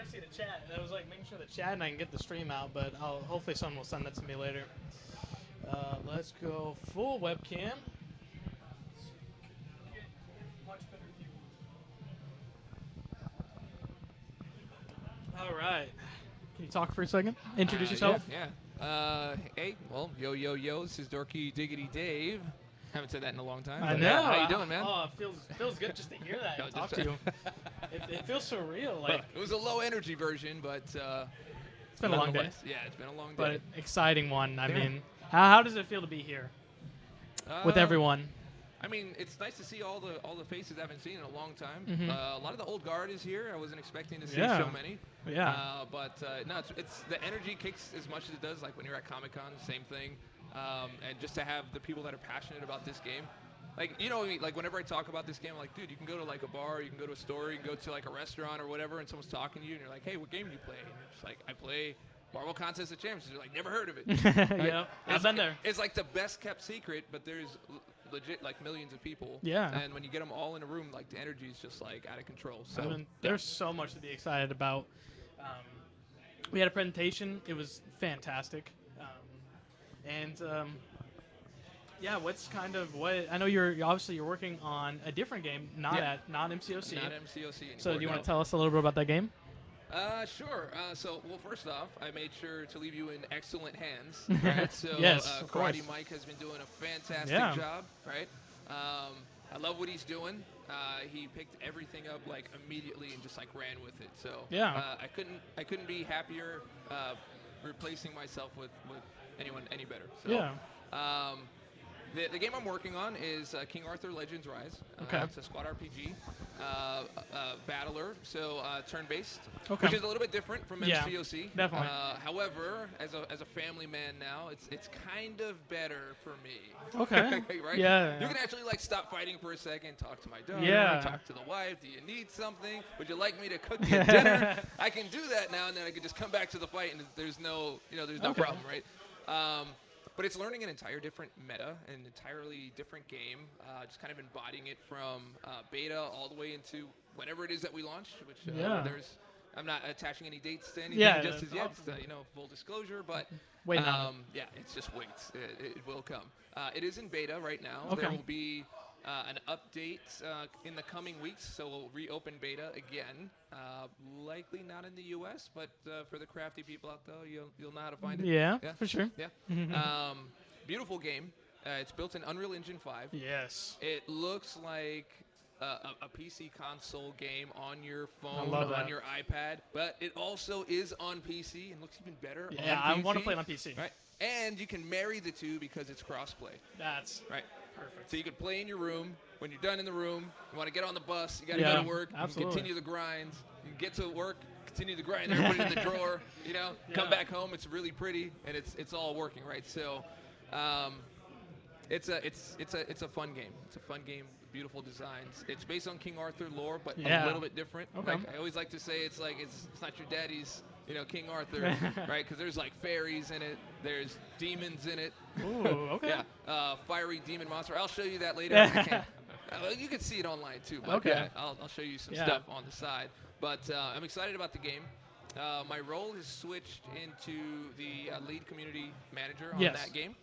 to see the chat. I was like making sure the chat and I can get the stream out, but hopefully someone will send that to me later. Let's go full webcam. Much better view. All right. Can you talk for a second? Introduce yourself. Yeah. Hey, well, yo. This is Dorky Diggity Dave. Haven't said that in a long time. I know. Yeah, how you doing, man? Oh, it feels good just to hear that and No, talk just- to you. It feels so real. Well, Like it was a low energy version, but it's been a long day, nonetheless, yeah, it's been a long but day. exciting one. I Yeah. mean, how does it feel to be here with everyone? I mean, it's nice to see all the faces I haven't seen in a long time. Mhm. A lot of the old guard is here. I wasn't expecting to see Yeah. so many. Yeah. But no, it's the energy kicks as much as it does. Like when you're at Comic-Con, same thing. And just to have the people that are passionate about this game. Like, you know, like whenever I talk about this game, I'm like, dude, you can go to like a bar, you can go to a store, you can go to like a restaurant or whatever, and someone's talking to you, and you're like, hey, what game do you play? And you're just like, I play Marvel Contest of Champions. You're like, never heard of it. Right? Yeah, I've been there. It's like the best kept secret, but there's legit like millions of people. Yeah. And when you get them all in a room, like the energy is just like out of control. So I mean, there's so much to be excited about. We had a presentation. It was fantastic. Yeah, what's kind of what I know you're obviously working on a different game, not MCOC. Not MCOC anymore. So do you want no. to tell us a little bit about that game? Sure. Well, first off, I made sure to leave you in excellent hands. Right? So, Yes, of course. KarateMike has been doing a fantastic Yeah. job. Right. I love what he's doing. He picked everything up like immediately and just like ran with it. So Yeah. I couldn't be happier replacing myself with anyone any better. So, Yeah. The game I'm working on is King Arthur Legends Rise. Okay. It's a squad RPG, battler, so turn-based, Okay. which is a little bit different from Yeah, MCOC. definitely. However, as a family man now, it's kind of better for me. Okay. Right? Yeah. You can actually like stop fighting for a second, talk to my daughter, Yeah. talk to the wife. Do you need something? Would you like me to cook you dinner? I can do that now, and then I can just come back to the fight, and there's no Okay. problem, right? But it's learning an entire different meta, an entirely different game, just kind of embodying it from beta all the way into whenever it is that we launch, which Yeah. I'm not attaching any dates to anything Yeah, just as that's yet, awesome. full disclosure, but Waiting on it. yeah, it's just waits. It will come. It is in beta right now. Okay. There will be an update in the coming weeks, so we'll reopen beta again. Likely not in the U.S., but for the crafty people out there, you'll know how to find it. Yeah, for sure. Yeah. Beautiful game. It's built in Unreal Engine 5. Yes. It looks like a PC console game on your phone, love on that. your iPad, but it also is on PC and looks even better Yeah, on I PC. want to play it on PC. Right. And you can marry the two because it's crossplay. That's Right. perfect. So you could play in your room. When you're done in the room, you want to get on the bus, you got to Yeah, go to work, you absolutely. can continue the grind. You can get to work, continue the grind, there, put it in the drawer, come Yeah. back home, it's really pretty, and it's all working, right? So it's a fun game. It's a fun game, beautiful designs. It's based on King Arthur lore, but Yeah. a little bit different. Okay. Like, I always like to say it's like it's not your daddy's, King Arthur, right? Because there's like fairies in it, there's demons in it. Ooh, okay. Yeah, fiery demon monster. I'll show you that later. I can't. You can see it online too. But Okay. yeah, I'll show you some Yeah. stuff on the side. But I'm excited about the game. My role has switched into the lead community manager on Yes. that game,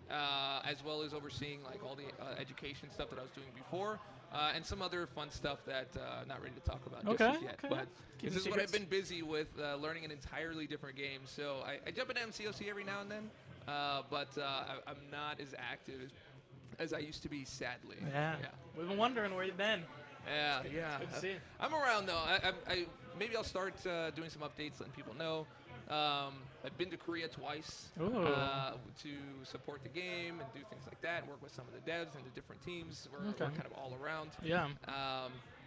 as well as overseeing like all the education stuff that I was doing before, and some other fun stuff that I'm not ready to talk about just Okay, as yet. okay. But Keep this the is what I've secrets. been busy with, learning an entirely different game. So I jump into MCOC every now and then, but I'm not as active as I used to be, sadly. Yeah. We've been wondering where you've been. Yeah, It's yeah. good to see. I'm around though. I maybe I'll start doing some updates, letting people know. I've been to Korea twice Ooh. to support the game and do things like that, and work with some of the devs and the different teams. We're Okay. kind of all around. Yeah.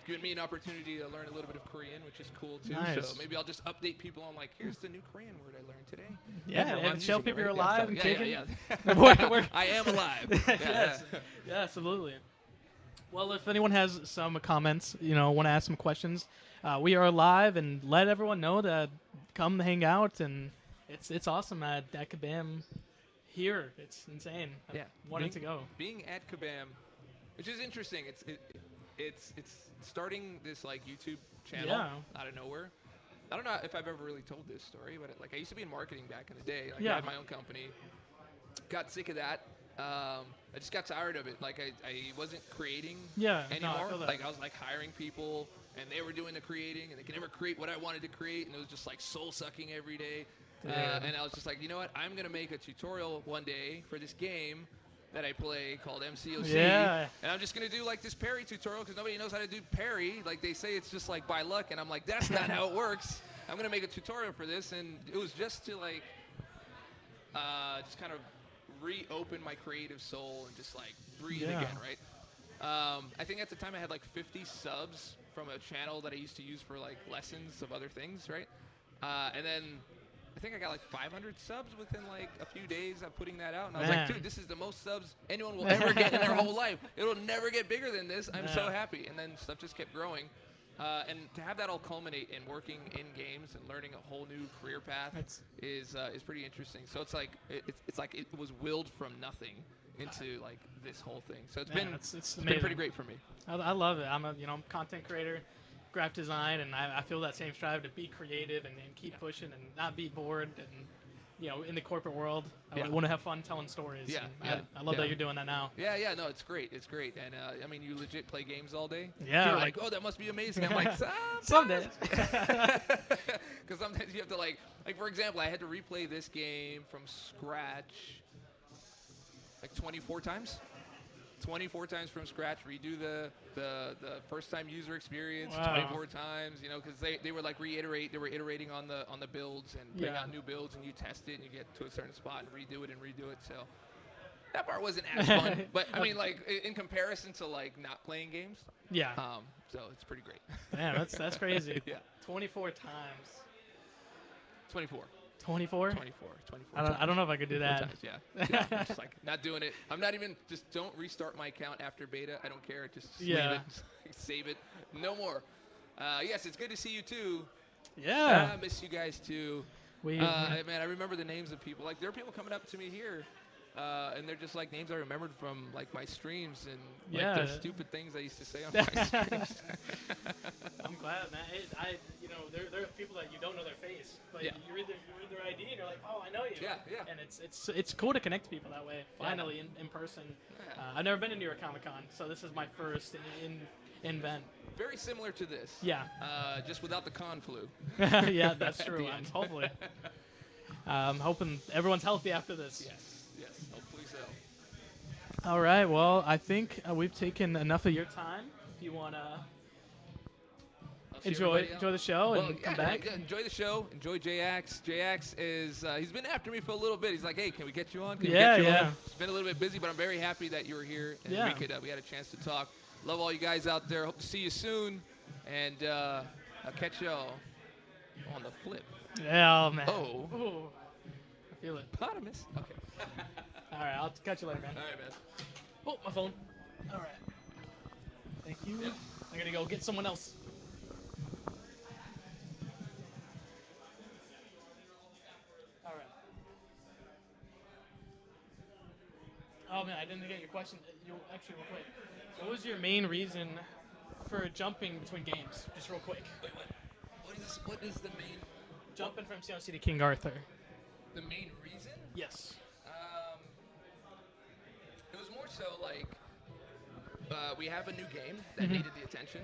Giving me an opportunity to learn a little bit of Korean, which is cool too. Nice. So maybe I'll just update people on like, here's the new Korean word I learned today. Yeah, no, and I'm show using it, people you're right? Yeah, alive so- and yeah, kicking. yeah. I am alive. Yes. Yeah, absolutely. Well, if anyone has some comments, want to ask some questions, we are live, and let everyone know that come hang out, and it's awesome at Kabam here. It's insane. Yeah, Wanting to go. Being at Kabam, which is interesting. It's starting this like YouTube channel Yeah. out of nowhere. I don't know if I've ever really told this story, but like I used to be in marketing back in the day. Like, Yeah. I had my own company. Got sick of that. I just got tired of it. Like I wasn't creating Yeah, no, I anymore. feel that. Like I was like hiring people, and they were doing the creating, and they could never create what I wanted to create, and it was just like soul sucking every day. Yeah. And I was just like, you know what? I'm gonna make a tutorial one day for this game that I play called mcoc. Yeah. And I'm just gonna do like this parry tutorial because nobody knows how to do parry. Like they say it's just like by luck, and I'm like, that's not how it works. I'm gonna make a tutorial for this, and it was just to like just kind of reopen my creative soul and just like breathe Yeah. again, right? I think at the time I had like 50 subs from a channel that I used to use for like lessons of other things, right? And then I think I got like 500 subs within like a few days of putting that out, and I was like, Man. dude, this is the most subs anyone will ever get in their whole life. It'll never get bigger than this. I'm so Yeah. happy. And then stuff just kept growing. And to have that all culminate in working in games and learning a whole new career path It's- is pretty interesting. So it's like it's like it was willed from nothing into like this whole thing. So it's Yeah, been it's it's amazing. been pretty great for me. I love it. I'm a content creator, graphic design, and I feel that same strive to be creative and keep pushing and not be bored. And in the corporate world, I Yeah. want to have fun telling stories. Yeah, and yeah, I love yeah. that you're doing that now. Yeah, no, it's great. It's great. And I mean, you legit play games all day. Yeah, You're I- like, oh, that must be amazing. I'm like, Some days. Because sometimes you have to like for example, I had to replay this game from scratch like 24 times. 24 times from scratch, redo the first time user experience Wow. 24 times, because they were like they were iterating on the builds and putting Yeah. out new builds, and you test it and you get to a certain spot and redo it. So that part wasn't as fun, but I mean, like in comparison to like not playing games, Yeah. so it's pretty great. Man, that's crazy. Yeah. 24 times. 24. 24? 24. I don't know if I could do 24 that. times, yeah. I'm just like not doing it. I'm not even. Just don't restart my account after beta. I don't care. Just leave Yeah. it. Just save it. No more. Yes, it's good to see you too. Yeah. I miss you guys too. We. Man, I remember the names of people. Like there are people coming up to me here, and they're just like names I remembered from like my streams and like Yeah. the stupid things I used to say on my streams. I'm glad, man. There are people that you don't know their face, but Yeah. you read their ID and you're like, oh, I know you. Yeah, yeah. And it's cool to connect to people that way. Yeah. Finally, in person. Yeah. I've never been to New York Comic Con, so this is my first event. Very similar to this. Yeah. Just without the con flu. Yeah, that's At true. the end. Hopefully. I'm hoping everyone's healthy after this. Yes, hopefully so. All right. Well, I think we've taken enough of your time. If you want to I'll see enjoy everybody out. the show Well, and come yeah, back. yeah, enjoy the show. Enjoy J-Ax. J-Ax is, he's been after me for a little bit. He's like, hey, can we get you on? Can we Yeah, get you yeah. on? It's been a little bit busy, but I'm very happy that you were here and Yeah. we had a chance to talk. Love all you guys out there. Hope to see you soon. And I'll catch y'all on the flip. Yeah, oh, man. Oh. Ooh. I feel it. Potamus. Okay. All right. I'll catch you later, man. All right, man. Oh, my phone. All right. Thank you. Yeah. I'm gonna go get someone else. All right. Oh man, I didn't get your question. You actually real quick. What was your main reason for jumping between games? Just real quick. Wait, what? What is the main Jumping from COC to King Arthur. the main reason? Yes. It was more so like we have a new game that Mhm. needed the attention,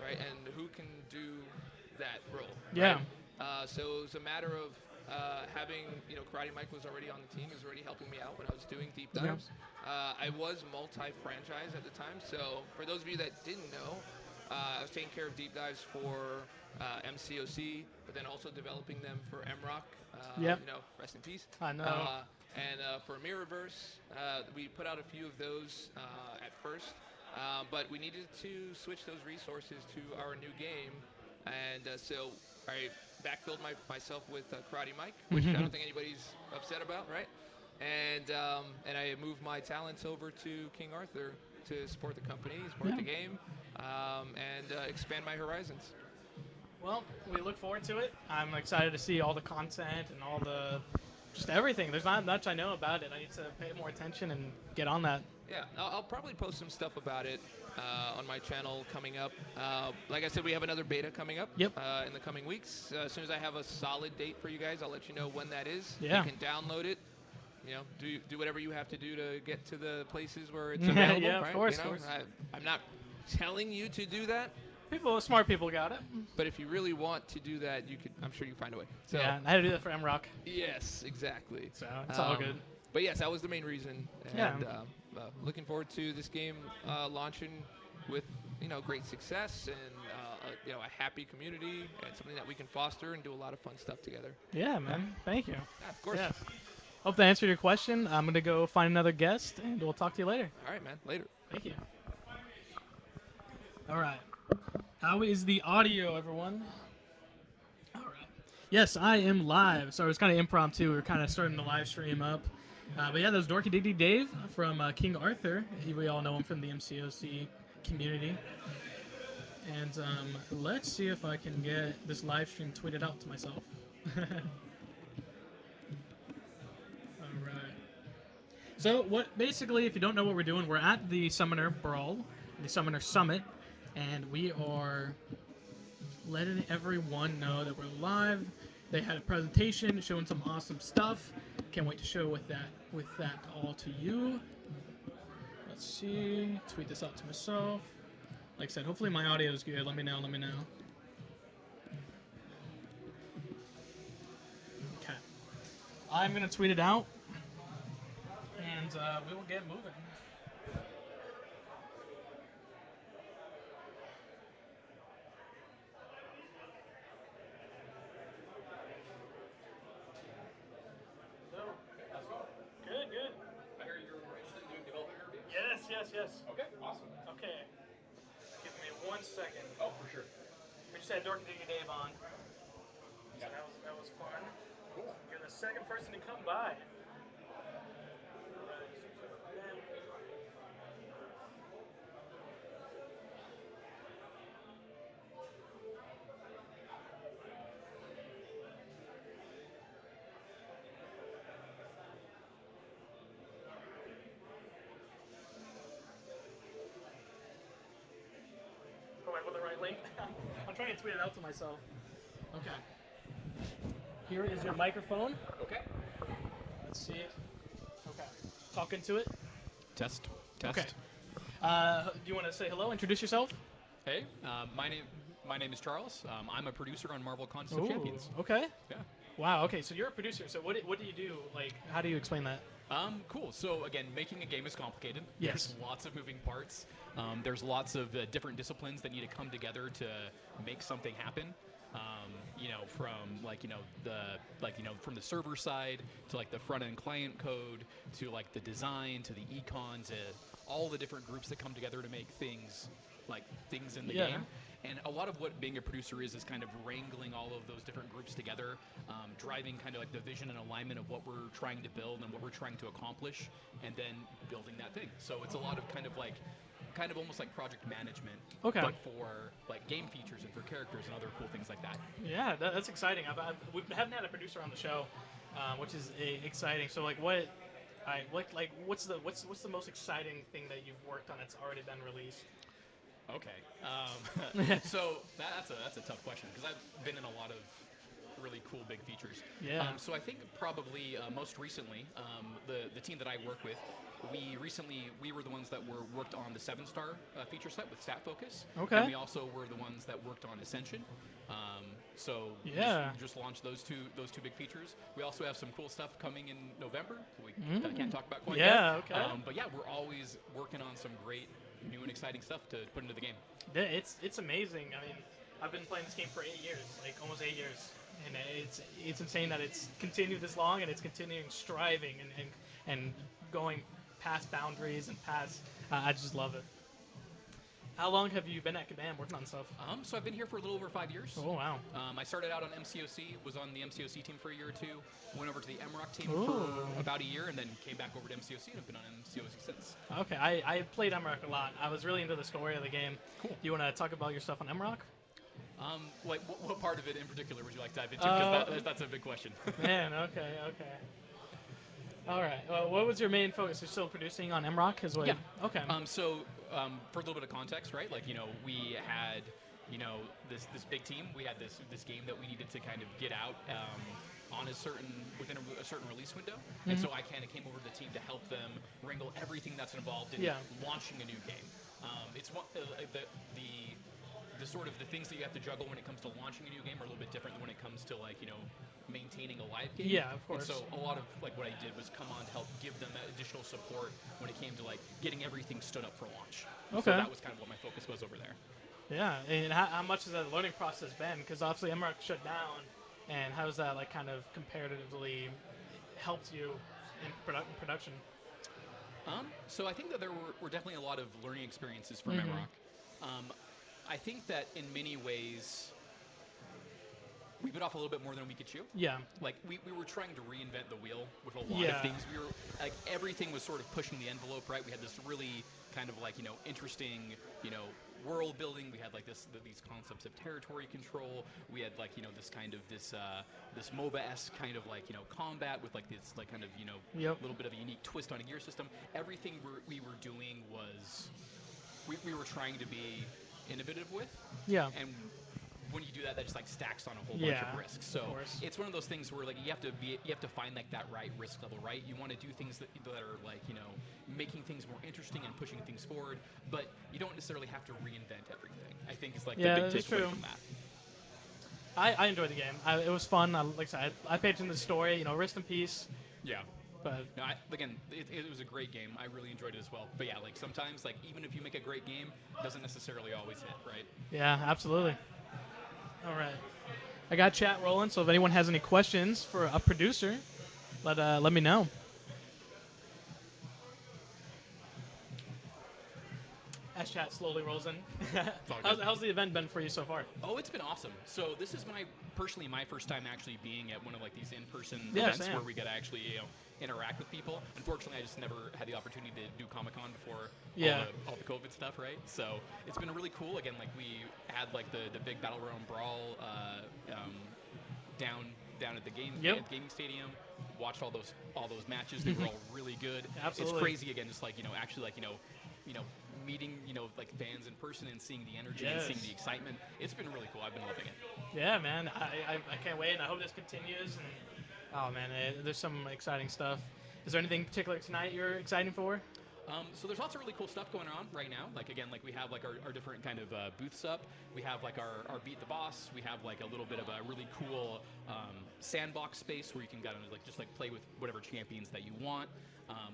right? And who can do that role? Yeah. Right? So it was a matter of having, KarateMike was already on the team. He was already helping me out when I was doing deep Yeah. dives. I was multi-franchise at the time. So for those of you that didn't know, I was taking care of deep dives for mcoc, but then also developing them for MRoc. Yep. Rest in peace. I know. And for Mirrorverse, we put out a few of those at first, but we needed to switch those resources to our new game, and so I backfilled myself with KarateMike, which I don't think anybody's upset about, right? And I moved my talents over to King Arthur to support the company, support the game, and expand my horizons. Well, we look forward to it. I'm excited to see all the content and all the just everything. There's not much I know about it. I need to pay more attention and get on that. Yeah, I'll probably post some stuff about it on my channel coming up. Like I said, we have another beta coming up Yep. in the coming weeks. As soon as I have a solid date for you guys, I'll let you know when that is. Yeah. You can download it. You know, do whatever you have to do to get to the places where it's available. Yeah, of right? course, You know, of course. I'm not telling you to do that, Smart people got it. but if you really want to do that, you could. I'm sure you can find a way. So, Yeah, I had to do that for MRock. yes, exactly. So it's all good. But yes, that was the main reason. Yeah. And looking forward to this game launching with great success and a happy community and something that we can foster and do a lot of fun stuff together. Yeah, man. Thank you. Yeah, of course. Yeah. Hope that answered your question. I'm gonna go find another guest, and we'll talk to you later. All right, man. Later. Thank you. All right. How is the audio, everyone? All right. Yes, I am live. So it was kind of impromptu. We were kind of starting the live stream up. But yeah, that was Dorky Diggy Dave from King Arthur. We all know him from the MCOC community. And let's see if I can get this live stream tweeted out to myself. All right. So basically, if you don't know what we're doing, we're at the Summoner Brawl, the Summoner Summit, and we are letting everyone know that we're live. They had a presentation showing some awesome stuff. Can't wait to show with that all to you. Let's see. Tweet this out to myself. Like I said, hopefully my audio is good. Let me know. Okay. I'm gonna tweet it out, and we will get moving. Good. I hear you're interested in doing development interviews? Yes. Okay, awesome. Okay. Give me 1 second. Oh, for sure. We just had Dorky Diggy Dave on. So Yeah. that was fun. Cool. You're the second person to come by. Am I with the right link? I'm trying to tweet it out to myself. Okay. Here is your microphone. Okay. Let's see it. Okay. Talk into it. Test. Okay. Do you want to say hello? Introduce yourself. Hey, my name is Charles. I'm a producer on Marvel Contest of Champions. Okay. Yeah. Wow. Okay. So you're a producer. So what do you do? Like, how do you explain that? Cool. So again, making a game is complicated. Yes. There's lots of moving parts. There's lots of different disciplines that need to come together to make something happen. From the server side to like the front end client code to like the design to the econ to all the different groups that come together to make things in the game. And a lot of what being a producer is kind of wrangling all of those different groups together, driving kind of like the vision and alignment of what we're trying to build and what we're trying to accomplish, and then building that thing. So it's a lot of kind of almost like project management, Okay. but for like game features and for characters and other cool things like that. Yeah, that's exciting. We haven't had a producer on the show, which is exciting. So what's the most exciting thing that you've worked on that's already been released? Okay, so that's a tough question because I've been in a lot of really cool big features. Yeah. So I think probably most recently, the team that I work with, we were the ones that worked on the 7-star feature set with Stat Focus. Okay. And we also were the ones that worked on Ascension. We just launched those two big features. We also have some cool stuff coming in November that I can't talk about quite yet. Yeah. Okay. But yeah, we're always working on some great new and exciting stuff to put into the game. Yeah, it's amazing. I mean, I've been playing this game for 8 years, like almost 8 years, and it's insane that it's continued this long and it's continuing striving and going past boundaries and past. I just love it. How long have you been at Kabam working on stuff? So I've been here for a little over 5 years. Oh wow. I started out on MCOC, was on the MCOC team for a year or two, went over to the MRock team Ooh. for about a year, and then came back over to MCOC and have been on MCOC since. Okay, I played MRock a lot. I was really into the story of the game. Cool. Do you want to talk about your stuff on MRock? What part of it in particular would you like to dive into? Because that's a big question. Man, okay. All right. What was your main focus? You're still producing on MRock as well? Yeah. Okay. For a little bit of context, right? Like, we had, this big team. We had this game that we needed to kind of get out within a certain release window. And so I kind of came over to the team to help them wrangle everything that's involved in launching a new game. It's one the sort of the things that you have to juggle when it comes to launching a new game are a little bit different than when it comes to maintaining a live game. Yeah, of course. And so a lot of what I did was come on to help give them additional support when it came to getting everything stood up for launch. Okay. So that was kind of what my focus was over there. Yeah, and how much has that learning process been? Because obviously MRock shut down, and how has that kind of comparatively helped you in production? So I think that there were definitely a lot of learning experiences for MRock. I think that in many ways we bit off a little bit more than we could chew. Yeah. We were trying to reinvent the wheel with a lot of things. We were everything was sort of pushing the envelope, right? We had this really kind of interesting, world building. We had these concepts of territory control. We had this kind of this MOBA-esque kind of combat with this kind of little bit of a unique twist on a gear system. Everything we were doing was we were trying to be innovative with. Yeah. And when you do that, that just stacks on a whole bunch of risks. So it's one of those things where you have to find that right risk level, right? You want to do things that are making things more interesting and pushing things forward, but you don't necessarily have to reinvent everything. I think is the big takeaway from that. I enjoyed the game. It was fun. Like I said, I paid attention to the story. Rest in peace. Yeah. But no, again, it was a great game. I really enjoyed it as well. But yeah, sometimes even if you make a great game, it doesn't necessarily always hit, right? Yeah, absolutely. All right. I got chat rolling, so if anyone has any questions for a producer, let me know. As chat slowly rolls in. How's the event been for you so far? Oh, it's been awesome. So this is personally my first time actually being at one of these in-person events where we get to actually interact with people. Unfortunately, I just never had the opportunity to do Comic-Con before all the COVID stuff, right? So it's been really cool. Again, we had the big Battle Royale Brawl down at the gaming stadium. Watched all those matches. They were all really good. Absolutely. It's crazy again, just actually meeting fans in person and seeing the energy and seeing the excitement. It's been really cool. I've been loving it. Yeah, man. I can't wait, and I hope this continues. And oh man, there's some exciting stuff. Is there anything particular tonight you're excited for? So there's lots of really cool stuff going on right now. We have our different kind of booths up. We have our Beat the Boss. We have a little bit of a really cool sandbox space where you can just play with whatever champions that you want.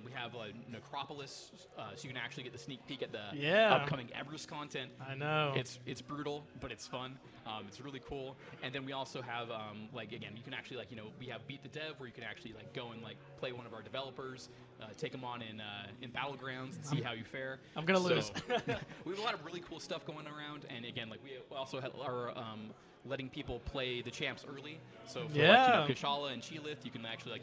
We have a Necropolis, so you can actually get the sneak peek at the upcoming Everest content. I know. It's brutal, but it's fun. It's really cool. And then we also have, again, you can actually, we have Beat the Dev, where you can actually, go and, play one of our developers, take them on in Battlegrounds and see how you fare. I'm going to lose. We have a lot of really cool stuff going around. And, again, we also are letting people play the champs early. So for, Kashala and Chilith, you can actually,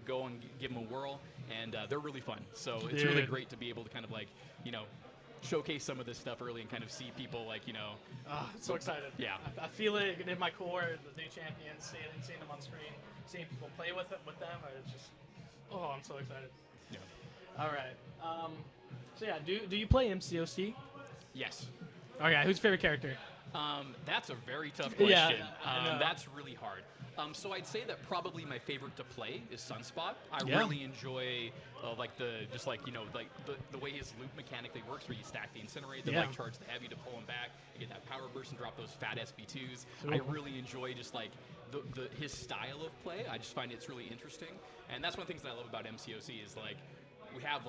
go and give them a whirl, and they're really fun. So it's really great to be able to kind of showcase some of this stuff early and kind of see people Oh, so excited. Yeah. I feel it in my core, the new champions, seeing them on screen, seeing people play with them. It's just, I'm so excited. Yeah. All right. So yeah, do you play MCOC? Yes. Okay, who's your favorite character? That's a very tough question. Yeah, that's really hard. So I'd say that probably my favorite to play is Sunspot. I really enjoy the way his loop mechanically works, where you stack the Incinerate, then charge the heavy to pull him back, you get that power burst and drop those fat SB2s. I really enjoy just his style of play. I just find it's really interesting, and that's one of the things that I love about MCOC is we have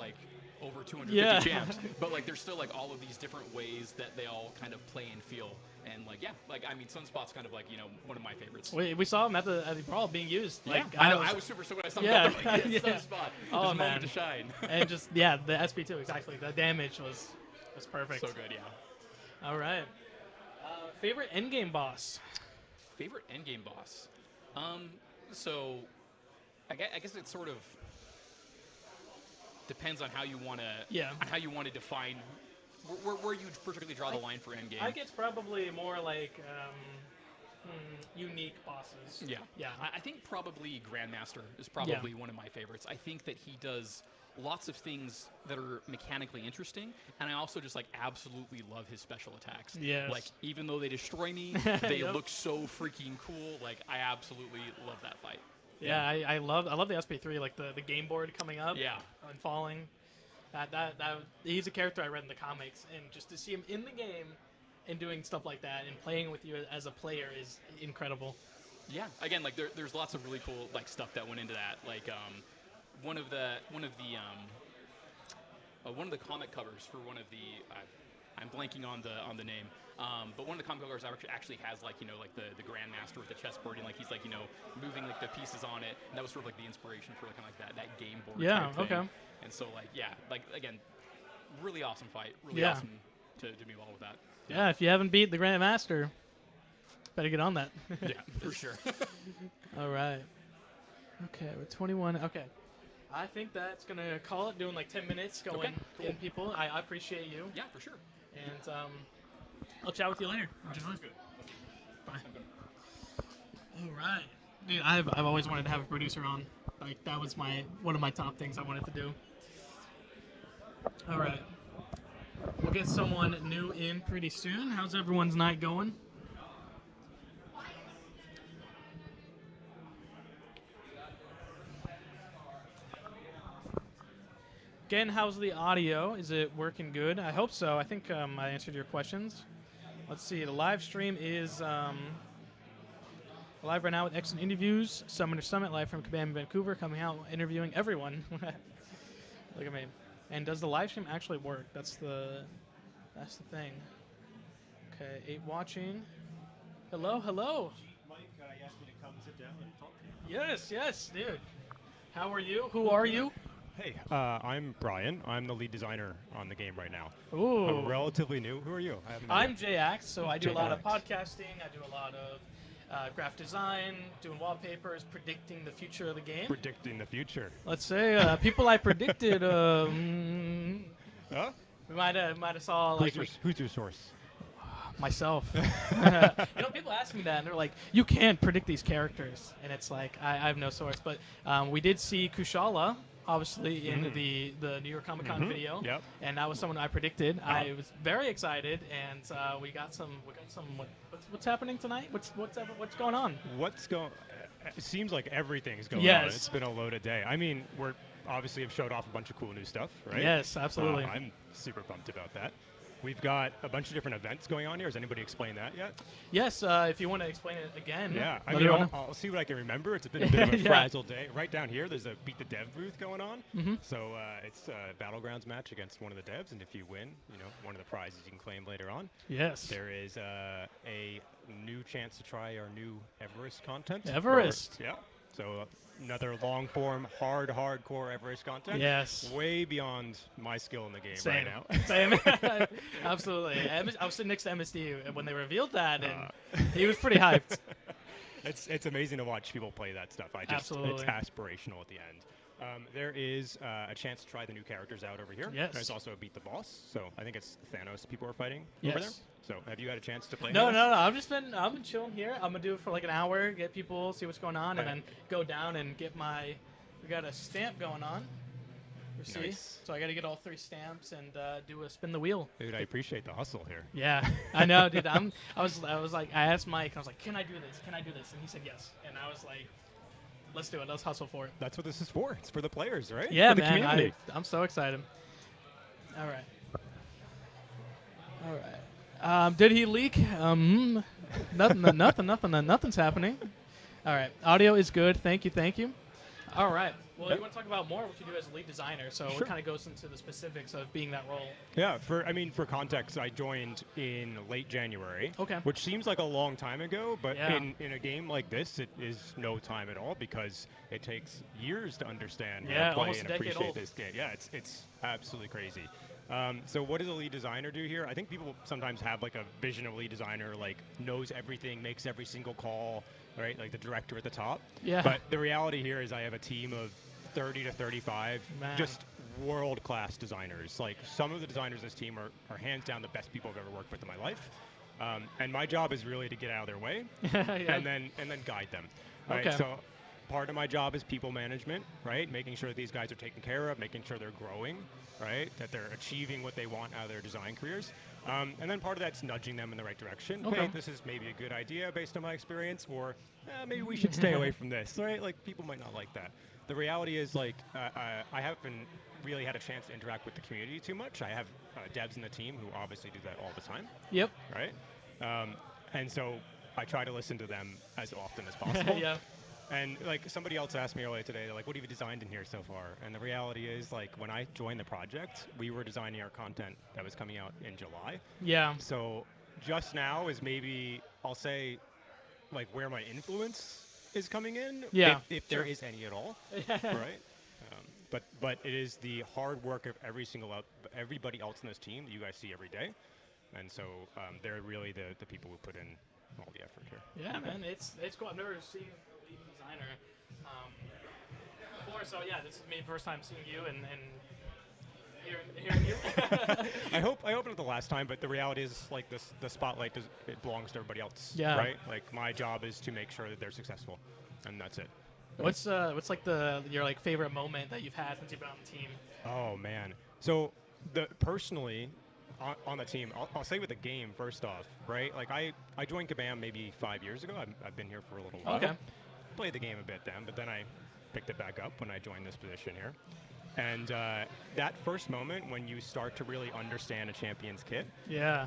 over 250 champs, but there's still all of these different ways that they all kind of play and feel. And I mean, Sunspot's kind of one of my favorites. We saw him at the Brawl being used. I was super stoked when I saw him. Sunspot. Oh, his man. moment to shine. And just the SP2 exactly. The damage was perfect. So good, yeah. All right. Favorite endgame boss. Favorite endgame boss. So I guess it sort of depends on how you want to define where you particularly draw the line for endgame. I guess probably more unique bosses. Yeah. Yeah. I think probably Grandmaster is probably one of my favorites. I think that he does lots of things that are mechanically interesting, and I also just like absolutely love his special attacks. Yes. Like even though they destroy me, they look so freaking cool. Like I absolutely love that fight. Yeah, I love the SP3, like the game board coming up and falling. That he's a character I read in the comics, and just to see him in the game and doing stuff like that and playing with you as a player is incredible. Yeah. Again, like there's lots of really cool like stuff that went into that. Like one of the comic covers for one of the I'm blanking on the name. But one of the comic covers actually has like like the Grandmaster with the chessboard and like he's like moving like the pieces on it. And that was sort of like the inspiration for like kind of like that game board. Yeah. Type thing. Okay. And so like like again, really awesome fight. Really awesome to do well with that. Yeah. If you haven't beat the Grandmaster, better get on that. Yeah, for sure. All right. Okay, we're 21. Okay. I think that's going to call it, doing like 10 minutes going in people. I appreciate you. Yeah, for sure. And I'll chat with you later. Sounds good. Bye. All right. Dude, I've always wanted to have a producer on. Like, that was one of my top things I wanted to do. All right. We'll get someone new in pretty soon. How's everyone's night going? Again, how's the audio? Is it working good? I hope so. I think I answered your questions. Let's see. The live stream is live right now with excellent interviews. Summoner Summit live from Kabam, Vancouver, coming out interviewing everyone. Look at me. And does the live stream actually work? That's the thing. Okay, 8 watching. Hello, hello. Mike asked me to come sit down and talk to you. Yes, dude. How are you? Who are you? Hey, I'm Brian. I'm the lead designer on the game right now. Ooh. I'm relatively new. Who are you? I have no I'm idea. JX, so I do a lot of JX. podcasting. I do a lot of graphic design, doing wallpapers, predicting the future of the game. Predicting the future. Let's say people I predicted. Huh? We might have saw like Who's your source? myself. People ask me that, and they're like, "You can't predict these characters," and it's like I have no source. But we did see Kushala, obviously, in the New York Comic Con video, Yep. and that was someone I predicted. I was very excited, and we got some. What's happening tonight? What's going on? It seems like everything's going on. Yes. It's been a loaded day. I mean, we're obviously have showed off a bunch of cool new stuff, right? Yes, absolutely. I'm super pumped about that. We've got a bunch of different events going on here. Has anybody explained that yet? Yes, if you want to explain it again. Yeah, I let mean, everyone know. I'll see what I can remember. It's been a bit of a Yeah. frazzled day. Right down here, there's a Beat the Dev booth going on. Mm-hmm. So it's a Battlegrounds match against one of the devs, and if you win, one of the prizes you can claim later on. Yes. There is a new chance to try our new Everest content. Everest. Yeah. So another long-form, hardcore Everest content. Yes. Way beyond my skill in the game Same. right now. Same. Absolutely. I was sitting next to MSD when they revealed that, and he was pretty hyped. It's amazing to watch people play that stuff. Absolutely. It's aspirational at the end. There is a chance to try the new characters out over here. Yes. There's also a Beat the Boss. So I think it's Thanos people are fighting Yes. over there. So have you had a chance to play? No. Hades? I've been chilling here. I'm gonna do it for like an hour, get people, see what's going on, and Right. then go down and get we got a stamp going on. See? Nice. So I got to get all 3 stamps and do a spin the wheel. Dude, I appreciate the hustle here. Yeah, I know, dude. I was like, I asked Mike, I was like, can I do this? Can I do this? And he said yes. And I was like, let's do it. Let's hustle for it. That's what this is for. It's for the players, right? Yeah, for the man. community. I'm so excited. All right. Did he leak? Nothing's happening. All right. Audio is good. Thank you. All right. Well, you want to talk about more what you do as a lead designer? So Sure. it kind of goes into the specifics of being that role. Yeah, for context, I joined in late January. Okay. Which seems like a long time ago, but Yeah. in a game like this, it is no time at all because it takes years to understand Yeah, and play almost and a decade appreciate old. this game. Yeah, it's absolutely crazy. So what does a lead designer do here? I think people sometimes have like a vision of a lead designer, like knows everything, makes every single call, right? Like the director at the top. Yeah. But the reality here is I have a team of 30 to 35 Man. just world-class designers. Like some of the designers in this team are hands down the best people I've ever worked with in my life. And my job is really to get out of their way Yeah. and then guide them. Right? Okay. So part of my job is people management, right? Making sure that these guys are taken care of, making sure they're growing, right? That they're achieving what they want out of their design careers. And then part of that's nudging them in the right direction. Okay. Hey, this is maybe a good idea based on my experience, or maybe we should stay away from this, right? Like, people might not like that. The reality is, like, I haven't really had a chance to interact with the community too much. I have devs in the team who obviously do that all the time, Yep. right? And so I try to listen to them as often as possible. Yeah. And like somebody else asked me earlier today, they're like, what have you designed in here so far? And the reality is, like, when I joined the project, we were designing our content that was coming out in July. Yeah. So just now is maybe, I'll say, like, where my influence is coming in. Yeah. If there is any at all, right? But it is the hard work of everybody else in this team that you guys see every day. And so they're really the people who put in all the effort here. Yeah, man, it's cool. I've never seen a lead designer before, so yeah, this is me first time seeing you and hearing you. I hope not the last time, but the reality is, like, the spotlight it belongs to everybody else. Yeah. Right. Like, my job is to make sure that they're successful, and that's it. What's like your like favorite moment that you've had since you've been on the team? Oh man. So personally, on the team, I'll say with the game first off, right? Like, I joined Kabam maybe 5 years ago. I've been here for a little while. Okay. Played the game a bit then, but then I picked it back up when I joined this position here. And that first moment when you start to really understand a champion's kit. Yeah.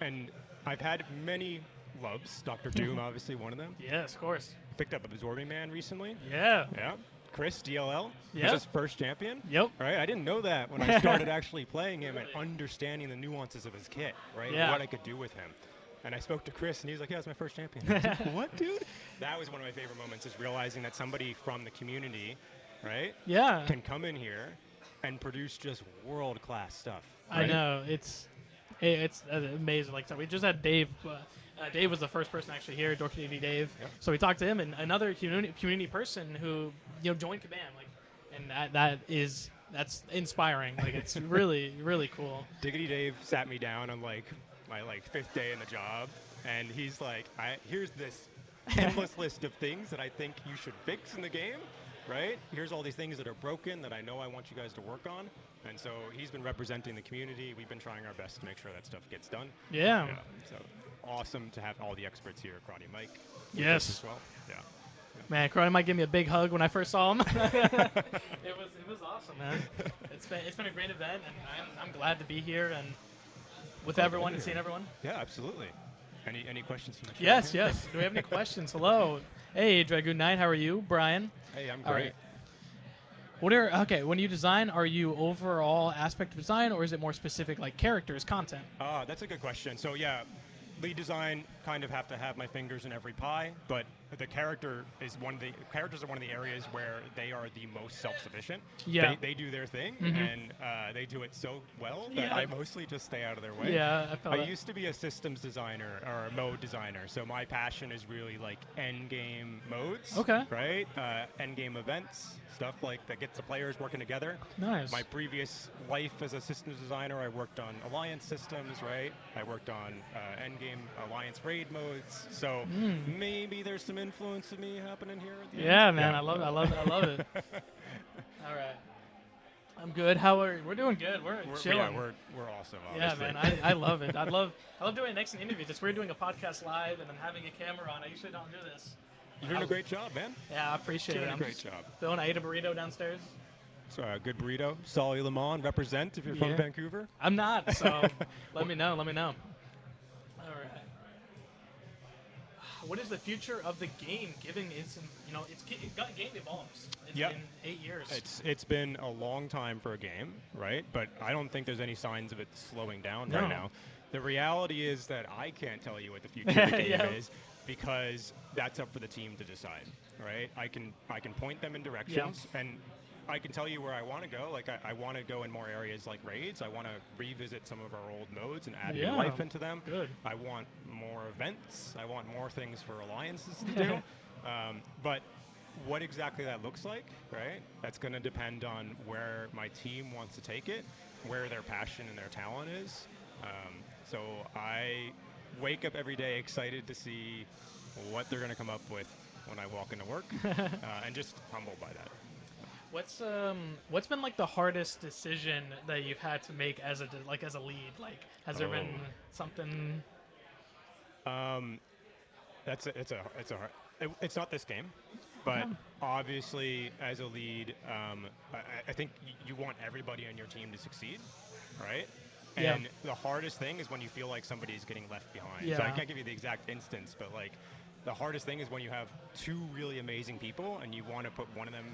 And I've had many loves. Dr. Doom, obviously one of them. Yes, of course. Picked up Absorbing Man recently. Yeah. Yeah. Chris, DLL, Yep. was his first champion. Yep. Right? I didn't know that when I started actually playing him and understanding the nuances of his kit, right? Yeah. What I could do with him. And I spoke to Chris, and he was like, yeah, it's my first champion. I was like, what, dude? That was one of my favorite moments, is realizing that somebody from the community, right, Yeah. can come in here and produce just world-class stuff. I right? know it's amazing. Like, so we just had Dave. Dave was the first person actually here, Dorky Dave. Yep. So we talked to him, and another community person who joined Kabam, like, and that's inspiring. Like, it's really really cool. Diggity Dave sat me down on, like, my, like, 5th day in the job, and he's like, here's this endless list of things that I think you should fix in the game, right? Here's all these things that are broken that I know I want you guys to work on. And so he's been representing the community. We've been trying our best to make sure that stuff gets done. Yeah. So awesome to have all the experts here, KarateMike. Yes. As well. Yeah. Man, KarateMike gave me a big hug when I first saw him. It was awesome, man. It's been a great event, and I'm glad to be here and with everyone and seeing everyone. Yeah, absolutely. Any questions from the chat Yes, here? yes. Do we have any questions? Hello. Hey, Dragoon Knight, how are you? Brian. Hey, I'm All great. right. When you design, are you overall aspect of design, or is it more specific, like characters, content? That's a good question. So yeah, lead design kind of have to have my fingers in every pie, but the characters are one of the areas where they are the most self-sufficient. Yeah. They do their thing, Mhm. and they do it so well that Yeah. I mostly just stay out of their way. Yeah, I felt I that. used to be a systems designer or a mode designer, so my passion is really like end game modes. Okay. Right? End game events, stuff like that gets the players working together. Nice. My previous life as a systems designer, I worked on alliance systems, right? I worked on end game alliance raid modes. So maybe there's some influence of me happening here. At the end. Yeah, man, I love it. All right. I'm good. We're doing good. We're chilling. Yeah, we're awesome. Yeah, Obviously. man, I love it. I love doing next interviews. It's weird doing a podcast live and then having a camera on. I usually don't do this. You're doing a great job, man. Yeah, I appreciate Doing it. a I'm great just job. Feeling, I ate a burrito downstairs. So good burrito. Solly Lemon, represent if you're Yeah. from Vancouver. I'm not, so let me know. All right. What is the future of the game? Given game evolves. It's Yep. been 8 years. It's been a long time for a game, right? But I don't think there's any signs of it slowing down No. right now. The reality is that I can't tell you what the future of the game Yeah. is, because that's up for the team to decide, right? I can point them in directions, and I can tell you where I want to go. Like, I want to go in more areas like raids. I want to revisit some of our old modes and add new Yeah. life into them. Good. I want more events. I want more things for alliances to do. But what exactly that looks like, right? That's going to depend on where my team wants to take it, where their passion and their talent is. So wake up every day excited to see what they're going to come up with when I walk into work, and just humbled by that. What's been like the hardest decision that you've had to make as a lead? Like, has there been something? It's not this game, but obviously as a lead, I think you want everybody on your team to succeed, right? Yeah. And the hardest thing is when you feel like somebody's getting left behind. Yeah. So I can't give you the exact instance, but like the hardest thing is when you have two really amazing people and you want to put one of them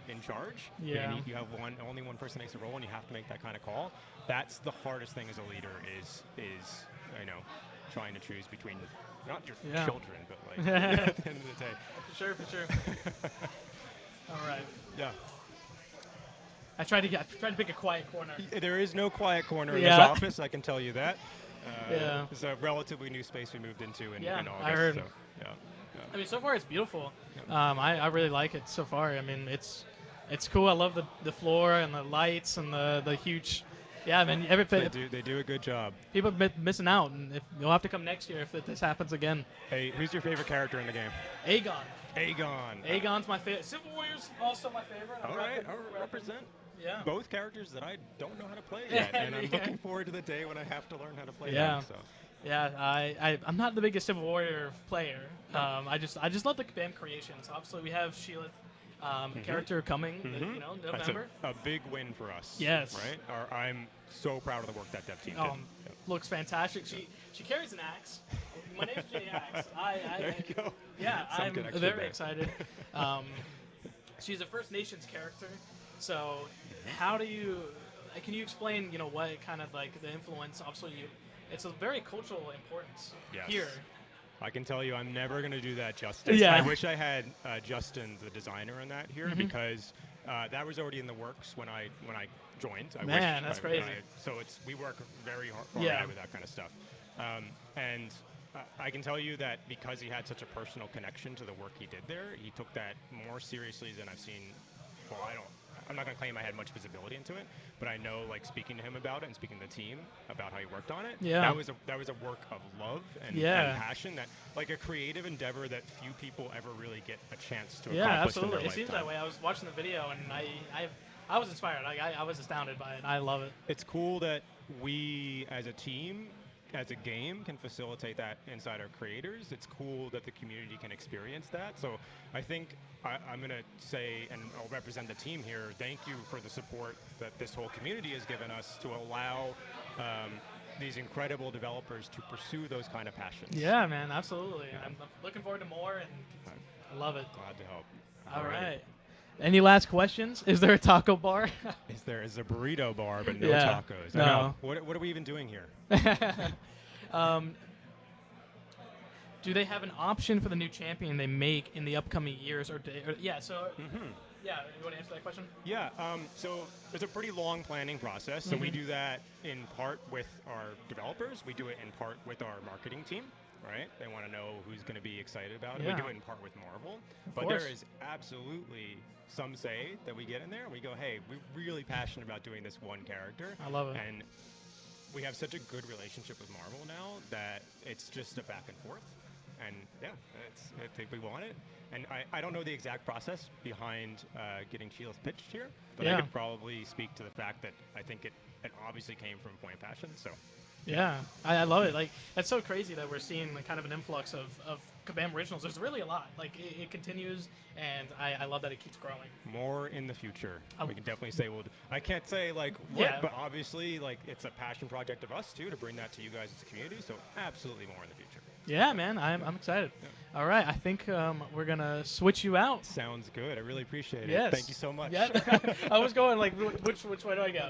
in charge. Yeah. And you have only one person makes a role, and you have to make that kind of call. That's the hardest thing as a leader is trying to choose between not your children, but like at the end of the day. For sure. All right. Yeah. I tried to pick a quiet corner. There is no quiet corner in Yeah. this office, I can tell you that. Yeah. It's a relatively new space we moved into in August. I heard. So, I mean, so far it's beautiful. I really like it so far. I mean, it's cool. I love the floor and the lights and the huge. Yeah, I mean, they do a good job. People missing out, and you'll have to come next year if this happens again. Hey, who's your favorite character in the game? Aegon. Aegon's my favorite. Civil Warrior's also my favorite. All right, I'll represent. Yeah. Both characters that I don't know how to play yet, and I'm looking forward to the day when I have to learn how to play them. So. Yeah, I'm not the biggest Civil Warrior player. I just love the Kabam creations. Obviously, we have Sheila, character coming, November. That's a big win for us. Yes. Right? I'm so proud of the work that dev team did. Looks fantastic. She carries an axe. My name's Jay Axe. There you go. Yeah, Some I'm connection very there. excited. She's a First Nations character. So how do you? Can you explain? What kind of like the influence? Obviously, it's a very cultural importance here. I can tell you, I'm never going to do that justice. Yeah. I wish I had Justin, the designer, in that here because that was already in the works when I joined. That's crazy. So we work very hard with that kind of stuff, and I can tell you that because he had such a personal connection to the work he did there, he took that more seriously than I've seen. Well, I'm not going to claim I had much visibility into it, but I know, like, speaking to him about it and speaking to the team about how he worked on it, that was a work of love and passion, that, like, a creative endeavor that few people ever really get a chance to accomplish. Yeah, absolutely. In their It seems lifetime. that way. I was watching the video and I was inspired. I was astounded by it. I love it. It's cool that we, as a team, as a game, can facilitate that inside our creators. It's cool that the community can experience that. So I think I'm going to say, and I'll represent the team here, thank you for the support that this whole community has given us to allow these incredible developers to pursue those kind of passions. Yeah, man, absolutely. I'm looking forward to more, and I love it. Glad to help. All right. Any last questions? Is there a taco bar? There is a burrito bar, but no Yeah. tacos. No. I know. What are we even doing here? Do they have an option for the new champion they make in the upcoming years? Yeah, you want to answer that question? Yeah, so it's a pretty long planning process. So we do that in part with our developers. We do it in part with our marketing team, right? They want to know who's going to be excited about it. Yeah. We do it in part with Marvel. But course. there is absolutely some say that we get in there. We go, hey, we're really passionate about doing this one character. I love it. And we have such a good relationship with Marvel now that it's just a back and forth. And I think we want it. And I don't know the exact process behind getting Sheila's pitched here, but I could probably speak to the fact that I think it obviously came from Point of Passion. So yeah, I love it. Like, that's so crazy that we're seeing like kind of an influx of Kabam originals. There's really a lot. Like, it continues, and I love that it keeps growing. More in the future. We can definitely say I can't say like what, but obviously like it's a passion project of us too to bring that to you guys as a community. So absolutely more in the future. Yeah, man, I'm excited. Yeah. All right, I think we're gonna switch you out. Sounds good. I really appreciate it. Yes. Thank you so much. Yeah. I was going like, which way do I go?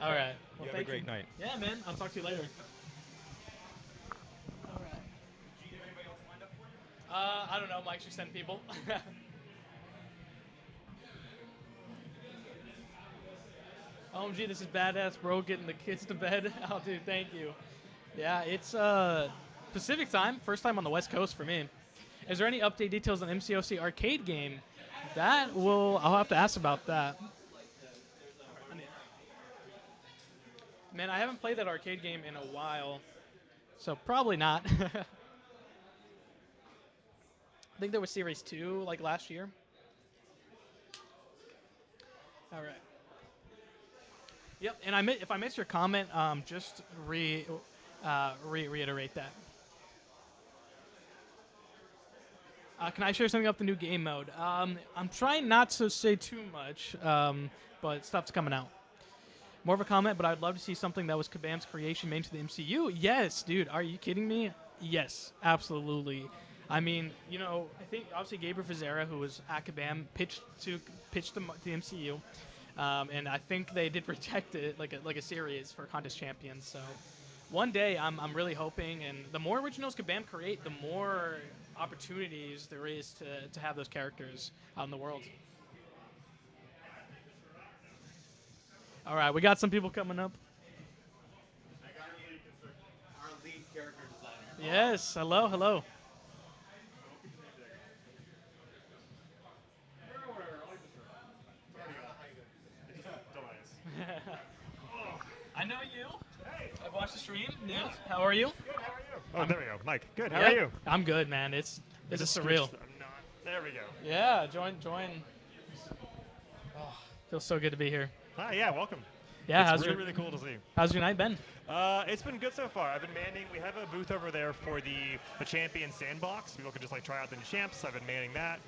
All right. Well, you have a great night. Yeah, man. I'll talk to you later. All right. I don't know. Mike should send people. OMG, this is badass, bro. Getting the kids to bed. Oh, dude, thank you. Yeah, it's Pacific time. First time on the West Coast for me. Is there any update details on MCOC arcade game? I'll have to ask about that. Man, I haven't played that arcade game in a while. So probably not. I think there was Series 2 like last year. All right. Yep, and if I missed your comment, just reiterate that. Can I share something about the new game mode? I'm trying not to say too much, but stuff's coming out. More of a comment, but I'd love to see something that was Kabam's creation made into the MCU. Yes, dude, are you kidding me? Yes, absolutely. I mean, you know, I think obviously Gabriel Fizera, who was at Kabam, pitched the MCU. And I think they did reject it like a series for Contest Champions. So one day I'm really hoping, and the more originals Kabam create, the more opportunities there is to have those characters out in the world. All right, we got some people coming up. Our lead character designer. Yes, hello, hello. I know you. Hey. I've watched the stream. Yes. How are you? Good, how are you? Oh, there we go. Mike, good. How Yeah, are you? I'm good, man. This is surreal. I'm not. There we go. Yeah, join. Oh, feels so good to be here. Hi, yeah, welcome. Yeah, it's really cool to see. How's your night been? It's been good so far. I've been manning. We have a booth over there for the Champion Sandbox. People can just like try out the new champs. I've been manning that.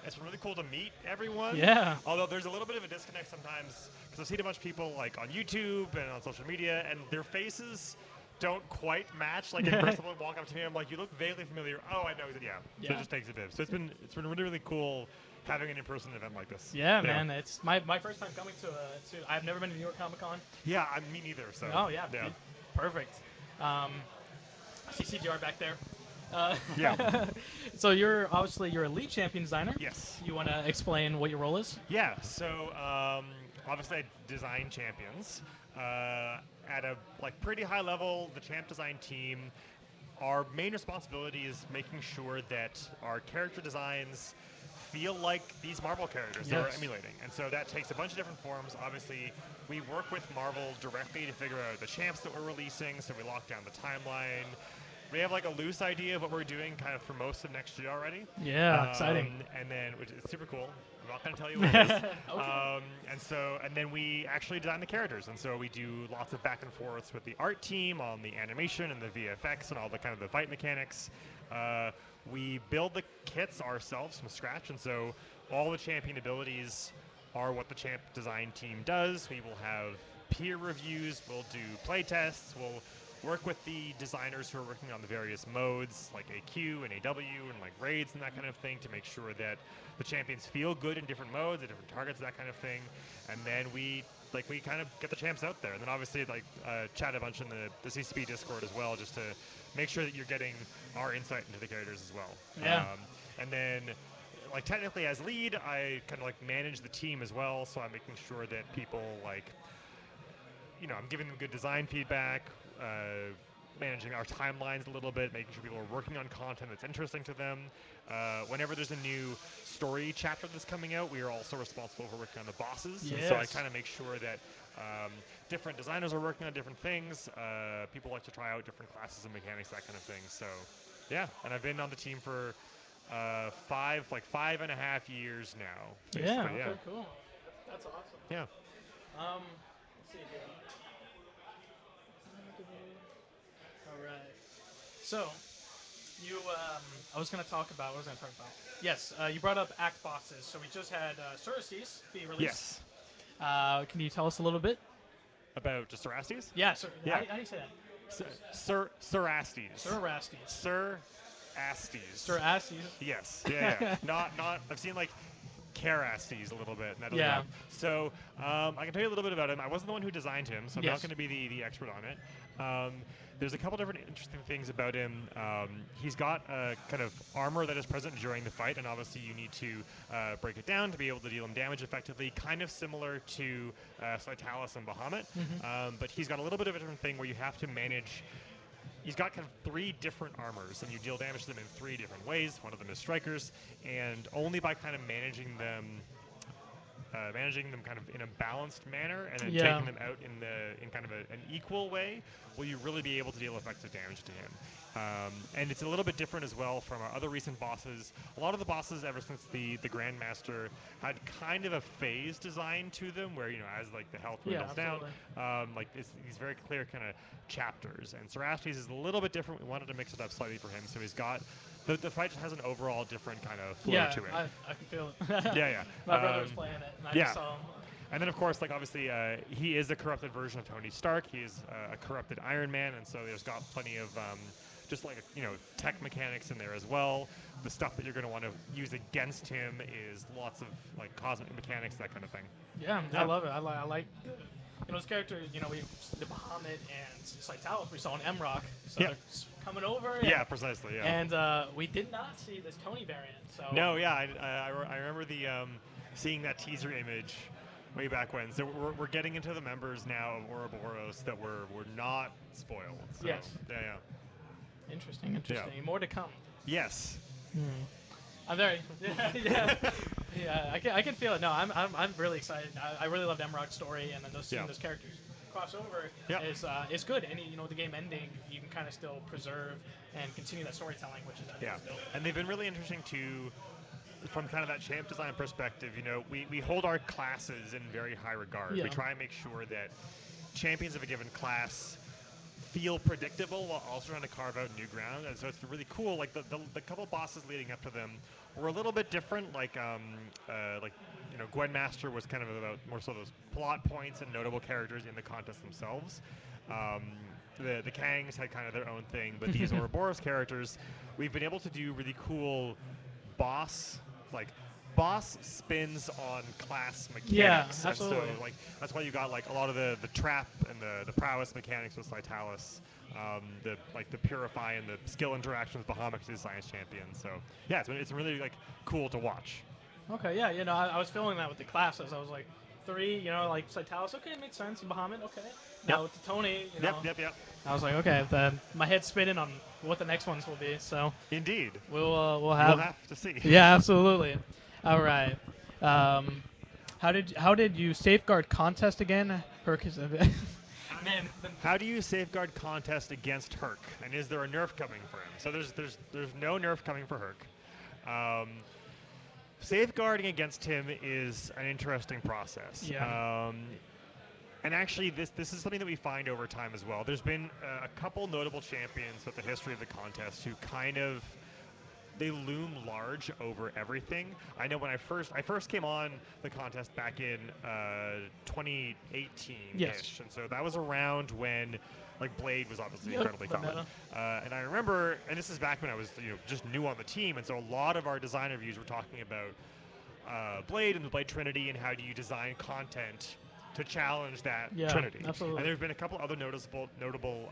It's been really cool to meet everyone. Yeah. Although there's a little bit of a disconnect sometimes because I've seen a bunch of people like on YouTube and on social media, and their faces don't quite match. Like in person, someone walk up to me, I'm like, "You look vaguely familiar." Oh, I know. Yeah. So it just takes a bit. So it's been really cool having an in-person event like this. Yeah, man. It's my first time coming to I've never been to New York Comic Con. Yeah, me neither. So. Oh yeah. Perfect. I see CGR back there. Yeah. So you're obviously your elite champion designer. Yes. You want to explain what your role is? Yeah. So obviously I design champions at a pretty high level. The champ design team. Our main responsibility is making sure that our character designs feel like these Marvel characters that we're emulating. And so that takes a bunch of different forms. Obviously, we work with Marvel directly to figure out the champs that we're releasing, so we lock down the timeline. We have like a loose idea of what we're doing kind of for most of next year already. Yeah, exciting. And then, which is super cool. I'm not going to tell you what it is. Okay. And then we actually design the characters. And so we do lots of back and forths with the art team on the animation and the VFX and all the kind of the fight mechanics. We build the kits ourselves from scratch, and so all the champion abilities are what the champ design team does. We will have peer reviews, we'll do play tests, we'll work with the designers who are working on the various modes like AQ and AW and like raids and that kind of thing to make sure that the champions feel good in different modes, at different targets, that kind of thing. And then we kind of get the champs out there. And then obviously chat a bunch in the CCP Discord as well, just to make sure that you're getting our insight into the characters as well. Yeah. And then, like technically as lead, I kind of like manage the team as well. So I'm making sure that people I'm giving them good design feedback, managing our timelines a little bit, making sure people are working on content that's interesting to them. Whenever there's a new story chapter that's coming out, we are also responsible for working on the bosses. Yes. And so I kind of make sure that different designers are working on different things. People like to try out different classes and mechanics, that kind of thing. So, yeah. And I've been on the team for 5.5 years now. Yeah. Okay, cool. That's awesome. Yeah. Let's see here. All right. So, I was going to talk about, Yes, you brought up act bosses. So we just had Cerastes be released. Yes. Can you tell us a little bit? About just Cerastes? Yeah, Yeah. How do you say that? Cerastes. Cerastes. Cerastes. Cerastes. Yes. Yeah. Not. I've seen like KarateMike a little bit. And that doesn't Yeah. help. So I can tell you a little bit about him. I wasn't the one who designed him, so I'm not going to be the expert on it. There's a couple different interesting things about him. He's got a kind of armor that is present during the fight, and obviously you need to break it down to be able to deal him damage effectively, kind of similar to Cytalis and Bahamut. But he's got a little bit of a different thing where you have to manage. He's got kind of 3 different armors, and you deal damage to them in 3 different ways. One of them is strikers, and only by kind of managing them managing them kind of in a balanced manner, and then Yeah. taking them out in kind of an equal way, will you really be able to deal effective damage to him. And it's a little bit different as well from our other recent bosses. A lot of the bosses, ever since the Grandmaster, had kind of a phase design to them, where as like the health Yeah, dwindles down, absolutely. like these very clear kind of chapters. And Sarastes is a little bit different. We wanted to mix it up slightly for him, so he's got the fight just has an overall different kind of flow Yeah, to it. I can feel it. Yeah. My brother was playing it, and I yeah. just saw him. And then, of course, like obviously, he is a corrupted version of Tony Stark. He is a corrupted Iron Man, and so there's got plenty of just like tech mechanics in there as well. The stuff that you're going to want to use against him is lots of like cosmic mechanics, that kind of thing. Yeah, I love it. I like those characters. We the Bahamut and Saitalis we saw in MRock, so Yeah. they're coming over. Yeah, precisely. Yeah. And we did not see this Tony variant. So No, yeah, I remember the seeing that teaser image way back when. So we're getting into the members now of Ouroboros that were not spoiled. So, Yes. Yeah. Interesting. More to come. Yes. I'm very I can feel it. No, I'm really excited. I really loved MRock's story, and then seeing those characters cross over is good. And the game ending, you can kind of still preserve and continue that storytelling, which is dope. And they've been really interesting too, from kind of that champ design perspective. We hold our classes in very high regard. Yeah. We try and make sure that champions of a given class feel predictable while also trying to carve out new ground, and so it's really cool. Like the couple bosses leading up to them were a little bit different. Like Gwynmaster was kind of about more so those plot points and notable characters in the contest themselves. The Kangs had kind of their own thing, but these Ouroboros characters, we've been able to do really cool boss spins on class mechanics. Yeah, and absolutely. so that's why you got like a lot of the trap and the prowess mechanics with Saitalis, the purify and the skill interactions with Bahamut, the science champion. So yeah, it's really like cool to watch. Okay, yeah, I was feeling that with the classes. I was like 3, like Saitalis, okay, it makes sense. Bahamut, okay. Now with the Tony, Yep. I was like, okay, my head's spinning on what the next ones will be. So Indeed. we'll have to see. Yeah, absolutely. All right. How did you safeguard contest again? Herc is man. How do you safeguard contest against Herc? And is there a nerf coming for him? So there's no nerf coming for Herc. Safeguarding against him is an interesting process. Yeah. And actually, this is something that we find over time as well. There's been a couple notable champions with the history of the contest who kind of they loom large over everything. I know when I first came on the contest back in 2018-ish, Yes. and so that was around when like Blade was obviously Yep, incredibly common. And I remember, and this is back when I was just new on the team, and so a lot of our design reviews were talking about Blade and the Blade Trinity and how do you design content to challenge that Trinity. Absolutely. And there's been a couple other notable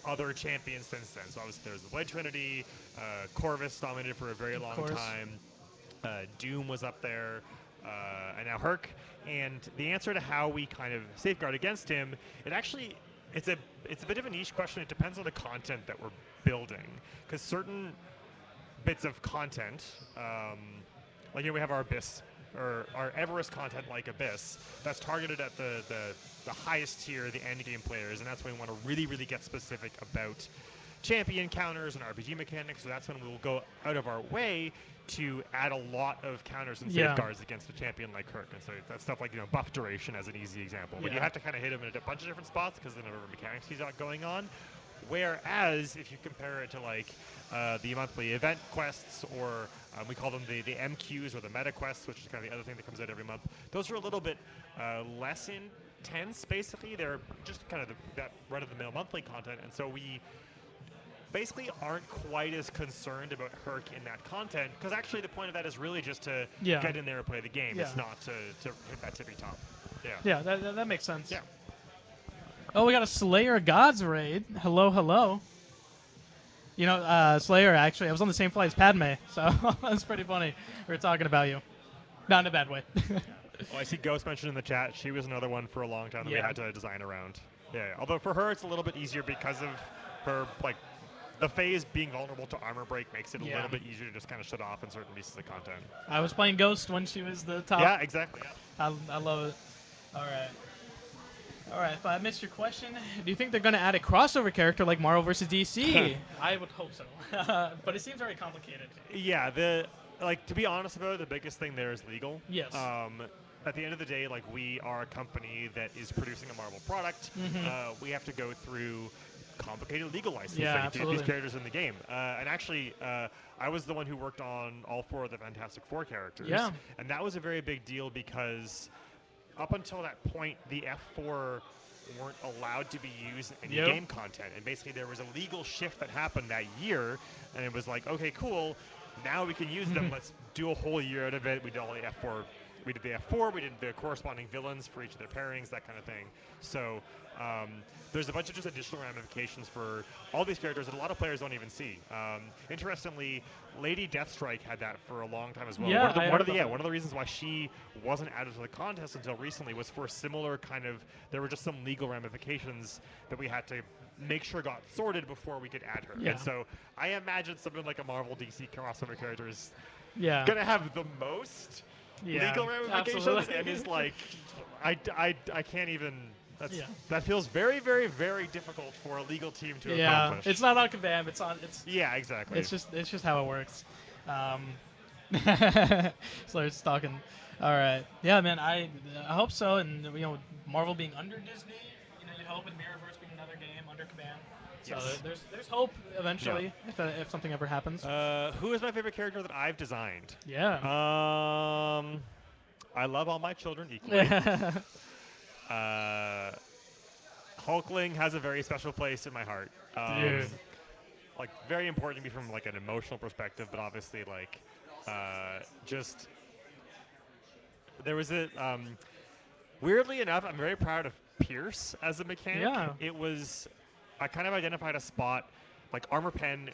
other champions since then. So obviously there's the Blade Trinity, Corvus dominated for a very long time, Doom was up there, and now Herc. And the answer to how we kind of safeguard against him, it's a bit of a niche question. It depends on the content that we're building, because certain bits of content, like we have our Abyss, or our Everest content like Abyss, that's targeted at the highest tier, the end game players, and that's when we want to really, really get specific about champion counters and RPG mechanics. So that's when we'll go out of our way to add a lot of counters and safeguards against a champion like Herc. And so that's stuff like buff duration as an easy example. But you have to kind of hit him in a bunch of different spots because of the number of mechanics he's got going on. Whereas if you compare it to like the monthly event quests, or we call them the MQs or the meta quests, which is kind of the other thing that comes out every month, those are a little bit less intense. Basically, they're just kind of that run-of-the-mill monthly content, and so we basically aren't quite as concerned about Herc in that content, because actually the point of that is really just to get in there and play the game. It's not to hit that tippy top. Yeah, that makes sense. Yeah. Oh, we got a Slayer Gods raid. Hello. Slayer, actually, I was on the same flight as Padme, so that's pretty funny. We were talking about you. Not in a bad way. I see Ghost mentioned in the chat. She was another one for a long time that we had to design around. Yeah. Although for her, it's a little bit easier because of her the phase being vulnerable to armor break makes it a Yeah. little bit easier to just kind of shut off in certain pieces of content. I was playing Ghost when she was the top. Yeah, exactly. Yeah. I love it. All right. All right, if I missed your question, do you think they're going to add a crossover character like Marvel vs. DC? I would hope so, but it seems very complicated. Yeah, to be honest about it, the biggest thing there is legal. Yes. At the end of the day, like, we are a company that is producing a Marvel product. We have to go through complicated legal licensing to get absolutely. these characters in the game. And actually, I was the one who worked on all 4 of the Fantastic Four characters. Yeah. And that was a very big deal because up until that point, the F4 weren't allowed to be used in any game content. And basically, there was a legal shift that happened that year, and it was like, okay, cool, now we can use them. Let's do a whole year out of it. We did all the F4. We did the F4. We did the corresponding villains for each of their pairings, that kind of thing. So there's a bunch of just additional ramifications for all these characters that a lot of players don't even see. Interestingly, Lady Deathstrike had that for a long time as well. Yeah, one of the reasons why she wasn't added to the contest until recently was for similar kind of, there were just some legal ramifications that we had to make sure got sorted before we could add her. Yeah. And so I imagine something like a Marvel DC crossover character is Yeah. gonna have the most legal ramifications, absolutely. and is like, I can't even. That feels very, very, very difficult for a legal team to accomplish. It's not on Kabam. It's yeah, exactly. It's just how it works. So it's talking. All right. Yeah, man. I hope so. And Marvel being under Disney, you hope, and Mirrorverse being another game under Kabam. So there's hope eventually if something ever happens. Who is my favorite character that I've designed? Yeah. I love all my children equally. Hulkling has a very special place in my heart. Dude. Like, very important to me from like an emotional perspective, but obviously like just there was a weirdly enough, I'm very proud of Pierce as a mechanic. Yeah. I kind of identified a spot, like Armor Pen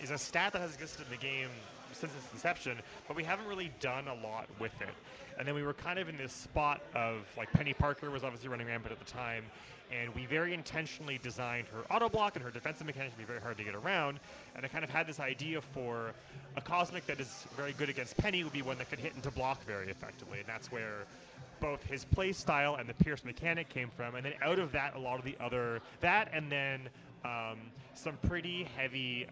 is a stat that has existed in the game since its inception, but we haven't really done a lot with it. And then we were kind of in this spot of, like, Penny Parker was obviously running rampant at the time, and we very intentionally designed her auto block and her defensive mechanics to be very hard to get around. And I kind of had this idea for a Cosmic that is very good against Penny would be one that could hit into block very effectively, and that's where both his play style and the Pierce mechanic came from. And then out of that, a lot of the other and then some pretty heavy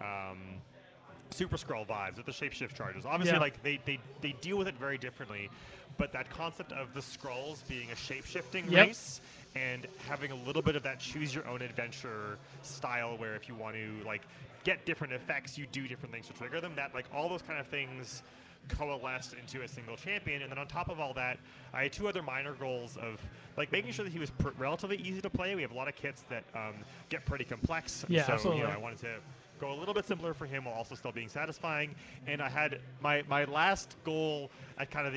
Super Skrull vibes with the shapeshift charges. Obviously, like they deal with it very differently, but that concept of the Skrulls being a shape-shifting race and having a little bit of that choose your own adventure style, where if you want to like get different effects, you do different things to trigger them. That, like, all those kind of things coalesced into a single champion. And then on top of all that, I had 2 other minor goals of like making sure that he was relatively easy to play. We have a lot of kits that get pretty complex, Yeah, so absolutely. I wanted to go a little bit simpler for him while also still being satisfying. And I had my last goal at kind of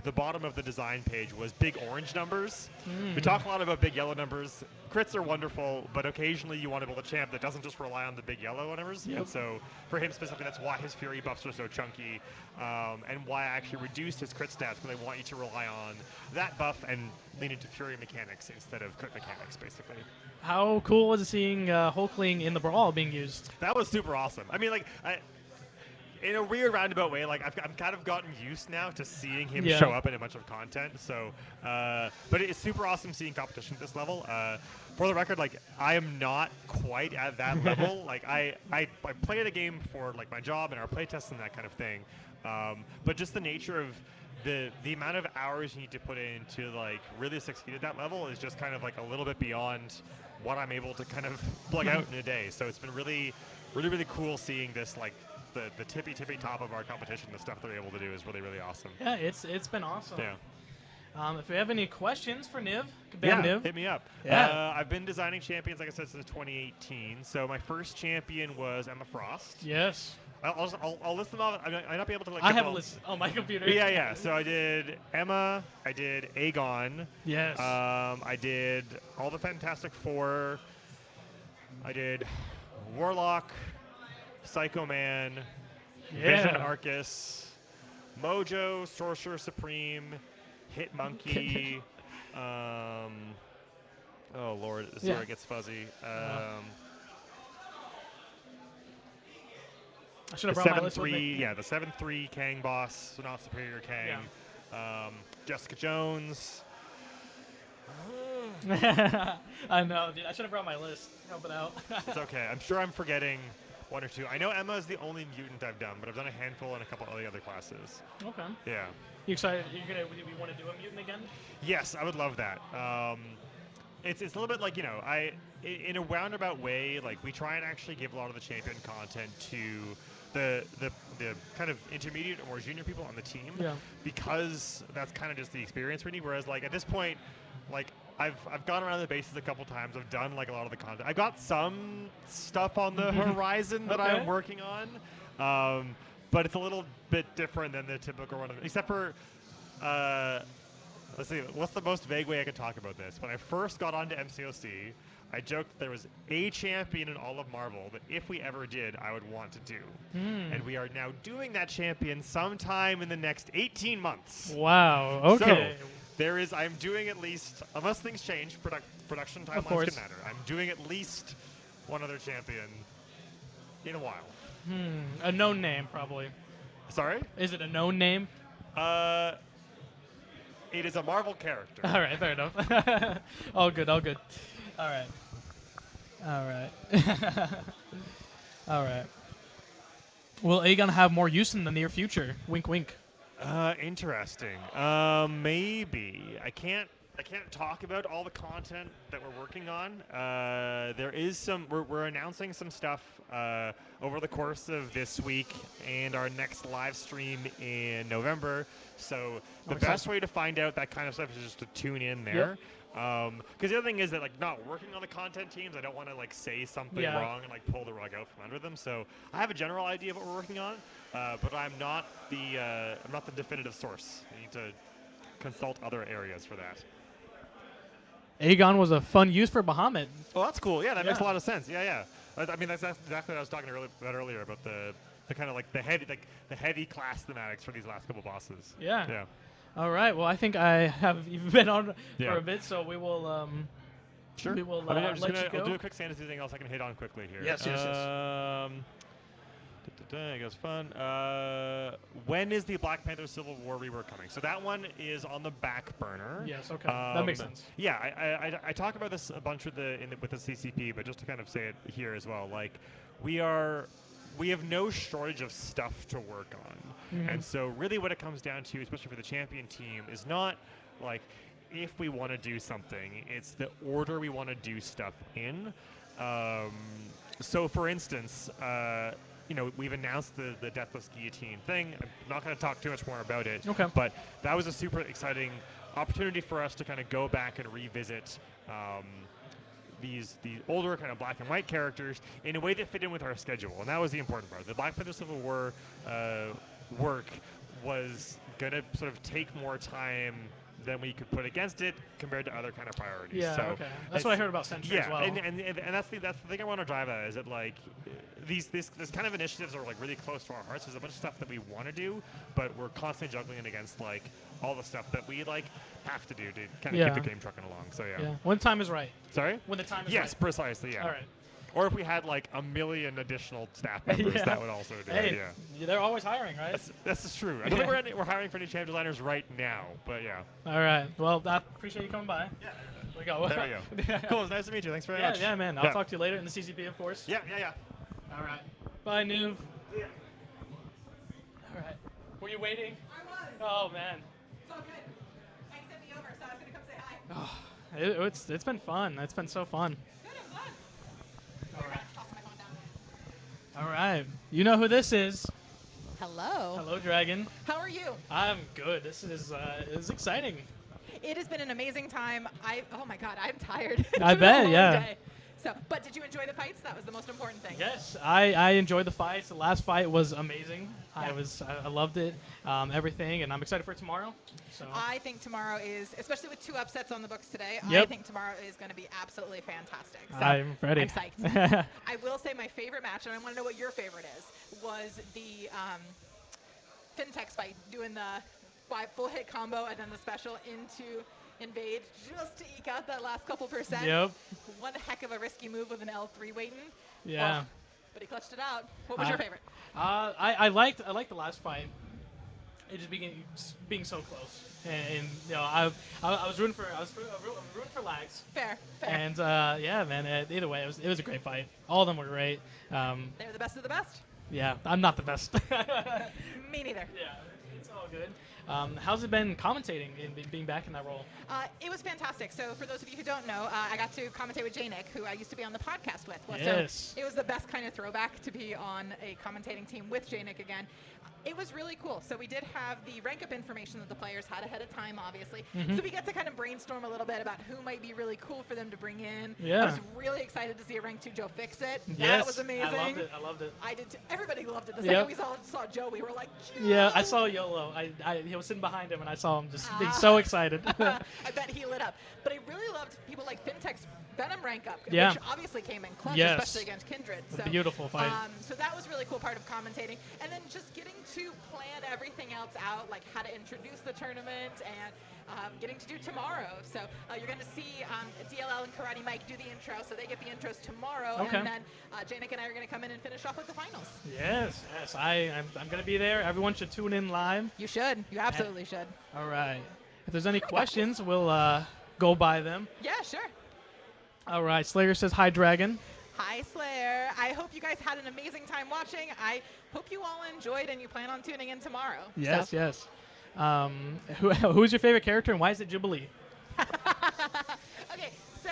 the bottom of the design page was big orange numbers. We talk a lot about big yellow numbers. Crits are wonderful, but occasionally you want to build a champ that doesn't just rely on the big yellow numbers. Yep. And so for him specifically, that's why his Fury buffs are so chunky, and why I actually reduced his crit stats, because I want you to rely on that buff and lean into Fury mechanics instead of crit mechanics, basically. How cool was it seeing Hulkling in the Brawl being used? That was super awesome. I mean, like, in a weird roundabout way, like I've kind of gotten used now to seeing him show up in a bunch of content. So, but it's super awesome seeing competition at this level. For the record, like, I am not quite at that level. Like, I play the game for like my job and our playtests and that kind of thing. But just the nature of the amount of hours you need to put in to like really succeed at that level is just kind of like a little bit beyond what I'm able to kind of plug out in a day. So it's been really, really, really cool seeing this, like, the tippy top of our competition. The stuff they're able to do is really, really awesome. Yeah, it's been awesome. Yeah. If you have any questions for Niv, Niv, hit me up. Yeah. I've been designing champions, like I said, since 2018. So my first champion was Emma Frost. Yes. I'll list them off. I might not be able to. Like, I have a list on my computer. Yeah. So I did Emma. I did Aegon. Yes. I did all the Fantastic Four. I did Warlock, Psycho Man, Vision Arcus, Mojo, Sorcerer Supreme, Hit Monkey. Oh Lord, this is where it gets fuzzy. I should have the brought my list with me. 7-3, yeah, the 7-3 Kang boss, so not superior Kang. Jessica Jones. I know, dude. I should have brought my list. Help it out. It's okay. I'm sure I'm forgetting one or two. I know Emma is the only mutant I've done, but I've done a handful in a couple of the other classes. Okay. Yeah. You excited? You want to do a mutant again? Yes, I would love that. It's a little bit like, in a roundabout way, like we try and actually give a lot of the champion content to the kind of intermediate or more junior people on the team, because that's kind of just the experience we need. Whereas like at this point, like I've gone around the bases a couple times. I've done like a lot of the content. I got some stuff on the horizon that I'm working on, but it's a little bit different than the typical one. Except for, let's see, what's the most vague way I could talk about this? When I first got onto MCOC, I joked that there was a champion in all of Marvel that if we ever did, I would want to do. And we are now doing that champion sometime in the next 18 months. Wow. Okay. So I'm doing at least, unless things change, production timelines can matter. I'm doing at least one other champion in a while. A known name, probably. Sorry? Is it a known name? It is a Marvel character. All right, fair enough. All good. All right. All right. Will Aegon have more use in the near future? Wink, wink. Interesting. Maybe. I can't talk about all the content that we're working on. There is some. We're announcing some stuff over the course of this week and our next live stream in November. So the best way to find out that kind of stuff is just to tune in there. Because the other thing is that, like, not working on the content teams, I don't want to like say something wrong and like pull the rug out from under them. So I have a general idea of what we're working on, but I'm not the definitive source. I need to consult other areas for that. Aegon was a fun use for Bahamut. Well, that's cool. Yeah, that makes a lot of sense. Yeah. I mean, that's exactly what I was talking about earlier about the kind of like the heavy class thematics for these last couple bosses. Yeah. All right. Well, I think I have been on for a bit, so we will. Sure. We will I'll go. do a quick fantasy thing else I can hit on quickly here. Yes. I guess fun. When is the Black Panther Civil War rework coming? So that one is on the back burner. Yes. Okay. That makes sense. Yeah, I talk about this a bunch with the CCP, but just to kind of say it here as well, like we have no shortage of stuff to work on, and so really what it comes down to, especially for the champion team, is not like if we want to do something, it's the order we want to do stuff in. So for instance, we've announced the Deathless Guillotine thing. I'm not going to talk too much more about it. Okay. But that was a super exciting opportunity for us to kind of go back and revisit the older kind of black and white characters in a way that fit in with our schedule. And that was the important part. The Black Panther Civil War work was going to sort of take more time than we could put against it compared to other kind of priorities. Yeah, so okay. That's what I heard about Sentry as well. And that's the thing I want to drive at, is that like these kind of initiatives are like really close to our hearts. There's a bunch of stuff that we want to do, but we're constantly juggling it against like all the stuff that we like have to do to kind of keep the game trucking along. So yeah. When the time is right. Sorry? When the time is right. Yes, precisely. Yeah. All right. Or if we had like 1 million additional staff members, that would also do it. Yeah. They're always hiring, right? That's true. I don't think we're hiring for any champ designers right now, but yeah. All right. Well, I appreciate you coming by. Yeah. We go. There we go. Cool. It's nice to meet you. Thanks very much. Yeah, man. I'll talk to you later in the CCP, of course. Yeah. All right. Bye, Noob. Yeah. All right. Were you waiting? I was. Oh, man. It's all good. Mike sent me over, so I was going to come say hi. Oh, it's been fun. It's been so fun. Good, I'm glad. All right. Toss my phone down. All right. You know who this is. Hello. Hello, Dragon. How are you? I'm good. This is exciting. It has been an amazing time. Oh my God, I'm tired. I bet, yeah. So, but did you enjoy the fights? That was the most important thing. Yes, I enjoyed the fights. The last fight was amazing. Yeah. I loved it, everything, and I'm excited for tomorrow. So I think tomorrow is, especially with 2 upsets on the books today, Yep. I think tomorrow is going to be absolutely fantastic. So I'm ready. I'm psyched. I will say my favorite match, and I want to know what your favorite is, was the Fintech's fight, doing the full hit combo and then the special into invade just to eke out that last couple percent. Yep. One heck of a risky move with an L3 waiting. Yeah. Oh, but he clutched it out. What was your favorite? I liked the last fight. It just being so close, and you know I was rooting for lags. Fair. And yeah, man. Either way, it was a great fight. All of them were great. They're the best of the best. Yeah, I'm not the best. Me neither. Yeah, it's all good. How's it been commentating and being back in that role? It was fantastic. So for those of you who don't know, I got to commentate with Nick, who I used to be on the podcast with. Yes. So it was the best kind of throwback to be on a commentating team with Nick again. It was really cool. So we did have the rank up information that the players had ahead of time, obviously. So we get to kind of brainstorm a little bit about who might be really cool for them to bring in. Yeah. I was really excited to see a rank 2 Joe fix it. Yes, That was amazing. I loved it. I did too. Everybody loved it. The second we saw Joe, we were like, Joe! Yeah, I saw YOLO. He was sitting behind him, and I saw him just being so excited. I bet he lit up. But I really loved people like Fintech's Venom rank up, Yeah. which obviously came in clutch, Yes. especially against Kindred. A beautiful fight. So that was really cool part of commentating. And then just getting to plan everything else out, like how to introduce the tournament and getting to do tomorrow. So you're going to see DLL and KarateMike do the intro, so they get the intros tomorrow. Okay. And then Nick and I are going to come in and finish off with the finals. Yes, I'm going to be there. Everyone should tune in live. You should. You absolutely should. All right. If there's any questions, we'll go by them. Yeah, sure. All right. Slayer says, hi, Dragon. Hi, Slayer. I hope you guys had an amazing time watching. I hope you all enjoyed and you plan on tuning in tomorrow. Yes, yes. Who's your favorite character and why is it Jubilee? Okay, so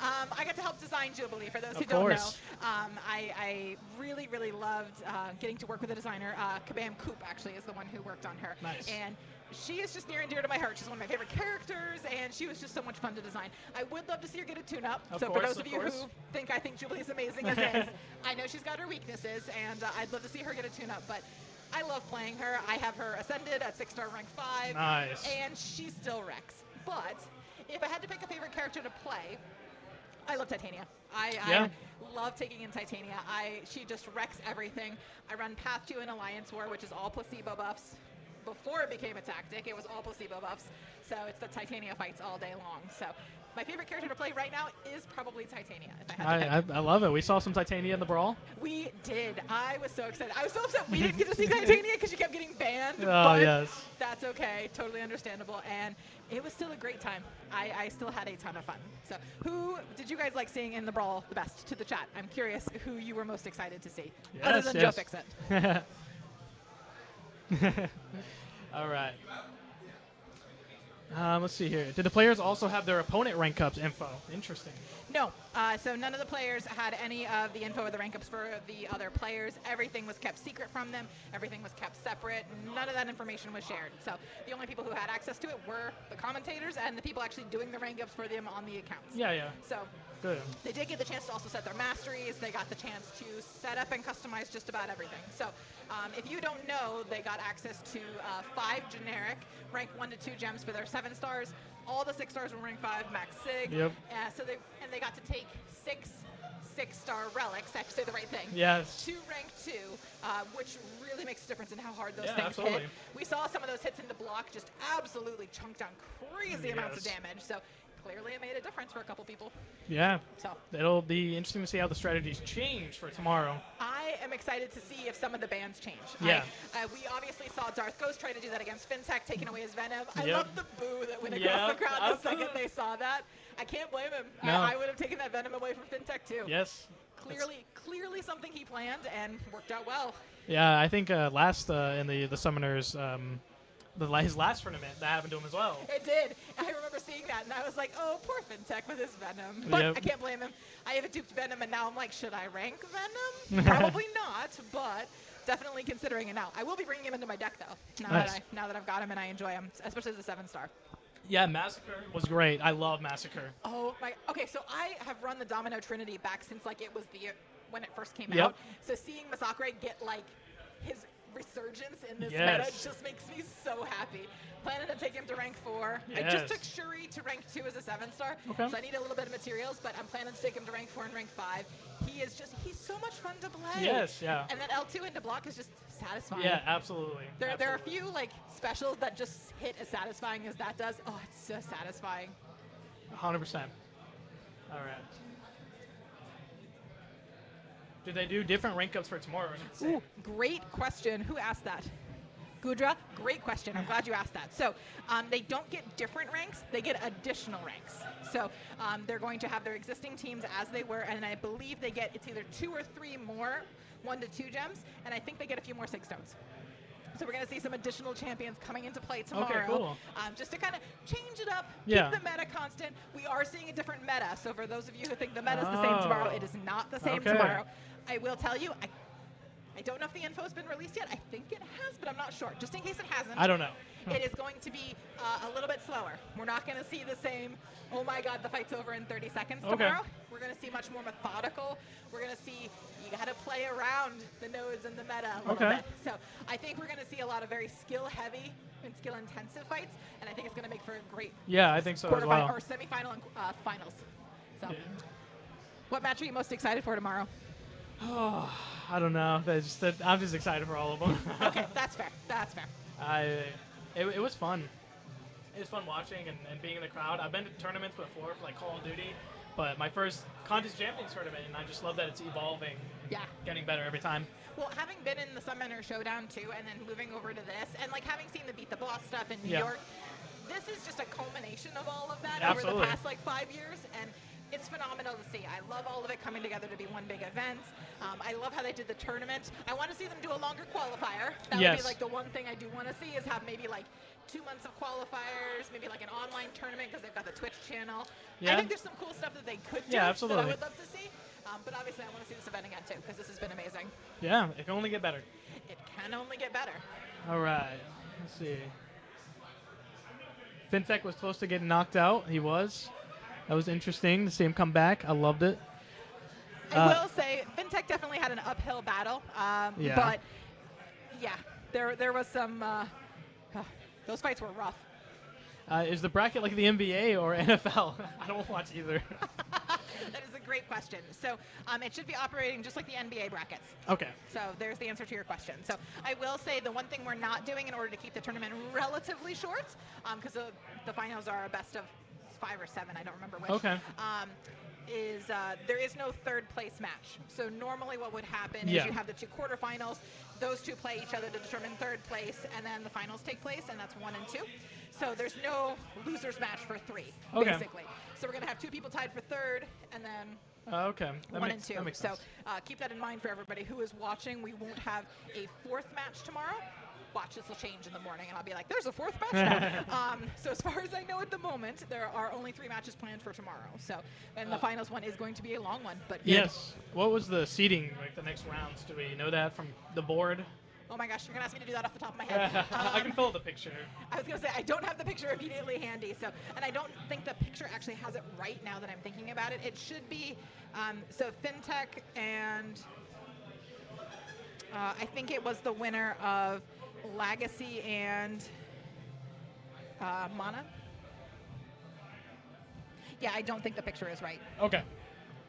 I got to help design Jubilee. For those who don't know, I really, really loved getting to work with a designer. Kabam actually is the one who worked on her. Nice. And she is just near and dear to my heart. She's one of my favorite characters, and she was just so much fun to design. I would love to see her get a tune-up. For those of you who think I think Jubilee is amazing as is, I know she's got her weaknesses, and I'd love to see her get a tune-up. But I love playing her. I have her ascended at 6-star rank 5. Nice. And she still wrecks. But if I had to pick a favorite character to play, I love Titania. I love taking in Titania. She just wrecks everything. I run Path 2 in Alliance War, which is all placebo buffs. Before it became a tactic, it was all placebo buffs. So it's the Titania fights all day long. So my favorite character to play right now is probably Titania. If I had to pick. I love it. We saw some Titania in the Brawl. We did. I was so excited. I was so upset we didn't get to see Titania because she kept getting banned. Oh, but yes. that's okay. Totally understandable. And it was still a great time. I still had a ton of fun. So who did you guys like seeing in the Brawl the best? To the chat. I'm curious who you were most excited to see. Other than Joe Fix It. All right. Let's see here. Did the players also have their opponent rank ups info? Interesting. No. So none of the players had any of the info or the rank ups for the other players. Everything was kept secret from them. Everything was kept separate. None of that information was shared. So the only people who had access to it were the commentators and the people actually doing the rank ups for them on the accounts. Yeah. So good. They did get the chance to also set their masteries. They got the chance to set up and customize just about everything. So if you don't know, they got access to 5 generic rank 1 to 2 gems for their 7 stars. All the 6 stars were rank 5 max sig. Yep. So they got to take 6 6-star relics. I have to say the right thing. Yes. To rank 2, which really makes a difference in how hard those Yeah, things absolutely. hit. We saw some of those hits into block just absolutely chunk down crazy amounts of damage. So clearly it made a difference for a couple people. Yeah. So It'll be interesting to see how the strategies change for tomorrow. I am excited to see if some of the bans change. Yeah. We obviously saw Darth Ghost try to do that against Fintech, taking away his Venom. I Yep. love the boo that went across the crowd the second they saw that. I can't blame him. No. I would have taken that Venom away from Fintech too. Yes. Clearly something he planned and worked out well. Yeah, I think last in the Summoners, his last tournament, that happened to him as well. It did. I remember seeing that, and I was like, oh, poor Fintech with his Venom. But Yep. I can't blame him. I have a duped Venom, and now I'm like, should I rank Venom? Probably not, but definitely considering it now. I will be bringing him into my deck, though, now that I've got him and I enjoy him, especially as a 7-star. Yeah, Massacre was great. I love Massacre. Oh, my. Okay, so I have run the Domino Trinity back since, like, it was when it first came Yep. out. So seeing Masakre get, like, his resurgence in this Yes. meta just makes me so happy. Planning to take him to rank 4. I Yes. just took Shuri to rank 2 as a 7-star, Okay. so I need a little bit of materials, but I'm planning to take him to rank 4 and rank 5. He's so much fun to play. Yes, yeah. And that L2 into block is just satisfying. Yeah, absolutely. There are a Absolutely. few, like, specials that just hit as satisfying as that does. Oh, it's so satisfying. 100%. All right. Do they do different rank ups for tomorrow? Ooh, great question. Who asked that? Gudra, great question. I'm glad you asked that. So they don't get different ranks, they get additional ranks. So they're going to have their existing teams as they were, and I believe they get, it's either 2 or 3 more 1 to 2 gems, and I think they get a few more 6 stones. So we're going to see some additional champions coming into play tomorrow. Okay, cool. Just to kind of change it up, Yeah. keep the meta constant. We are seeing a different meta, so for those of you who think the meta is the same tomorrow, it is not the same Okay. tomorrow. I will tell you, I don't know if the info has been released yet. I think it has, but I'm not sure. Just in case it hasn't. I don't know. It is going to be a little bit slower. We're not going to see the same, oh my god, the fight's over in 30 seconds tomorrow. We're going to see much more methodical. We're going to see you got to play around the nodes and the meta a little bit. So I think we're going to see a lot of very skill-heavy and skill-intensive fights, and I think it's going to make for a great Yeah, I think so as well. or semifinal and finals. So, what match are you most excited for tomorrow? Oh, I don't know. I'm just excited for all of them. Okay, that's fair. That's fair. It was fun. It was fun watching and being in the crowd. I've been to tournaments before for like Call of Duty, but my first Contest Champions tournament, and I just love that it's evolving, getting better every time. Well, having been in the Summoner Showdown too, and then moving over to this, and like having seen the Beat the Boss stuff in New York, this is just a culmination of all of that over the past like 5 years, and it's phenomenal to see. I love all of it coming together to be one big event. I love how they did the tournament. I want to see them do a longer qualifier. That would be like the one thing I do want to see is have maybe like 2 months of qualifiers, maybe like an online tournament because they've got the Twitch channel. I think there's some cool stuff that they could do that I would love to see. But obviously I want to see this event again too because this has been amazing. Yeah, it can only get better. It can only get better. All right, let's see. Fintech was close to getting knocked out. He was. That was interesting to see him come back. I loved it. I will say, Fintech definitely had an uphill battle. But, yeah, there was some, those fights were rough. Is the bracket like the NBA or NFL? I don't watch either. That is a great question. So it should be operating just like the NBA brackets. Okay. So there's the answer to your question. So I will say the one thing we're not doing in order to keep the tournament relatively short, because the finals are a best of 5 or 7, I don't remember which. Okay. Is there is no third place match. So normally what would happen is you have the 2 quarterfinals, those 2 play each other to determine third place, and then the finals take place, and that's 1 and 2. So there's no losers match for 3, basically. So we're going to have 2 people tied for third, and then 1 and 2. So keep that in mind for everybody who is watching. We won't have a 4th match tomorrow. Watch, this will change in the morning, and I'll be like, there's a 4th match now. So as far as I know at the moment, there are only 3 matches planned for tomorrow. So, and the finals one is going to be a long one. But yes. What was the seeding, like the next rounds? Do we know that from the board? Oh my gosh, you're going to ask me to do that off the top of my head. I can pull the picture. I was going to say, I don't have the picture immediately handy. So, and I don't think the picture actually has it right now that I'm thinking about it. It should be, so Fintech and I think it was the winner of Legacy and Mana. Yeah, I don't think the picture is right. Okay.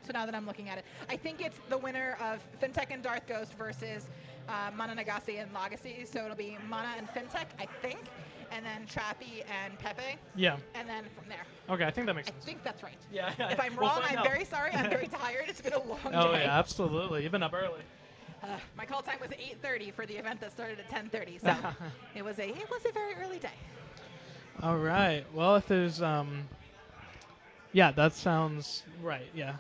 So now that I'm looking at it, I think it's the winner of Fintech and Darth Ghost versus Mana Nagasi and Legacy. So it'll be Mana and Fintech, I think, and then Trappy and Pepe. Yeah. And then from there. Okay, I think that makes sense. I think that's right. Yeah. If I'm wrong, I'm very sorry. I'm very tired. It's been a long day. Oh yeah, absolutely. You've been up early. My call time was 8:30 for the event that started at 10:30, so it was a very early day. All right. Well, if there's yeah, that sounds right. Yeah.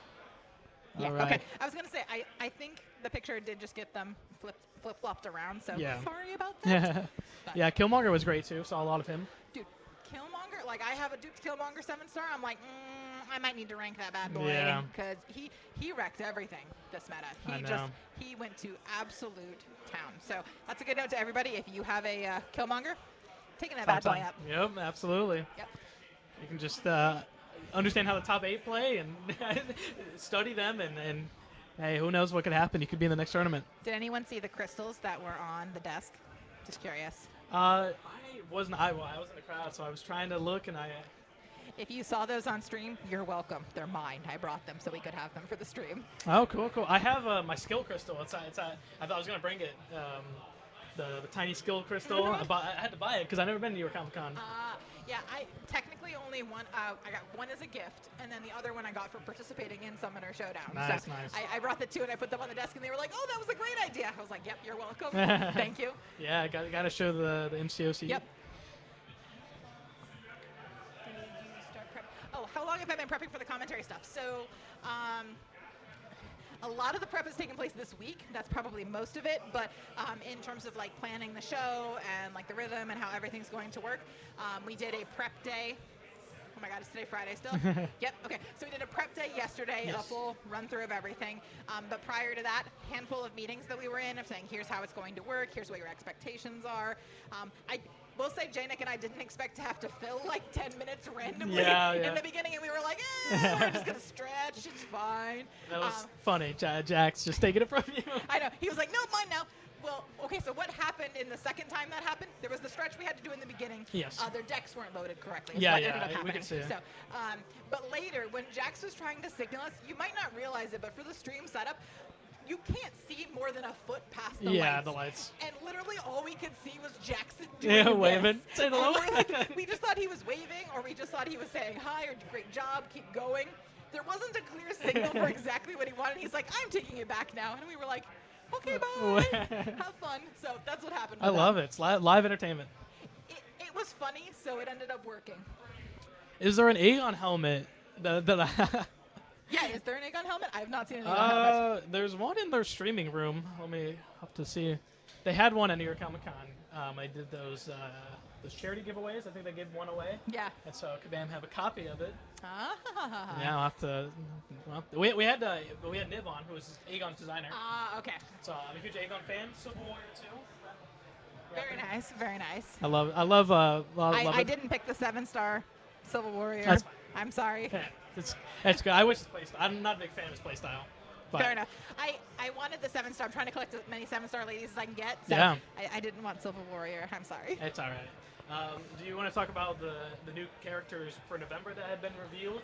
All right. Okay. I was gonna say I think the picture did just get them flip-flopped around, so sorry about that. Yeah, Killmonger was great too. Saw a lot of him. Dude, Killmonger, like I have a Duke's Killmonger 7-star. I'm like, I might need to rank that bad boy because he wrecked everything this meta. He went to absolute town. So that's a good note to everybody. If you have a Killmonger, taking that bad boy up. Yep, absolutely. Yep. You can just understand how the top 8 play and study them, and hey, who knows what could happen? You could be in the next tournament. Did anyone see the crystals that were on the desk? Just curious. I wasn't. I was in the crowd, so I was trying to look, and If you saw those on stream, you're welcome. They're mine. I brought them so we could have them for the stream. Oh, cool. I have my skill crystal. I thought I was gonna bring it. the tiny skill crystal. I had to buy it because I've never been to New York Comic Con. Yeah, I technically only one. I got one as a gift, and then the other one I got for participating in Summoner Showdown. Nice, so nice. I brought the two and I put them on the desk, and they were like, "Oh, that was a great idea." I was like, "Yep, you're welcome. Thank you." Yeah, got to show the MCOC. Yep. Start prep. Oh, how long have I been prepping for the commentary stuff? So, a lot of the prep has taken place this week. That's probably most of it. But in terms of like planning the show and like the rhythm and how everything's going to work, we did a prep day. Oh my God, is today Friday still? Yep. Okay. So we did a prep day yesterday, a full run through of everything. But prior to that, handful of meetings that we were in of saying, here's how it's going to work. Here's what your expectations are. I will say Janik and I didn't expect to have to fill like 10 minutes randomly in the beginning, and we were like, we're just gonna stretch. It's fine. That was funny. Jax just taking it from you. I know. He was like, no, mine now. Well, okay, so what happened in the second time that happened? There was the stretch we had to do in the beginning. Yes. Their decks weren't loaded correctly. Yeah, Ended up we happening. could see it. So, but later, when Jax was trying to signal us, you might not realize it, but for the stream setup, you can't see more than a foot past the lights. Yeah, the lights. And literally all we could see was Jackson doing waving. this. Say hello. And we're like, we just thought he was waving, or we just thought he was saying hi, or great job, keep going. There wasn't a clear signal for exactly what he wanted. He's like, I'm taking it back now. And we were like, okay, bye. Have fun. So that's what happened. I love it. It's live entertainment. It was funny, so it ended up working. Is there an Aegon helmet that Yeah, is there an Aegon helmet? I have not seen an Aegon helmet. There's one in their streaming room. Let me have to see. They had one at New York Comic Con. I did those charity giveaways. I think they gave one away. Yeah. And so Kabam have a copy of it. Ah. Yeah, I'll have to. Well, we had Niv on, who was Aegon's designer. Ah, okay. So I'm a huge Aegon fan. Civil Warrior 2. Very nice, very nice. I love I it. didn't pick the 7-star Civil Warrior. That's fine. I'm sorry. Yeah, it's good. I wish his playstyle. I'm not a big fan of his playstyle. But Fair enough. I wanted the 7-star. I'm trying to collect as many 7-star ladies as I can get. So Yeah. I didn't want Civil Warrior. I'm sorry. it's all right. Do you want to talk about the new characters for November that have been revealed?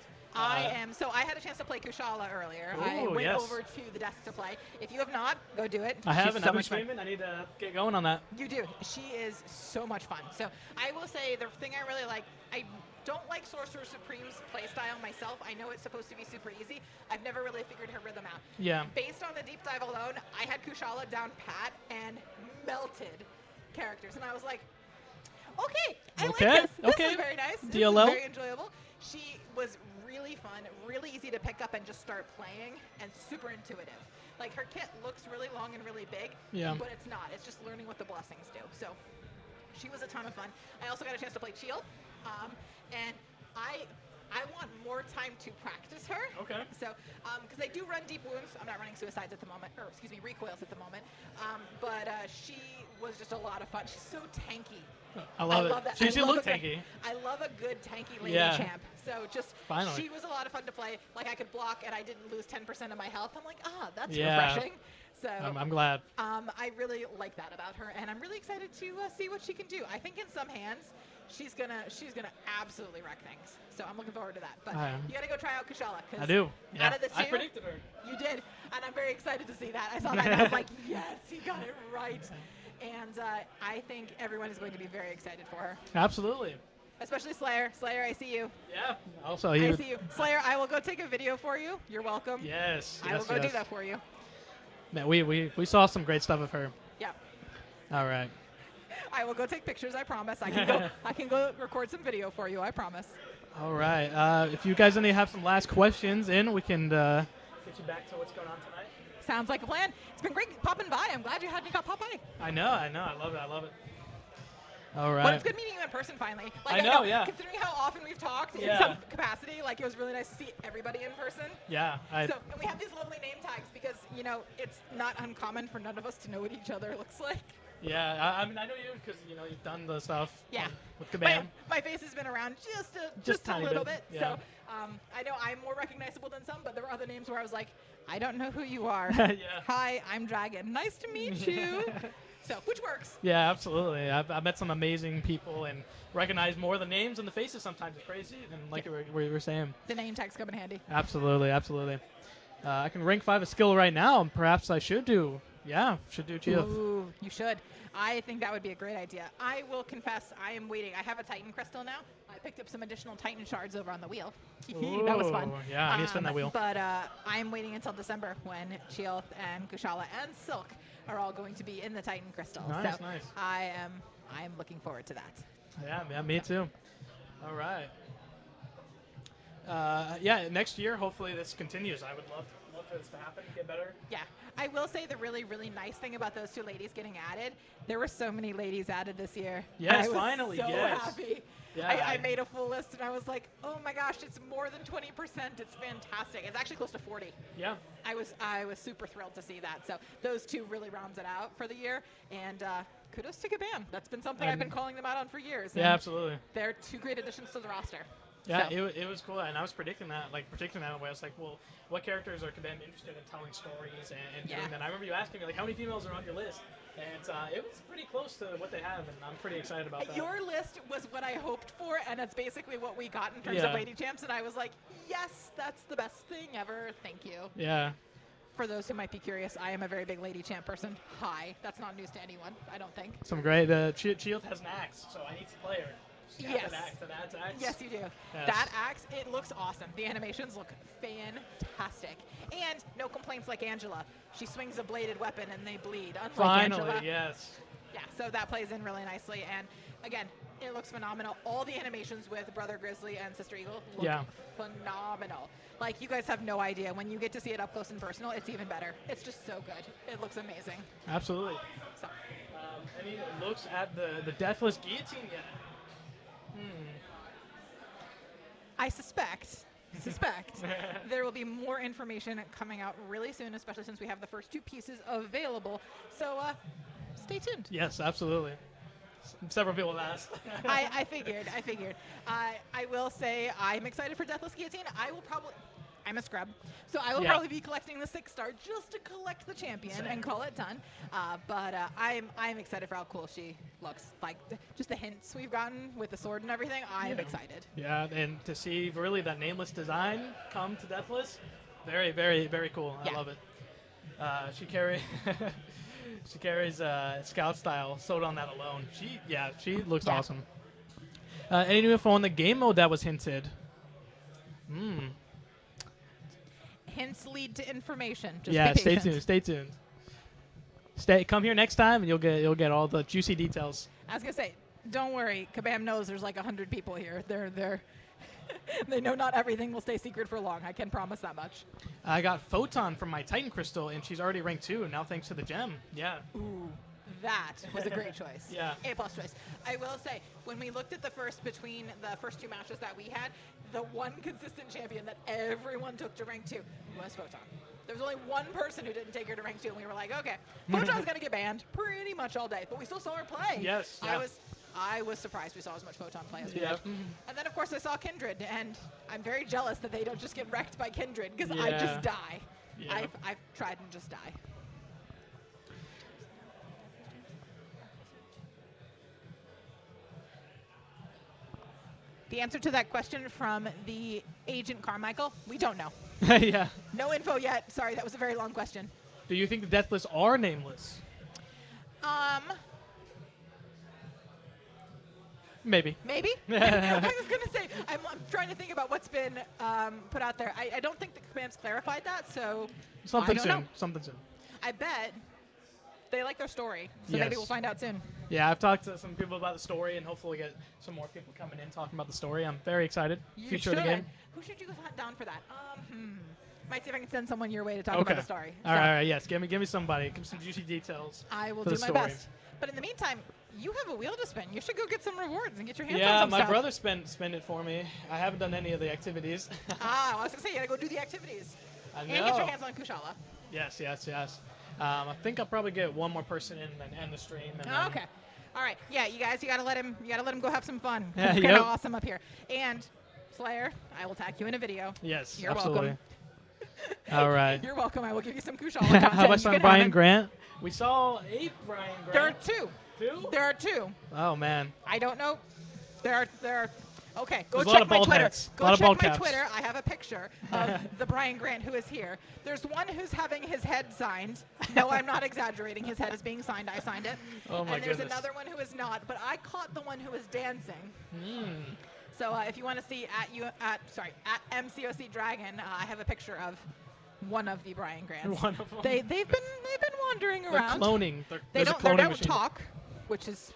So I had a chance to play Kushala earlier. Ooh, I went yes. over to the desk to play. If you have not, go do it. I She's haven't. so I've been much fun. streaming. I need to get going on that. You do. She is so much fun. So I will say the thing I really like, I don't like Sorcerer Supreme's playstyle myself. I know it's supposed to be super easy. I've never really figured her rhythm out. Yeah. Based on the deep dive alone, I had Kushala down pat and melted characters. And I was like, okay, I like this. This is very nice. This DLL? is very enjoyable. She was really fun, really easy to pick up and just start playing, and super intuitive. Like, her kit looks really long and really big, but it's not. It's just learning what the blessings do. So she was a ton of fun. I also got a chance to play Shield, and I want more time to practice her. Okay. So, because I do run deep wounds. I'm not running suicides at the moment, or excuse me, recoils at the moment. But she was just a lot of fun. She's so tanky. I love it. That. She looked tanky. I love a good tanky lady Yeah. champ. So just Finally. she was a lot of fun to play. Like, I could block and I didn't lose 10% of my health. I'm like, that's Yeah. refreshing. So I'm glad. I really like that about her, and I'm really excited to see what she can do. I think in some hands, she's gonna absolutely wreck things. So I'm looking forward to that. But you gotta go try out Kushala. I do. Yeah. Out of the two, I predicted her. you did, and I'm very excited to see that. I saw that and I was like, yes, he got it right. And I think everyone is going to be very excited for her. Absolutely. Especially Slayer. Slayer, I see you. Yeah. Also, I see you. Slayer, I will go take a video for you. You're welcome. Yes. I will go do that for you. Man, we saw some great stuff of her. Yeah. All right. I will go take pictures, I promise. I can go record some video for you, I promise. All right. If you guys only have some last questions in, we can get you back to what's going on tonight. Sounds like a plan. It's been great popping by. I'm glad you had me pop by. I know. I love it. All right. But it's good meeting you in person finally. Like, I know, yeah. Considering how often we've talked in Yeah. some capacity, like, it was really nice to see everybody in person. Yeah. And we have these lovely name tags because, it's not uncommon for none of us to know what each other looks like. Yeah. I mean, I know you because, you've done the stuff Yeah. with Kabam. My face has been around just a little bit. Yeah. So I know I'm more recognizable than some, but there were other names where I was like, I don't know who you are. Yeah. Hi, I'm Dragon. Nice to meet you. So, which works. Yeah, absolutely. I've met some amazing people and recognize more of the names and the faces sometimes. It's crazy. And like we were saying. The name tags come in handy. Absolutely. I can rank 5 a skill right now, and perhaps I should do Yeah, should do Geoff. Ooh, you should. I think that would be a great idea. I will confess, I am waiting. I have a Titan crystal now. I picked up some additional Titan shards over on the wheel. That was fun. Ooh, yeah, I need to spin that wheel. But I'm waiting until December when Geoff and Kushala and Silk are all going to be in the Titan crystal. Nice, so nice. I am looking forward to that. Yeah, me too. All right. Yeah, next year, hopefully this continues. I would love for this to happen, get better. Yeah, I will say the really, really nice thing about those 2 ladies getting added, there were so many ladies added this year. Yes, I was finally, so yes. happy. Yeah, I made a full list and I was like, oh my gosh, it's more than 20%. It's fantastic. It's actually close to 40. Yeah. I was super thrilled to see that. So those 2 really rounds it out for the year. And kudos to Kabam. That's been something I've been calling them out on for years. Yeah, absolutely. They're 2 great additions to the roster. Yeah, so. it was cool, and I was predicting that way. I was like, well, what characters are Kabam interested in telling stories and doing that? And I remember you asking me, like, how many females are on your list? And it was pretty close to what they have, and I'm pretty excited about that. Your list was what I hoped for, and that's basically what we got in terms of Lady Champs, and I was like, yes, that's the best thing ever. Thank you. Yeah. For those who might be curious, I am a very big Lady Champ person. Hi. That's not news to anyone, I don't think. Some great. Shield has an axe, so I need to play her. Yes. That axe. Yes, you do. Yes. That axe, it looks awesome. The animations look fantastic. And no complaints like Angela. She swings a bladed weapon and they bleed, unlike Finally, Angela. yes. Yeah, so that plays in really nicely. And again, it looks phenomenal. All the animations with Brother Grizzly and Sister Eagle look phenomenal. Like, you guys have no idea. When you get to see it up close and personal, it's even better. It's just so good. It looks amazing. Absolutely. So. Any looks at the Deathless Guillotine yet? I suspect there will be more information coming out really soon, especially since we have the first 2 pieces available. So stay tuned. Yes, absolutely. Several people have asked. I figured. I will say I'm excited for Deathless Guillotine. I'm a scrub, so I will probably be collecting the 6-star just to collect the champion and call it done. But I'm excited for how cool she looks. Like just the hints we've gotten with the sword and everything. I'm excited. Yeah, and to see really that nameless design come to Deathless, very, very, very cool. I love it. She carries Scout style. Sold on that alone. She looks awesome. Any new info on the game mode that was hinted? Hints lead to information. Just stay tuned. Come here next time, and you'll get all the juicy details. I was gonna say, don't worry. Kabam knows there's like 100 people here. They're they know not everything will stay secret for long. I can promise that much. I got Photon from my Titan Crystal, and she's already ranked 2, now thanks to the gem. Yeah. Ooh, that was a great choice. Yeah. A+ choice. I will say, when we looked at between the first 2 matches that we had, the one consistent champion that everyone took to rank 2 was Photon. There was only one person who didn't take her to rank 2, and we were like, okay, Photon's going to get banned pretty much all day, but we still saw her play. Yes. Yeah. I was surprised we saw as much Photon play as we Yeah. did. And then, of course, I saw Kindred, and I'm very jealous that they don't just get wrecked by Kindred, because I just die. Yeah. I've tried and just die. The answer to that question from the agent Carmichael, we don't know. Yeah. No info yet. Sorry, that was a very long question. Do you think the Deathless are nameless? Maybe. Maybe? I was going to say, I'm trying to think about what's been put out there. I don't think the Kabam's clarified that, so Something I soon. don't know. Something soon. I bet they like their story, so Yes. maybe we'll find out soon. Yeah, I've talked to some people about the story, and hopefully get some more people coming in talking about the story. I'm very excited. You Future should. of the game. Who should you hunt down for that? Might see if I can send someone your way to talk about the story. All right, yes. Give me somebody. Give me some juicy details. I will for do the my story. best. But in the meantime, you have a wheel to spin. You should go get some rewards and get your hands on Yeah, some my stuff. brother spent it for me. I haven't done any of the activities. I was going to say, you got to go do the activities. I know. And get your hands on Kushala. Yes. I think I'll probably get one more person in and end the stream. And then- Okay. All right. Yeah, you guys, you gotta let him go have some fun. Yeah, It's kind yep. of awesome up here. And Slayer, I will tag you in a video. Yes, You're absolutely. welcome. All right. You're welcome. I will give you some Kushala content. How about You some can Brian have it. Grant? We saw 8 Brian There are Grant. 2. 2? There are 2. Oh man. I don't know. There are. Okay, go There's a lot check of my bald Twitter. heads. A Go lot of check bald my caps. Twitter. I have a picture of the Brian Grant who is here. There's one who's having his head signed. No, I'm not exaggerating. His head is being signed. I signed it. Oh my and there's goodness. another one who is not, but I caught the one who was dancing. So if you want to see at mcoc dragon, I have a picture of one of the Brian Grants. One of them. They've been wandering They're around. cloning. They There's a don't cloning machine. talk, which is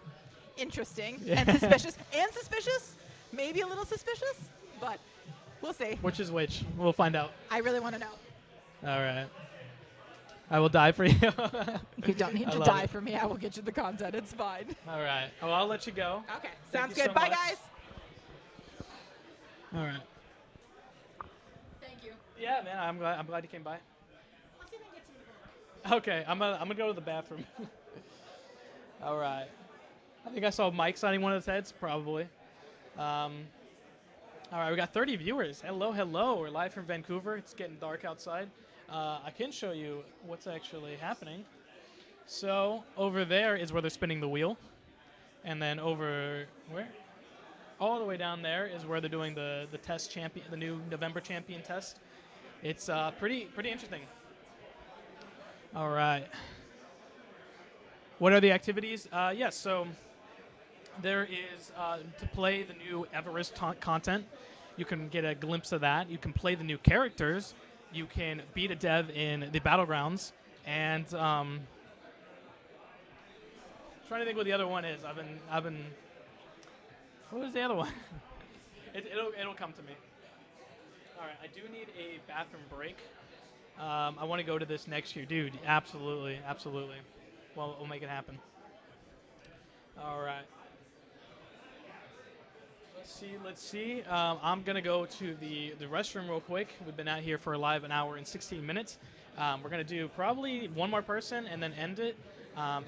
interesting Yeah. and suspicious. And suspicious, maybe a little suspicious, but we'll see. Which is which? We'll find out. I really want to know. All right. I will die for you. You don't need I to love die it. for me. I will get you the content. It's fine. All right. Oh, I'll let you go. Okay, Thank sounds you good. so Bye, much. guys. All right. Thank you. Yeah, man. I'm glad you came by. Let's see if I can get some of the book. Okay. I'm gonna go to the bathroom. All right. I think I saw Mike signing one of his heads, probably. All right, we got 30 viewers. Hello, hello. We're live from Vancouver. It's getting dark outside. I can show you what's actually happening. So over there is where they're spinning the wheel, and then over where? All the way down there is where they're doing the test champion, the new November champion test. It's pretty interesting. All right. What are the activities? Yes, so there is to play the new Everest content. You can get a glimpse of that. You can play the new characters. You can beat a dev in the battlegrounds. And trying to think what the other one is. I've been. What was the other one? It'll come to me. All right, I do need a bathroom break. I want to go to this next year, dude. Absolutely. Well, we'll make it happen. All right. Let's see. I'm going to go to the restroom real quick. We've been out here for live an hour and 16 minutes. We're going to do probably one more person and then end it.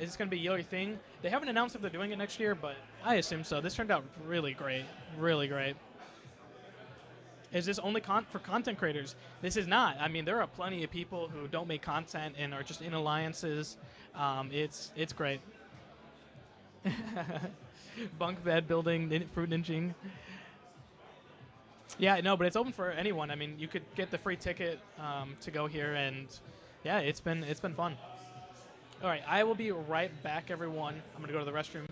It's going to be your thing. They haven't announced if they're doing it next year, but I assume so. This turned out really great. Really great. Is this only for content creators? This is not. I mean, there are plenty of people who don't make content and are just in alliances. It's great. Bunk bed building, fruit ninjing. Yeah, no, but it's open for anyone. I mean, you could get the free ticket to go here, and yeah, it's been fun. All right, I will be right back, everyone. I'm gonna go to the restroom.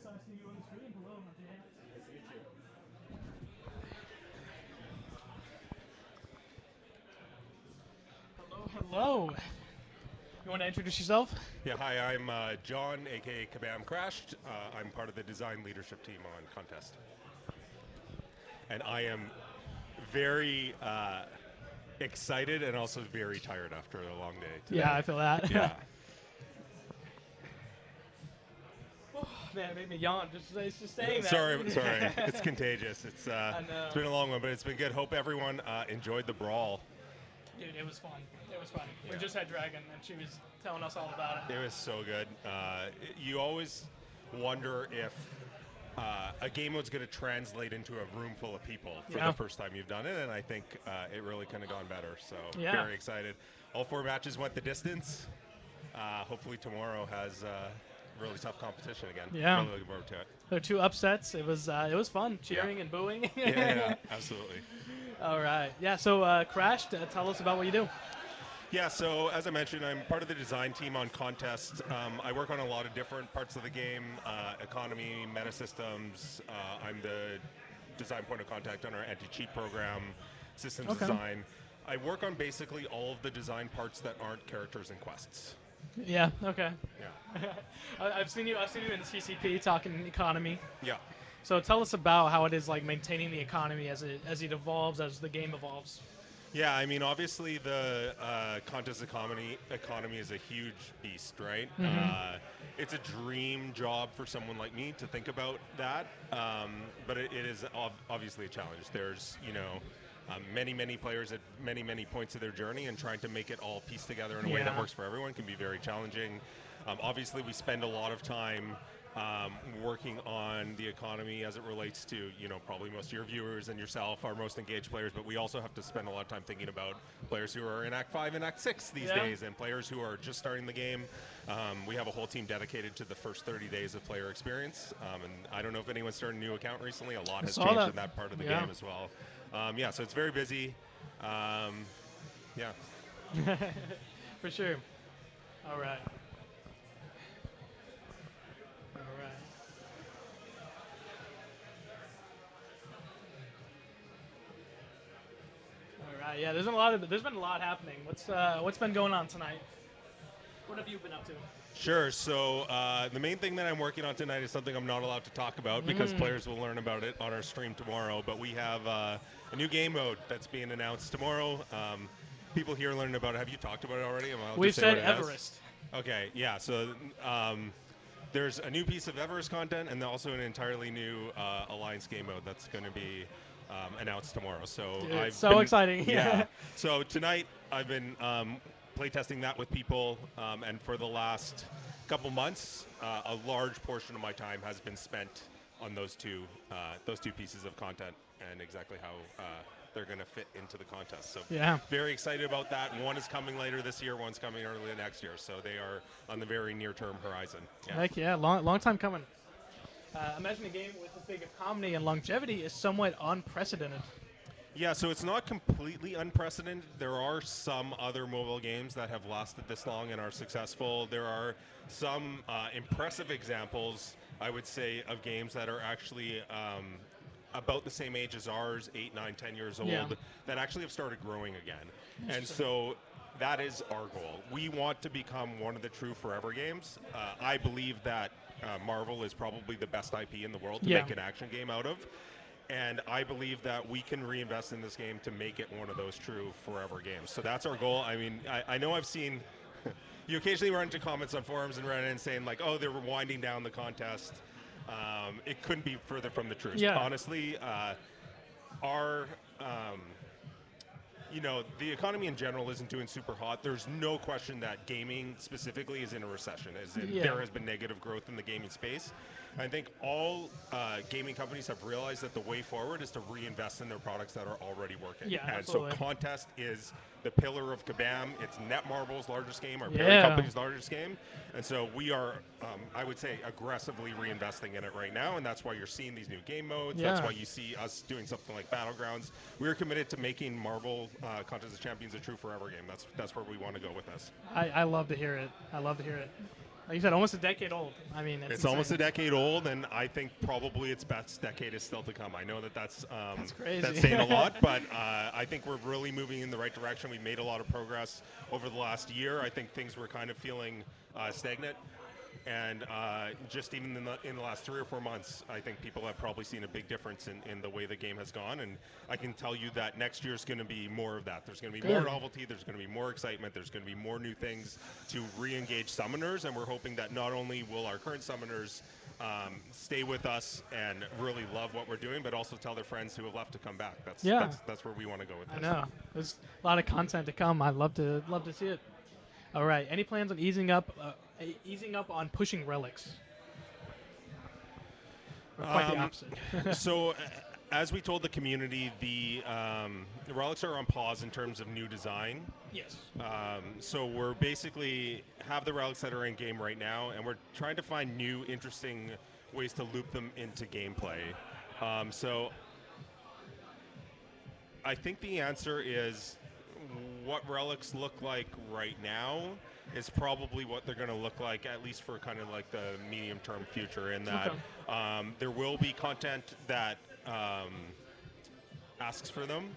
Yes, I see you on the screen. Hello, not the hands. Hello, hello. You want to introduce yourself? Yeah, hi, I'm John, aka Kabam Crashed. I'm part of the design leadership team on Contest. And I am very excited and also very tired after a long day today. Yeah, I feel that. Yeah. Man, it made me yawn just saying that. Sorry, it's contagious. It's I know. it's been a long one, but it's been good. Hope everyone enjoyed the brawl. Dude, it was fun. It was fun. Yeah. We just had Dragon, and she was telling us all about it. It was so good. You always wonder if a game mode's going to translate into a room full of people for the first time you've done it, and I think it really kind of gone better. So very excited. All 4 matches went the distance. Hopefully tomorrow has really tough competition again. Yeah. Really looking forward to it. There were 2 upsets. It was fun, cheering and booing. Yeah, absolutely. All right. Yeah. So Crash, tell us about what you do. Yeah, so as I mentioned, I'm part of the design team on Contest. I work on a lot of different parts of the game, economy, meta systems. I'm the design point of contact on our anti-cheat program, systems design. I work on basically all of the design parts that aren't characters and quests. Yeah. Okay. Yeah. I've seen you in CCP talking economy. Yeah. So tell us about how it is like maintaining the economy as it evolves, as the game evolves. Yeah, I mean, obviously the contest economy is a huge beast, right? It's a dream job for someone like me to think about that, but it is obviously a challenge. There's, many players at many points of their journey, and trying to make it all piece together in a way that works for everyone can be very challenging. Obviously, we spend a lot of time working on the economy as it relates to, probably most of your viewers and yourself are most engaged players, but we also have to spend a lot of time thinking about players who are in Act 5 and Act 6 these days, and players who are just starting the game. We have a whole team dedicated to the first 30 days of player experience, and I don't know if anyone started a new account recently. A lot has changed in that part of the game as well. So it's very busy. For sure. All right. Yeah, there's been a lot happening. What's been going on tonight? What have you been up to? Sure. So the main thing that I'm working on tonight is something I'm not allowed to talk about because players will learn about it on our stream tomorrow. But we have a new game mode that's being announced tomorrow. People here learning about it. Have you talked about it already? We've said Everest. Okay. Yeah. So there's a new piece of Everest content and also an entirely new Alliance game mode that's going to be announced tomorrow. So it's so exciting. Yeah. So tonight I've been playtesting that with people, and for the last couple months, a large portion of my time has been spent on those two pieces of content and exactly how they're going to fit into the contest. So very excited about that. One is coming later this year, one's coming early next year. So they are on the very near-term horizon. Yeah. Heck yeah, long time coming. Imagine a game with a big economy and longevity is somewhat unprecedented. Yeah, so it's not completely unprecedented. There are some other mobile games that have lasted this long and are successful. There are some impressive examples, I would say, of games that are actually about the same age as ours, 8, 9, 10 years old, that actually have started growing again. And so that is our goal. We want to become one of the true forever games. I believe that Marvel is probably the best IP in the world to make an action game out of. And I believe that we can reinvest in this game to make it one of those true forever games. So that's our goal. I mean, I know I've seen, you occasionally run into comments on forums and Reddit and saying like, oh, they're winding down the contest. It couldn't be further from the truth. Honestly, the economy in general isn't doing super hot. There's no question that gaming specifically is in a recession, as in there has been negative growth in the gaming space. I think all gaming companies have realized that the way forward is to reinvest in their products that are already working. And so Contest is the pillar of Kabam. It's Netmarble's largest game, our parent company's largest game. And so we are, I would say, aggressively reinvesting in it right now. And that's why you're seeing these new game modes. That's why you see us doing something like Battlegrounds. We're committed to making Marvel Contest of Champions a true forever game. That's where we want to go with this. I love to hear it. I love to hear it. Like you said, almost a decade old. I mean, It's almost a decade old, and I think probably its best decade is still to come. I know that's crazy. that's saying a lot, but I think we're really moving in the right direction. We made a lot of progress over the last year. I think things were kind of feeling stagnant, and just even in the last 3 or 4 months, I think people have probably seen a big difference in the way the game has gone. And I can tell you that next year is going to be more of that. There's going to be more novelty. There's going to be more excitement. There's going to be more new things to re-engage summoners. And we're hoping that not only will our current summoners stay with us and really love what we're doing, but also tell their friends who have left to come back. That's where we want to go with this. I know. There's a lot of content to come. I'd love to see it. All right. Any plans on easing up on pushing relics? Or quite the opposite. So, as we told the community, the relics are on pause in terms of new design. Yes. So we're basically have the relics that are in game right now, and we're trying to find new, interesting ways to loop them into gameplay. So I think the answer is what relics look like right now is probably what they're going to look like, at least for kind of like the medium-term future, in that there will be content that asks for them.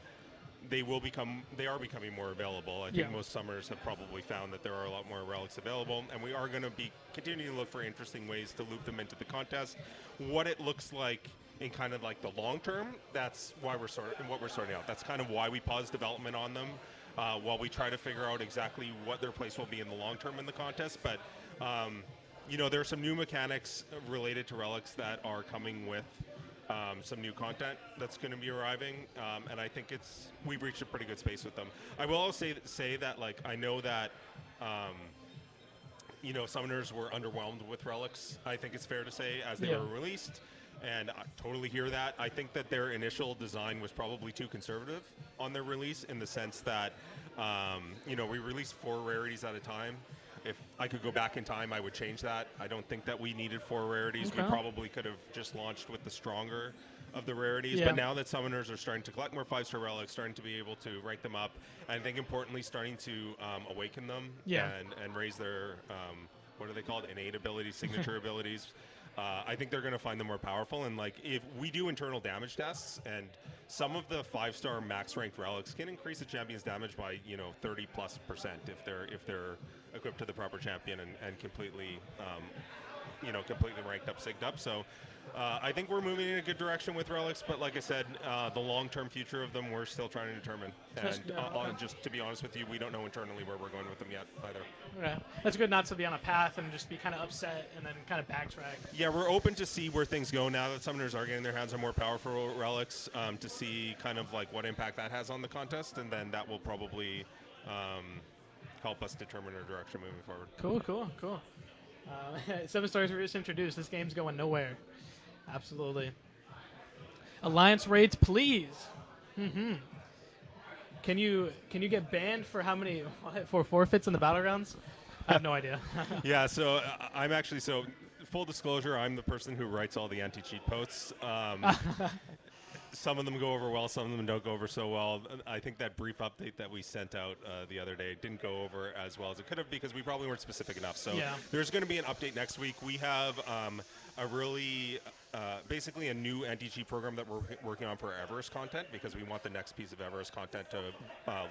They are becoming more available. I think most summoners have probably found that there are a lot more relics available, and we are going to be continuing to look for interesting ways to loop them into the contest. What it looks like in kind of like the long term, that's why we're sorting out. That's kind of why we paused development on them while we try to figure out exactly what their place will be in the long term in the contest. But there are some new mechanics related to relics that are coming with some new content that's going to be arriving, and I think we've reached a pretty good space with them. I will also say that, like, I know that summoners were underwhelmed with relics. I think it's fair to say, as they were released, and I totally hear that. I think that their initial design was probably too conservative on their release, in the sense that we released 4 rarities at a time. If I could go back in time, I would change that. I don't think that we needed 4 rarities. We probably could have just launched with the stronger of the rarities. But now that summoners are starting to collect more 5-star relics, starting to be able to rank them up, and I think importantly starting to awaken them and raise their, what are they called, innate abilities, signature abilities. I think they're going to find them more powerful. And like, if we do internal damage tests, and some of the 5-star max ranked relics can increase the champion's damage by 30+% if they're equipped to the proper champion and completely completely ranked up, sigged up. So I think we're moving in a good direction with relics, but like I said, the long-term future of them we're still trying to determine. And just to be honest with you, we don't know internally where we're going with them yet either. Okay. That's good not to be on a path and just be kind of upset and then kind of backtrack. Yeah, we're open to see where things go now that summoners are getting their hands on more powerful relics, to see kind of like what impact that has on the contest, and then that will probably help us determine our direction moving forward. Cool. 7 stars were just introduced. This game's going nowhere. Absolutely. Alliance raids, please. Can you get banned for how many? For forfeits in the battlegrounds? I have no idea. Yeah, so I'm actually, full disclosure, I'm the person who writes all the anti-cheat posts. Some of them go over well, some of them don't go over so well. I think that brief update that we sent out the other day didn't go over as well as it could have, because we probably weren't specific enough. So there's going to be an update next week. We have a really, basically a new anti-cheat program that we're working on for Everest content, because we want the next piece of Everest content to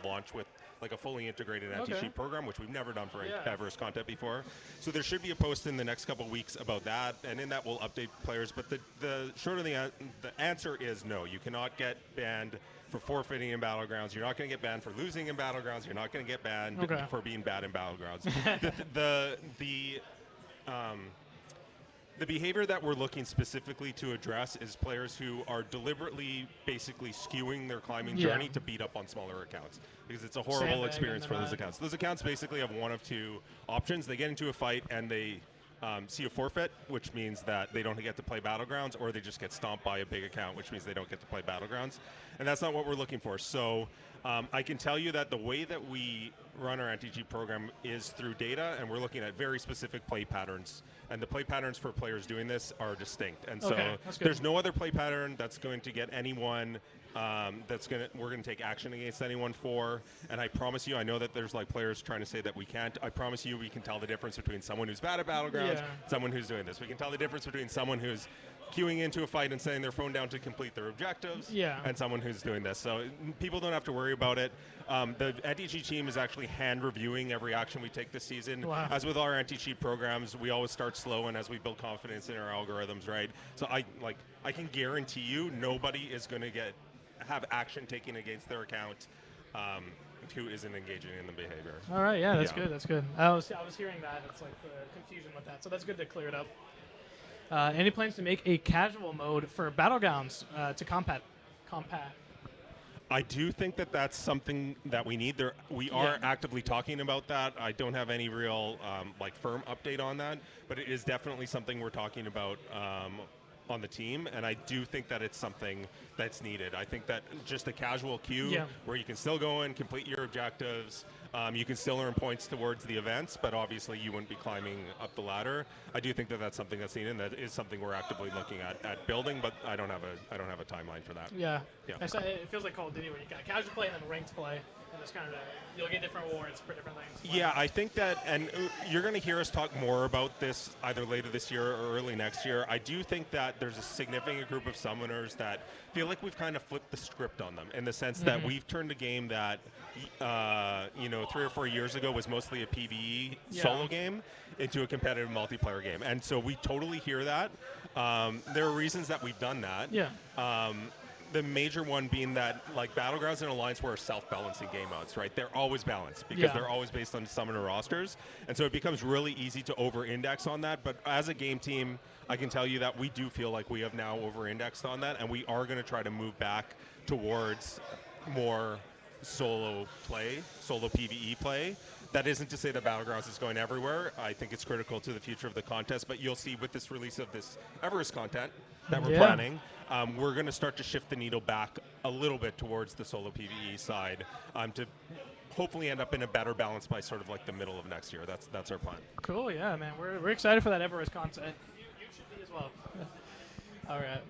launch with like a fully integrated anti-cheat program, which we've never done for Everest content before. So there should be a post in the next couple weeks about that, and in that we'll update players. But the short of the answer is no. You cannot get banned for forfeiting in Battlegrounds. You're not going to get banned for losing in Battlegrounds. You're not going to get banned for being bad in Battlegrounds. The behavior that we're looking specifically to address is players who are deliberately basically skewing their climbing journey to beat up on smaller accounts, because it's a horrible experience for those accounts. Those accounts basically have one of two options. They get into a fight and they see a forfeit, which means that they don't get to play Battlegrounds, or they just get stomped by a big account, which means they don't get to play Battlegrounds. And that's not what we're looking for. So I can tell you that the way that we run our anti-cheat program is through data, and we're looking at very specific play patterns. And the play patterns for players doing this are distinct. And Okay, so there's no other play pattern that's going to get anyone we're going to take action against anyone for. And I promise you, I know that there's like players trying to say that we can't. I promise you we can tell the difference between someone who's bad at Battlegrounds, someone who's doing this. We can tell the difference between someone who's queuing into a fight and setting their phone down to complete their objectives, and someone who's doing this. So people don't have to worry about it. The anti-cheat team is actually hand reviewing every action we take this season. Wow. As with our anti-cheat programs, we always start slow, and as we build confidence in our algorithms, right? So I can guarantee you nobody is going to have action taken against their account who isn't engaging in the behavior. All right, that's good. That's good. I was hearing that. It's like the confusion with that. So that's good to clear it up. Any plans to make a casual mode for Battlegrounds to combat? I do think that that's something that we need. We are actively talking about that. I don't have any real firm update on that, but it is definitely something we're talking about on the team, and I do think that it's something that's needed. I think that just a casual queue where you can still go in, complete your objectives, you can still earn points towards the events, but obviously you wouldn't be climbing up the ladder. I do think that that's something that's needed, and that is something we're actively looking at building, but I don't have a timeline for that. Yeah. It feels like Call of Duty where you got casual play and then ranked play, and it's kind of you'll get different rewards for different things. Yeah, I think that, and you're going to hear us talk more about this either later this year or early next year. I do think that there's a significant group of summoners that feel like we've kind of flipped the script on them, in the sense that we've turned a game that 3 or 4 years ago was mostly a PvE solo game into a competitive multiplayer game. And so we totally hear that. There are reasons that we've done that. The major one being that Battlegrounds and Alliance were self-balancing game modes, right? They're always balanced because they're always based on summoner rosters. And so it becomes really easy to over-index on that. But as a game team, I can tell you that we do feel like we have now over-indexed on that, and we are going to try to move back towards more solo PvE play. That isn't to say that Battlegrounds is going everywhere. I think it's critical to the future of the contest, but you'll see with this release of this Everest content that we're planning, we're going to start to shift the needle back a little bit towards the solo PvE side to hopefully end up in a better balance by sort of the middle of next year. That's our plan. Cool, yeah, man. We're excited for that Everest content. You should be as well. All right.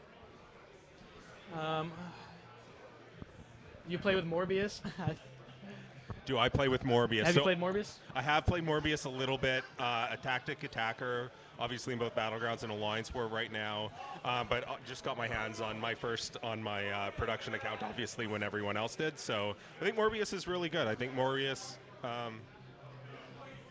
You play with Morbius? Do I play with Morbius? Have you played Morbius? I have played Morbius a little bit. A tactic attacker, obviously in both Battlegrounds and Alliance War right now. But just got my hands on my first on my production account, obviously, when everyone else did. So I think Morbius is really good. I think Morbius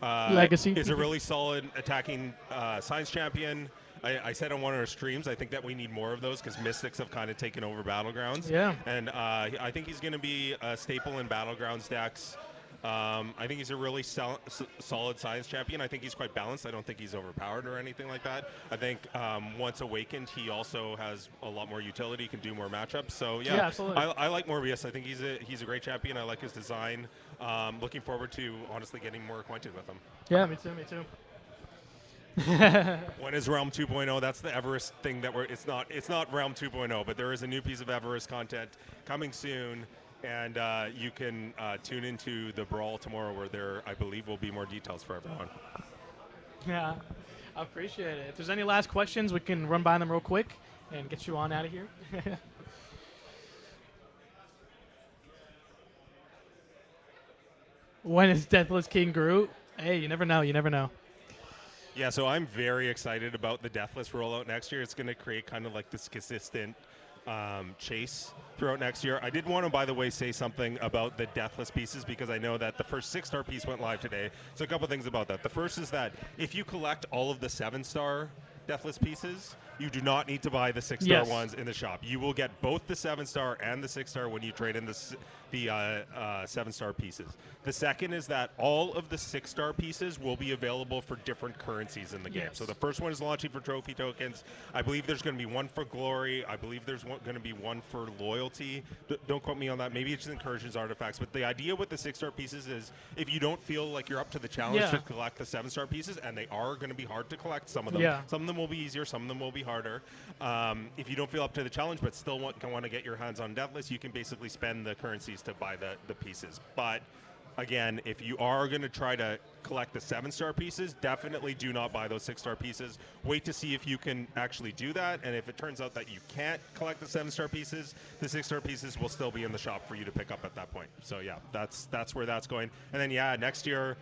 Legacy is a really solid attacking science champion. I said on one of our streams, I think that we need more of those because Mystics have kind of taken over Battlegrounds. Yeah. And I think he's going to be a staple in Battlegrounds decks. I think he's a really solid science champion. I think he's quite balanced. I don't think he's overpowered or anything like that. I think once awakened, he also has a lot more utility, can do more matchups. So yeah, absolutely. I like Morbius. I think he's a great champion. I like his design. Looking forward to honestly getting more acquainted with him. Yeah, me too. When is Realm 2.0? That's the Everest thing that it's not Realm 2.0, but there is a new piece of Everest content coming soon, and you can tune into the Brawl tomorrow, where there, I believe, will be more details for everyone. Yeah, I appreciate it. If there's any last questions, we can run by them real quick and get you on out of here. When is Deathless King Groot? Hey, you never know. Yeah, so I'm very excited about the Deathless rollout next year. It's going to create kind of this consistent chase throughout next year. I did want to, by the way, say something about the Deathless pieces, because I know that the first 6-star piece went live today. So a couple things about that. The first is that if you collect all of the 7-star Deathless pieces, you do not need to buy the 6-star ones in the shop. You will get both the 7-star and the 6-star when you trade in the 7-star pieces. The second is that all of the 6-star pieces will be available for different currencies in the game. So the first one is launching for trophy tokens. I believe there's going to be one for glory. I believe there's going to be one for loyalty. Don't quote me on that. Maybe it's incursions artifacts. But the idea with the 6-star pieces is if you don't feel like you're up to the challenge to collect the 7-star pieces, and they are going to be hard to collect, some of them. Some of them will be easier, some of them will be harder. If you don't feel up to the challenge but still want to get your hands on Deathless, you can basically spend the currencies to buy the pieces. But again, if you are going to try to collect the 7-star pieces, definitely do not buy those 6-star pieces. Wait to see if you can actually do that, and if it turns out that you can't collect the 7-star pieces, the 6-star pieces will still be in the shop for you to pick up at that point. So yeah, that's where that's going. And then yeah, next year,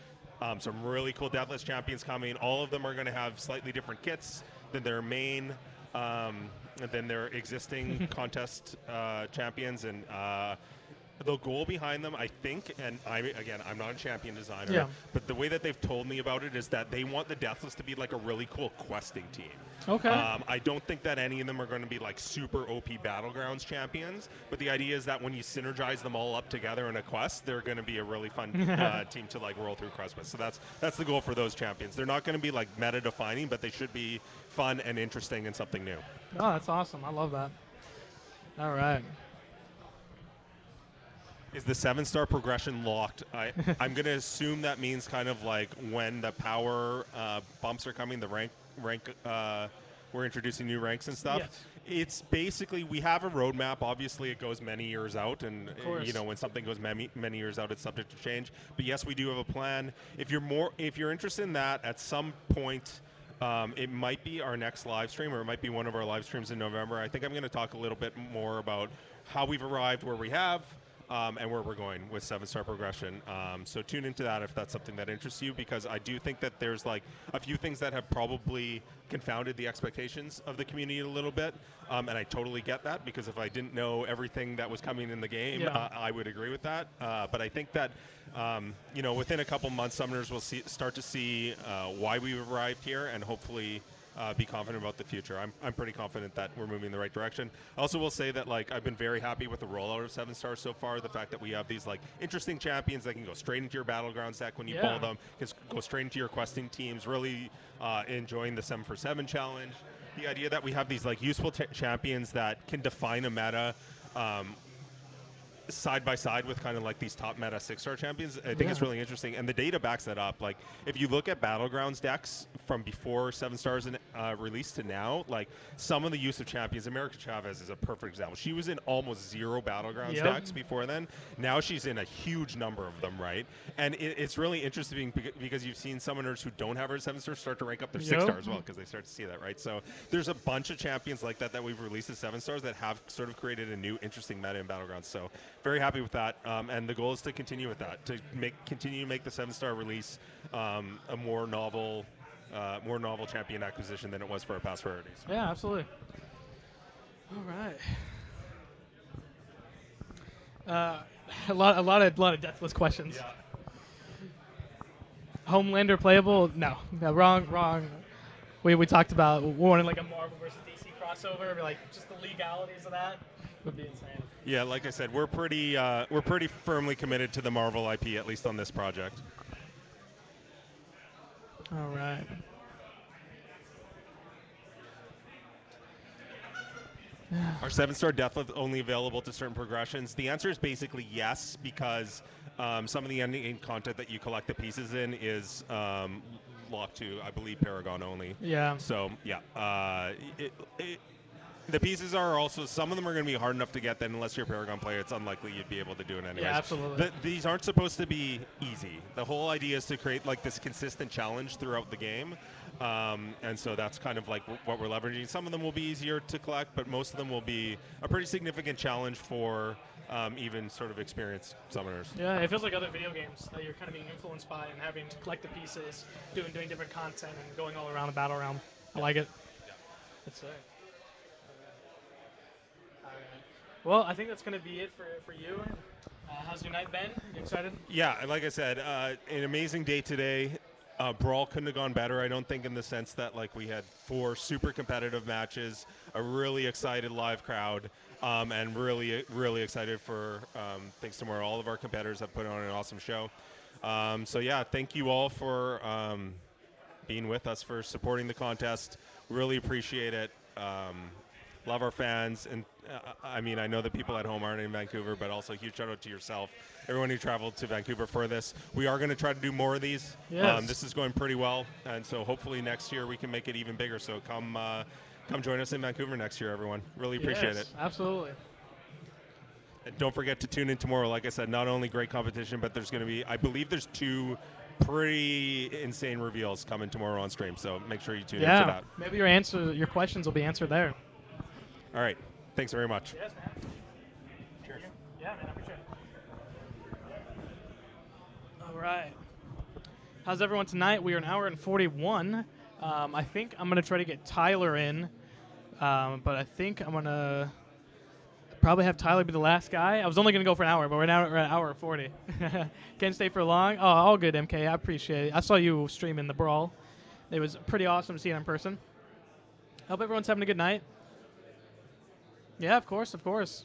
some really cool Deathless champions coming. All of them are going to have slightly different kits than their main, than their existing contest champions, and the goal behind them, I think, and I'm not a champion designer, but the way that they've told me about it is that they want the Deathless to be like a really cool questing team. Okay. I don't think that any of them are going to be like super OP Battlegrounds champions, but the idea is that when you synergize them all up together in a quest, they're going to be a really fun team to like roll through quests with. So that's the goal for those champions. They're not going to be like meta defining, but they should be fun and interesting and something new. Oh, that's awesome. I love that. All right. Is the 7-star progression locked? I'm going to assume that means kind of like when the power bumps are coming, the rank we're introducing new ranks and stuff. Yes. It's basically, we have a roadmap. Obviously, it goes many years out, and you know, when something goes many years out, it's subject to change. But yes, we do have a plan. If you're interested in that, at some point, it might be our next live stream, or it might be one of our live streams in November. I think I'm going to talk a little bit more about how we've arrived where we have. And where we're going with 7-star progression. So tune into that if that's something that interests you, because I do think that there's like a few things that have probably confounded the expectations of the community a little bit. And I totally get that, because if I didn't know everything that was coming in the game, I would agree with that. But I think that, you know, within a couple months, summoners will start to see why we've arrived here, and hopefully be confident about the future. I'm pretty confident that we're moving in the right direction. I also will say that like I've been very happy with the rollout of 7-stars so far. The fact that we have these like interesting champions that can go straight into your Battlegrounds deck when you pull them, can go straight into your questing teams. Really enjoying the 7-for-7 challenge. The idea that we have these like useful champions that can define a meta side by side with kind of like these top meta 6-star champions, I think it's really interesting, and the data backs that up. Like if you look at Battlegrounds decks from before 7-stars released to now, like some of the use of champions, America Chavez is a perfect example. She was in almost 0 Battlegrounds decks before then. Now she's in a huge number of them, right? And it's really interesting because you've seen summoners who don't have her 7-stars start to rank up their 6-star as well, because they start to see that, right? So there's a bunch of champions like that we've released as 7-stars that have sort of created a new interesting meta in Battlegrounds. So very happy with that, and the goal is to continue with that, to continue to make the 7-star release a more novel champion acquisition than it was for our past rarities. Yeah, absolutely. All right. A lot of Deathless questions. Yeah. Homelander playable? No, wrong. We talked about wanting like a Marvel versus DC crossover, but like just the legalities of that would be insane. Yeah, like I said, we're pretty firmly committed to the Marvel IP, at least on this project. All right. Are 7-star Deathless only available to certain progressions? The answer is basically yes, because some of the ending content that you collect the pieces in is locked to, I believe, Paragon only. Yeah. So yeah, the pieces are also, some of them are going to be hard enough to get that unless you're a Paragon player, it's unlikely you'd be able to do it anyways. Yeah, absolutely. These aren't supposed to be easy. The whole idea is to create like this consistent challenge throughout the game. And so that's kind of like what we're leveraging. Some of them will be easier to collect, but most of them will be a pretty significant challenge for even sort of experienced summoners. Yeah, it feels like other video games that you're kind of being influenced by and having to collect the pieces, doing different content, and going all around the battle realm. I like it. Yeah. It's sick. All right. Well, I think that's going to be it for you. How's your night been? You excited? Yeah, like I said, an amazing day today. Brawl couldn't have gone better, I don't think, in the sense that like we had 4 super competitive matches, a really excited live crowd, and really excited for thanks to all of our competitors have put on an awesome show. So yeah, thank you all for being with us, for supporting the contest. Really appreciate it. Love our fans, and I mean, I know the people at home aren't in Vancouver, but also a huge shout out to yourself, everyone who traveled to Vancouver for this. We are going to try to do more of these. Yes. This is going pretty well, and so hopefully next year we can make it even bigger. So come come join us in Vancouver next year, everyone. Really appreciate Yes, it. absolutely. And don't forget to tune in tomorrow. Like I said, not only great competition, but there's going to be, I believe there's 2 pretty insane reveals coming tomorrow on stream. So make sure you tune in for that. Maybe your questions will be answered there. All right. Thanks very much. Yes, man. Cheers. Yeah, man, I appreciate it. All right. How's everyone tonight? We are an hour and 41. I think I'm going to try to get Tyler in, but I think I'm going to probably have Tyler be the last guy. I was only going to go for an hour, but we're now at an hour and 40. Can't stay for long. Oh, all good, MK. I appreciate it. I saw you streaming the Brawl. It was pretty awesome to see it in person. Hope everyone's having a good night. Yeah, of course, of course.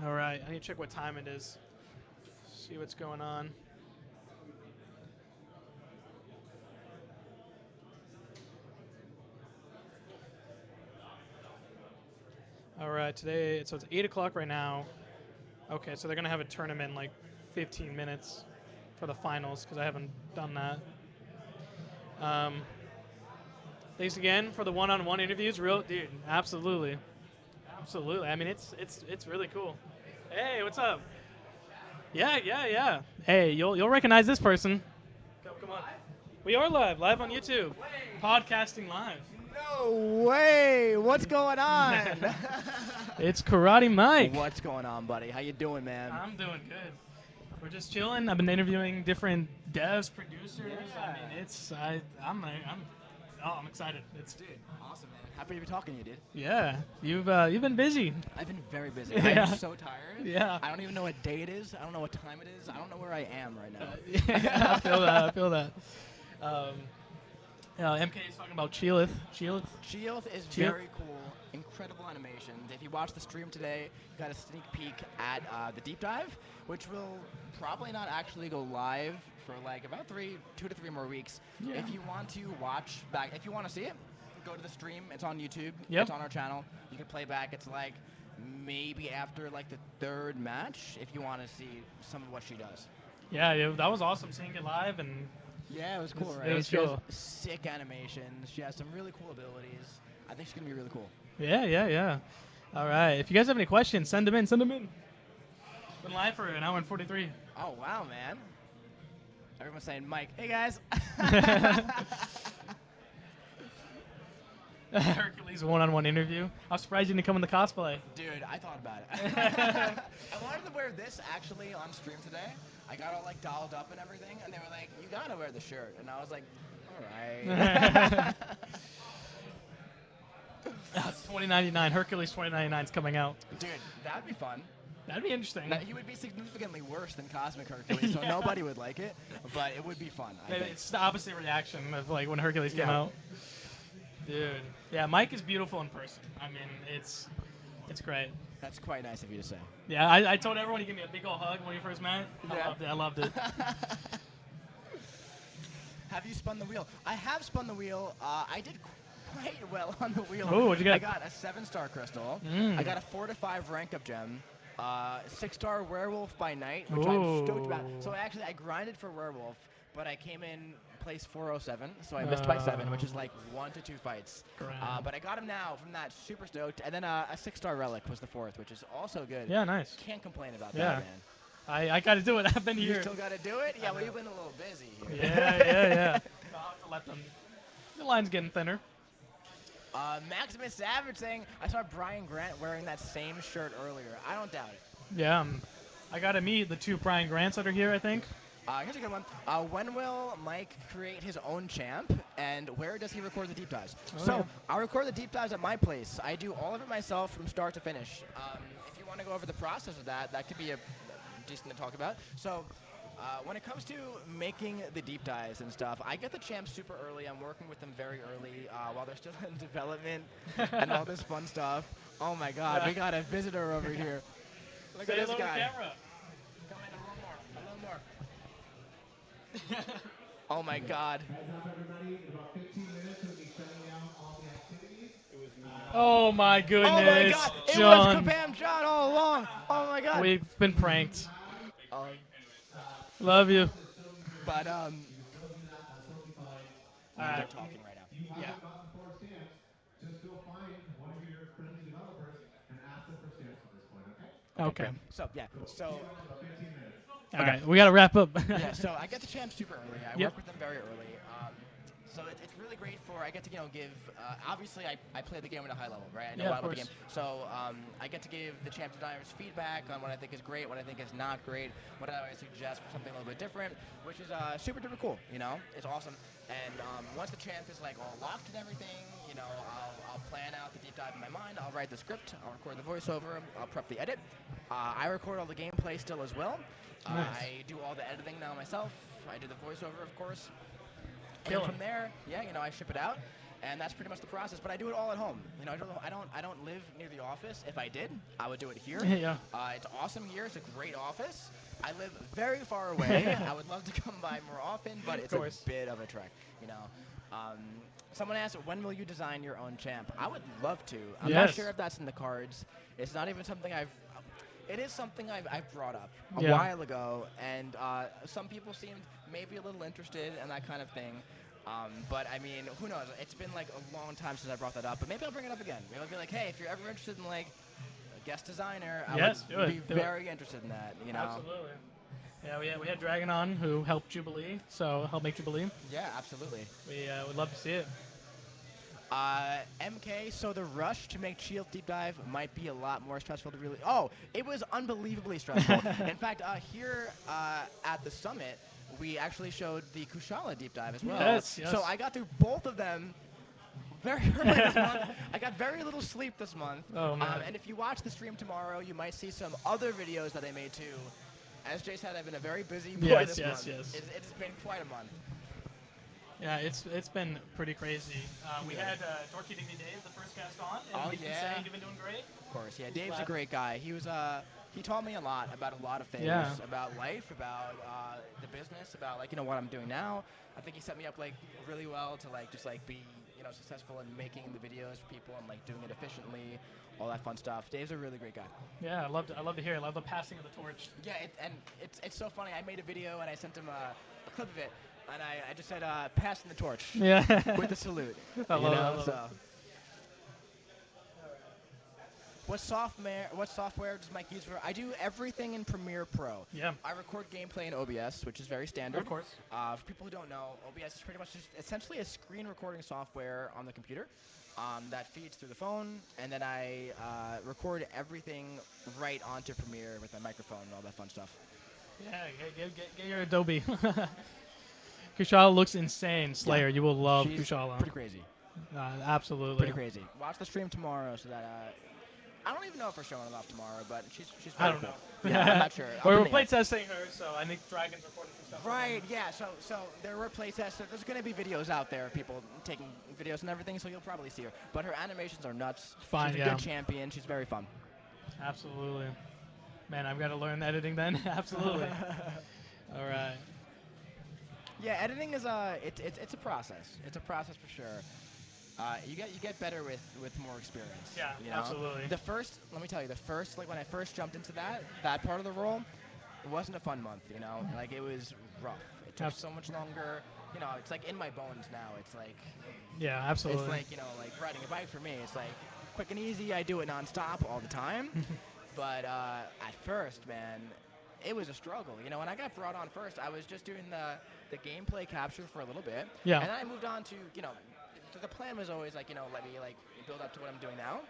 All right, I need to check what time it is. See what's going on. All right, today, so it's 8 o'clock right now. Okay, so they're going to have a tournament in like 15 minutes for the finals because I haven't done that. Thanks again for the one-on-one interviews. Dude, absolutely. Absolutely. I mean, it's really cool. Hey, what's up? Yeah. Hey, you'll recognize this person. Come on. We are live on YouTube. Podcasting live. No way! What's going on? It's KarateMike. What's going on, buddy? How you doing, man? I'm doing good. We're just chilling. I've been interviewing different devs, producers. Yeah. I mean, I'm excited. Dude, awesome, man. Happy to be talking to you, dude. Yeah, you've been busy. I've been very busy. Yeah. I'm so tired. Yeah. I don't even know what day it is. I don't know what time it is. I don't know where I am right now. Yeah, I feel that. MK is talking about Cheelith. Cheelith is very cool. Incredible animations. If you watch the stream today, you got a sneak peek at the deep dive, which will probably not actually go live for like about 2 to 3 more weeks. Yeah. If you want to watch back, if you want to see it, go to the stream. It's on YouTube. Yep. It's on our channel. You can play back. It's like maybe after like the 3rd match if you want to see some of what she does. Yeah, that was awesome seeing it live and. Yeah, it was cool, right? It was she has cool. sick animations. She has some really cool abilities. I think she's going to be really cool. Yeah. All right. If you guys have any questions, send them in. Been live for an hour and 43. Oh, wow, man. Everyone's saying, Mike, hey, guys. Hercules one-on-one interview. I was surprised you didn't come in the cosplay. Dude, I thought about it. I wanted to wear this actually on stream today. I got all like dolled up and everything, and they were like, you gotta wear the shirt. And I was like, all right. $20.99. Hercules $20.99 is coming out. Dude, that'd be fun. That'd be interesting. Now, he would be significantly worse than Cosmic Hercules, so nobody would like it, but it would be fun. I think. It's the opposite reaction of like when Hercules came out. Dude. Yeah, Mike is beautiful in person. I mean, it's great. That's quite nice of you to say. Yeah, I told everyone to give me a big old hug when we first met. Yeah. I loved it. Have you spun the wheel? I have spun the wheel. I did quite well on the wheel. Oh, what'd you get? I got a 7-star crystal. I got a 4 to 5 rank up gem. 6-star werewolf by night, which I'm stoked about. So I grinded for werewolf, but I came in place 407, so I missed by 7, which is like 1 to 2 fights. But I got him now from that, super stoked. And then a 6-star relic was the 4th, which is also good. Yeah, nice. Can't complain about Yeah. that, man. I got to do it. I've been You here. still got to do it? Yeah, well, you've been a little busy here. Yeah. I'll have to let them. The line's getting thinner. Maximus Savage saying, I saw Brian Grant wearing that same shirt earlier. I don't doubt it. Yeah, I got to meet the 2 Brian Grants that are here, I think. Here's a good one. When will Mike create his own champ, and where does he record the deep dives? I'll record the deep dives at my place. I do all of it myself from start to finish. If you want to go over the process of that could be decent to talk about. So when it comes to making the deep dives and stuff, I get the champs super early. I'm working with them very early while they're still in development and all this fun stuff. Oh, my God. We got a visitor over here. Look at this guy. Come in a little more. Oh my God. Oh my goodness. Oh my God. It John. was Kabam John all along. Oh my God. We've been pranked. Love you. But They're Alright. talking right now. Yeah. Just go find one of your friendly developers and ask them for stamps at this point, okay? Okay. Great. So yeah. So About 15 minutes. Okay. We gotta wrap up. yeah. So I get the champ super early. I Yep. work with them very early. So it's really great for, I get to, give, obviously I play the game at a high level, right? I know Yeah, a of lot about the course. game. So I get to give the champ designers feedback on what I think is great, what I think is not great, what I suggest for something a little bit different, which is super duper cool, It's awesome. And once the champ is like all locked and everything, I'll plan out the deep dive in my mind, I'll write the script, I'll record the voiceover, I'll prep the edit. I record all the gameplay still as well. Nice. I do all the editing now myself. I do the voiceover, of course. And Killing from there, I ship it out, and that's pretty much the process. But I do it all at home. I don't live near the office. If I did, I would do it here. Yeah. It's awesome here. It's a great office. I live very far away. I would love to come by more often, but it's a bit of a trek. Someone asked, when will you design your own champ? I would love to. I'm not sure if that's in the cards. It's not even something It is something I've brought up a while ago, and some people seemed maybe a little interested in that kind of thing. But I mean, who knows? It's been like a long time since I brought that up, but maybe I'll bring it up again. Maybe I'll be like, hey, if you're ever interested in like a guest designer, I would be very interested in that. Absolutely. Yeah, we had Dragon on who helped Jubilee, so help make Jubilee. Yeah, absolutely. We would love to see it. MK, so the rush to make Shield Deep Dive might be a lot more stressful to really... Oh, it was unbelievably stressful. In fact, here at the summit, we actually showed the Kushala Deep Dive as well. Yes. So I got through both of them very early this month. I got very little sleep this month. Oh, man. And if you watch the stream tomorrow, you might see some other videos that I made too. As Jay said, I've been a very busy boy this month. Yes. It's been quite a month. Yeah, it's been pretty crazy. We had Dorky Diggity Dave, the first guest on, and we can say you've been doing great. Of course, yeah. Dave's a great guy. He was he taught me a lot about a lot of things, about life, about the business, about what I'm doing now. I think he set me up really well to just be successful in making the videos for people and doing it efficiently, all that fun stuff. Dave's a really great guy. Yeah, I love to hear it. I love the passing of the torch. Yeah, it's so funny. I made a video and I sent him a clip of it. And I just said, passing the torch. Yeah. With a salute. I love it. What software does Mike use for? I do everything in Premiere Pro. Yeah. I record gameplay in OBS, which is very standard. Of course. For people who don't know, OBS is pretty much just essentially a screen recording software on the computer that feeds through the phone, and then I record everything right onto Premiere with my microphone and all that fun stuff. Yeah, get your Adobe. Kushala looks insane. Slayer, you will love Kushala. Pretty crazy. Absolutely. Pretty crazy. Watch the stream tomorrow so that I don't even know if we're showing it off tomorrow, but she's I don't know. Yeah, I'm not sure. We're play testing her, so I think Dragon's recording some stuff. Right, yeah. So there were play tests. There's going to be videos out there of people taking videos and everything, so you'll probably see her. But her animations are nuts. Fine, she's a good champion. She's very fun. Absolutely. Man, I've got to learn editing then. Absolutely. All right. Yeah, editing is it's a process. It's a process for sure. You get better with more experience. Yeah, absolutely. Let me tell you, when I first jumped into that part of the role, it wasn't a fun month. It was rough. It took so much longer. It's in my bones now. It's yeah, absolutely. It's riding a bike for me. It's quick and easy. I do it nonstop all the time. But at first, man, it was a struggle. When I got brought on first, I was just doing the gameplay capture for a little bit. Yeah. And then I moved on to, the plan was always let me build up to what I'm doing now.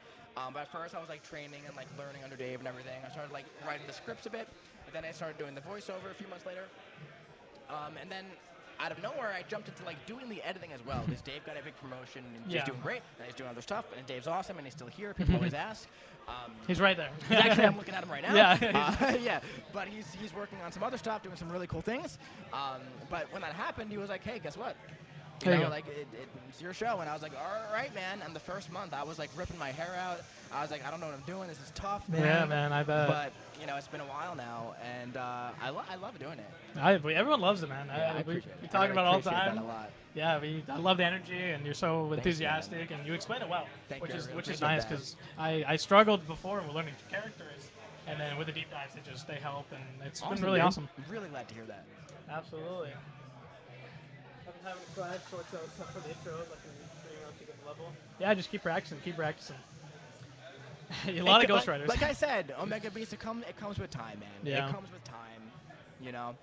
But at first I was training and learning under Dave and everything. I started writing the scripts a bit, and then I started doing the voiceover a few months later. And then out of nowhere, I jumped into doing the editing as well, because Dave got a big promotion and he's doing great, and he's doing other stuff, and Dave's awesome, and he's still here. People always ask. He's right there. Actually, I'm looking at him right now. Yeah. Yeah. But he's working on some other stuff, doing some really cool things. But when that happened, he was like, "Hey, guess what? It's your show." And I was like, "All right, man." And the first month, I was ripping my hair out. I was like, "I don't know what I'm doing. This is tough, man." Yeah, man, I bet. But it's been a while now, and I love doing it. Everyone loves it, man. Yeah, we talk about it all the time. That a lot. Yeah, I love the energy, and you're so enthusiastic, and you explain it well, which is nice, because I struggled before with learning characters, and then with the deep dives, they help, and it's been really awesome. I'm really glad to hear that. Absolutely. having a class short stuff for the intro, like to get the level. Yeah, just keep practicing. Keep practicing. A lot of Ghost Riders. Like I said, Omega Beast, it comes with time, man. Yeah. It comes with time, you know.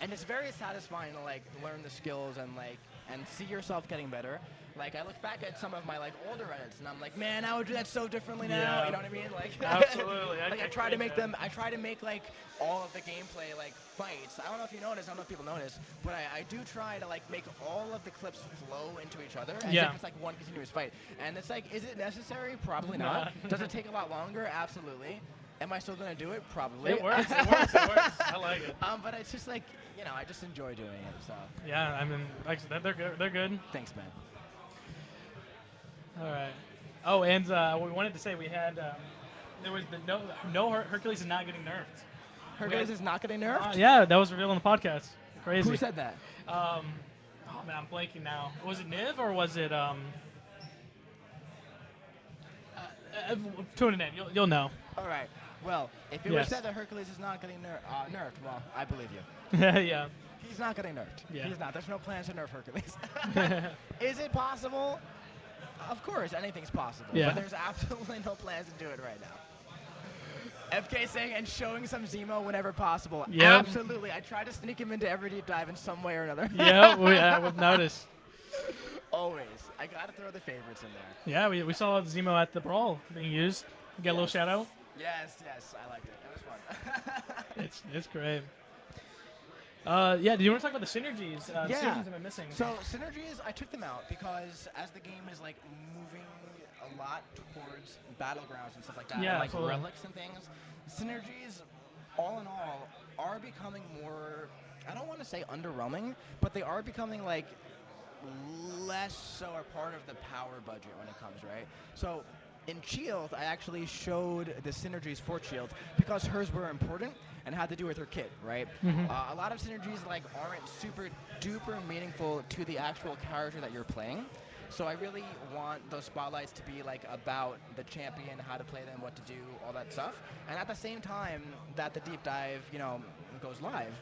And it's very satisfying to like learn the skills and see yourself getting better. Like I look back at some of my like older edits and I'm like, man, I would do that so differently now. Yeah. You know what I mean? Like absolutely. like I try to make them. I try to make like all of the gameplay like fights. I don't know if you notice. I don't know if people notice, but I do try to like make all of the clips flow into each other as if it's like one continuous fight. And it's like, is it necessary? Probably not. Does it take a lot longer? Absolutely. Am I still gonna do it? Probably. It works. It works. It works. I like it. But it's just like, you know, I just enjoy doing it. So. Yeah, I mean, like I said, they're good. They're good. Thanks, man. All right. Oh, and we wanted to say we had there was no Hercules is not getting nerfed. Hercules is not getting nerfed? Yeah, that was revealed on the podcast. Crazy. Who said that? Oh man, I'm blanking now. Was it Niv or was it tune it in. You'll know. All right. Well, if it was said that Hercules is not getting nerfed, well, I believe you. Yeah. He's not getting nerfed. Yeah. He's not. There's no plans to nerf Hercules. Is it possible? Of course, anything's possible. Yeah. But there's absolutely no plans to do it right now. FK saying and showing some Zemo whenever possible. Yep. Absolutely. I try to sneak him into every deep dive in some way or another. Yeah, we've noticed. Always. I gotta throw the favorites in there. Yeah, we saw Zemo at the Brawl being used. You got a little shout out? Yes, I liked it. That was fun. It's great. Yeah, do you want to talk about the synergies? The Yeah. synergies have been missing. So synergies, I took them out because as the game is like moving a lot towards battlegrounds and stuff like that, Yeah, and, like absolutely. relics and things, synergies, all in all, are becoming more. I don't want to say underwhelming, but they are becoming like less so a part of the power budget when it comes, right? So in Shield, I actually showed the synergies for Shield because hers were important and had to do with her kit, right? A lot of synergies like aren't super duper meaningful to the actual character that you're playing. So I really want those spotlights to be like about the champion, how to play them, what to do, all that stuff. And at the same time that the deep dive, you know, goes live,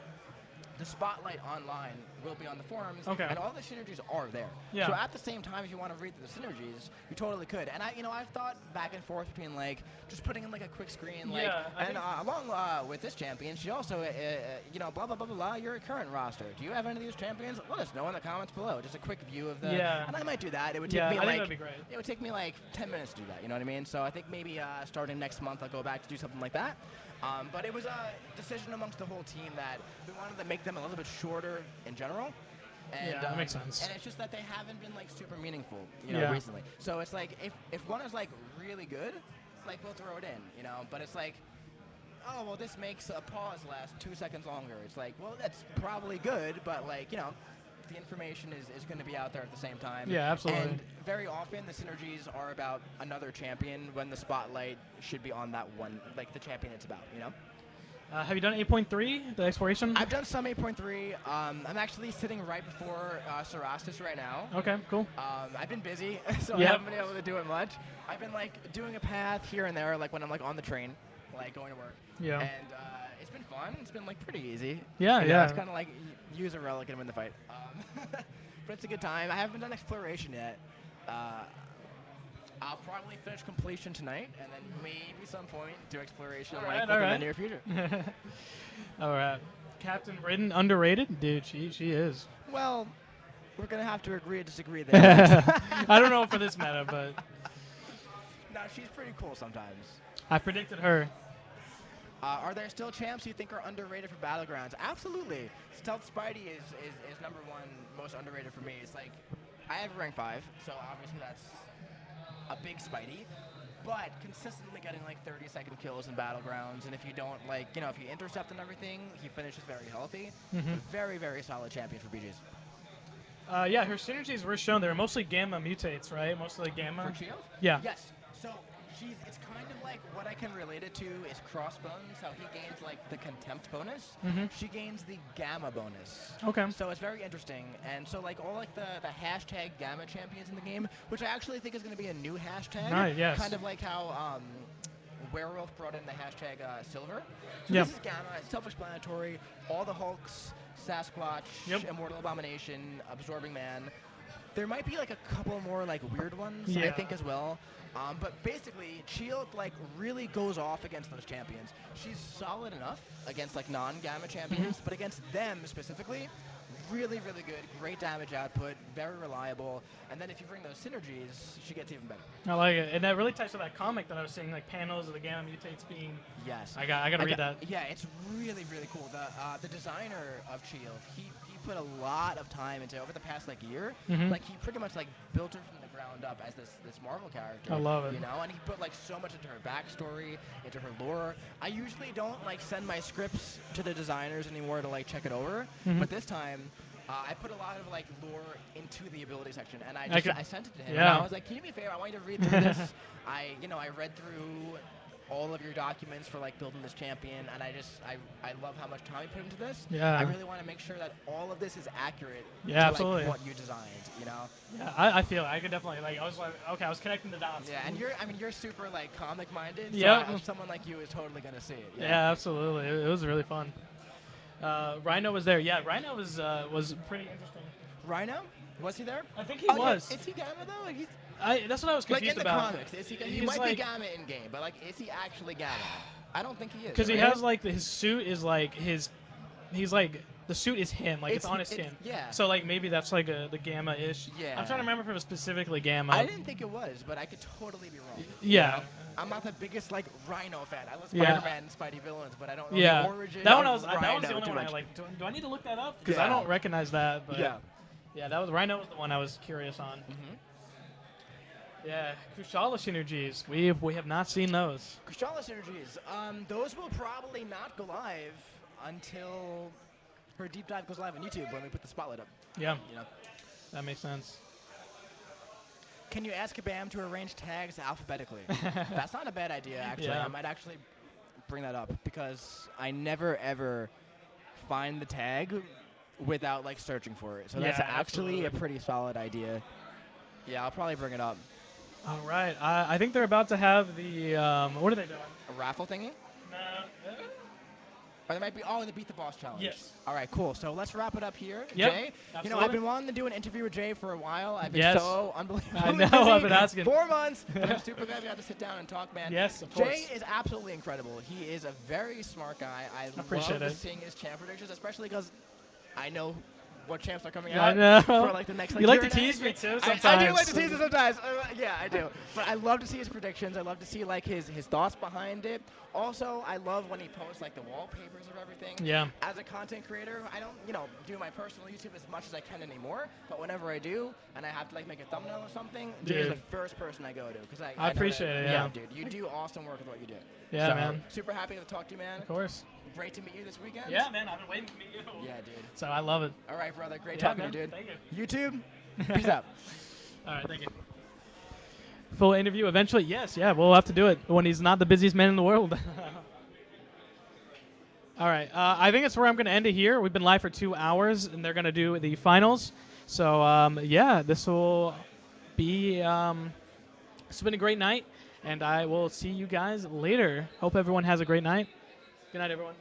the spotlight online will be on the forums, and all the synergies are there. Yeah. So at the same time, if you want to read through the synergies, you totally could. And I've thought back and forth between like just putting in like a quick screen, like, and along with this champion, she also, blah blah blah blah blah. Your current roster. Do you have any of these champions? Let us know in the comments below. Just a quick view of the. Yeah. And I might do that. It would take me I think like. that'd be great. It would take me like 10 minutes to do that. You know what I mean? So I think maybe starting next month, I'll go back to do something like that. But it was a decision amongst the whole team that we wanted to make them a little bit shorter in general. And, yeah, that makes sense. And it's just that they haven't been like super meaningful, recently. So it's like if one is like really good, like we'll throw it in, But it's like, oh well, this makes a pause last 2 seconds longer. It's like, well, that's probably good, but like the information is going to be out there at the same time. Yeah, absolutely. And very often the synergies are about another champion when the spotlight should be on that one, like the champion it's about, Have you done 8.3, the exploration? I've done some 8.3. I'm actually sitting right before Cerastus right now. Okay, cool. I've been busy, so I haven't been able to do it much. I've been like doing a path here and there, like when I'm like on the train, like going to work. Yeah. And it's been fun. It's been like pretty easy. Yeah, yeah. It's kind of like use a relic and win the fight. But it's a good time. I haven't done exploration yet. I'll probably finish completion tonight, and then maybe some point do exploration within the near future. All right. Captain Britain, underrated? Dude, she is. Well, we're going to have to agree to disagree there. I don't know for this meta, but... No, she's pretty cool sometimes. I predicted her. Are there still champs you think are underrated for Battlegrounds? Absolutely. Stealth Spidey is number one most underrated for me. It's like, I have rank 5, so obviously that's a big Spidey, but consistently getting like 30-second kills in Battlegrounds, and if you don't like, if you intercept and everything, he finishes very healthy. Very, very solid champion for BGs. Yeah, her synergies were shown. They were mostly Gamma mutates, right? Mostly Gamma. For Shield? Yeah. Yes. So it's kind of like what I can relate it to is Crossbones, how he gains like the Contempt bonus. She gains the Gamma bonus. Okay. So it's very interesting. And so like all like the hashtag Gamma champions in the game, which I actually think is going to be a new hashtag. Right, yes. Kind of like how Werewolf brought in the hashtag silver. So Yep. this is Gamma. It's self-explanatory. All the Hulks, Sasquatch, Yep. Immortal Abomination, Absorbing Man. There might be like a couple more like weird ones, I Yeah. think, as well. But basically, Shield like really goes off against those champions. She's solid enough against like non-Gamma champions, but against them specifically, really, really good. Great damage output, very reliable. And then if you bring those synergies, she gets even better. I like it, and that really ties to that comic that I was seeing, like panels of the Gamma mutates being. Yes. I gotta read that. Yeah, it's really, really cool. The designer of Shield, he put a lot of time into over the past like year. Mhm. Like he pretty much like built her from the ground up as this Marvel character. I love it. You know, and he put like so much into her backstory, into her lore. I usually don't like send my scripts to the designers anymore to like check it over, Mhm. but this time. I put a lot of like lore into the ability section, and I sent it to him. Yeah. And I was like, "Can you do me a favor? I want you to read through this. I read through all of your documents for like building this champion, and I love how much time you put into this. Yeah. I really want to make sure that all of this is accurate Yeah, to absolutely. like what you designed. You know? Yeah, I feel it. I could definitely I was like, okay, I was connecting the dots. Yeah, and you're super like comic minded. Yeah. So someone like you is totally gonna see it. Yeah, absolutely. It was really fun. Rhino was there. Yeah, Rhino was pretty interesting. Rhino, was he there? I think he Yeah. was. Is he Gamma though? Like he's That's what I was like confused in the about. comics. Is he He's might like, be Gamma in game, but like, is he actually Gamma? I don't think he is. because he right? has like his suit is like his. He's like the suit is him, like it's on his skin. Yeah. So like maybe that's like the Gamma-ish. Yeah. I'm trying to remember if it was specifically Gamma. I didn't think it was, but I could totally be wrong. Yeah. I'm not the biggest like Rhino fan. I love Yeah. Spider-Man and Spidey villains, but I don't know Yeah. the origin. That one of that was the Rhino only too one I much. like. Do I need to look that up? Because I Yeah. don't recognize that. But Yeah. Yeah, that was Rhino was the one I was curious on. Yeah, Kushala synergies. We have not seen those. Kushala synergies. Those will probably not go live until her deep dive goes live on YouTube when we put the spotlight up. Yeah, You know. that makes sense. Can you ask Kabam to arrange tags alphabetically? That's not a bad idea, actually. Yeah. I might actually bring that up because I never ever find the tag without like searching for it. So that's Yeah, actually absolutely. a pretty solid idea. Yeah, I'll probably bring it up. All right, I think they're about to have the what are they doing? A raffle thingy? No. Or there might be, the Beat the Boss challenge. Yes. All right, cool. So let's wrap it up here. Yep, Jay, I've absolutely. been wanting to do an interview with Jay for a while. I've been Yes. so unbelievable. I know, I've been asking. 4 months. But I'm super glad we got to sit down and talk, man. Yes, of Jay course. is absolutely incredible. He is a very smart guy. I appreciate love it. seeing his champ predictions, especially because I know what champs are coming Yeah, I out know. for like the next like, You like year to and a tease half. me too I do sometimes. like to tease it sometimes. Yeah, I do. But I love to see his predictions. I love to see like his thoughts behind it. Also, I love when he posts like the wallpapers of everything. Yeah. As a content creator, I don't, do my personal YouTube as much as I can anymore. But whenever I do, and I have to like make a thumbnail or something, Jay's Dude. the first person I go to because I know appreciate that- it, yeah. dude, you do awesome work with what you do. Yeah, So, man. Super happy to talk to you, man. Of course. Great to meet you this weekend. Yeah, man. I've been waiting to meet you. Yeah, dude. So I love it. All right, brother. Great Yeah, talking man. to you, dude. Thank you. YouTube, peace out. All right, thank you. Full interview eventually? Yes, yeah, we'll have to do it when he's not the busiest man in the world. All right, I think that's where I'm going to end it here. We've been live for 2 hours, and they're going to do the finals. So, yeah, this will be it's been a great night, and I will see you guys later. Hope everyone has a great night. Good night, everyone.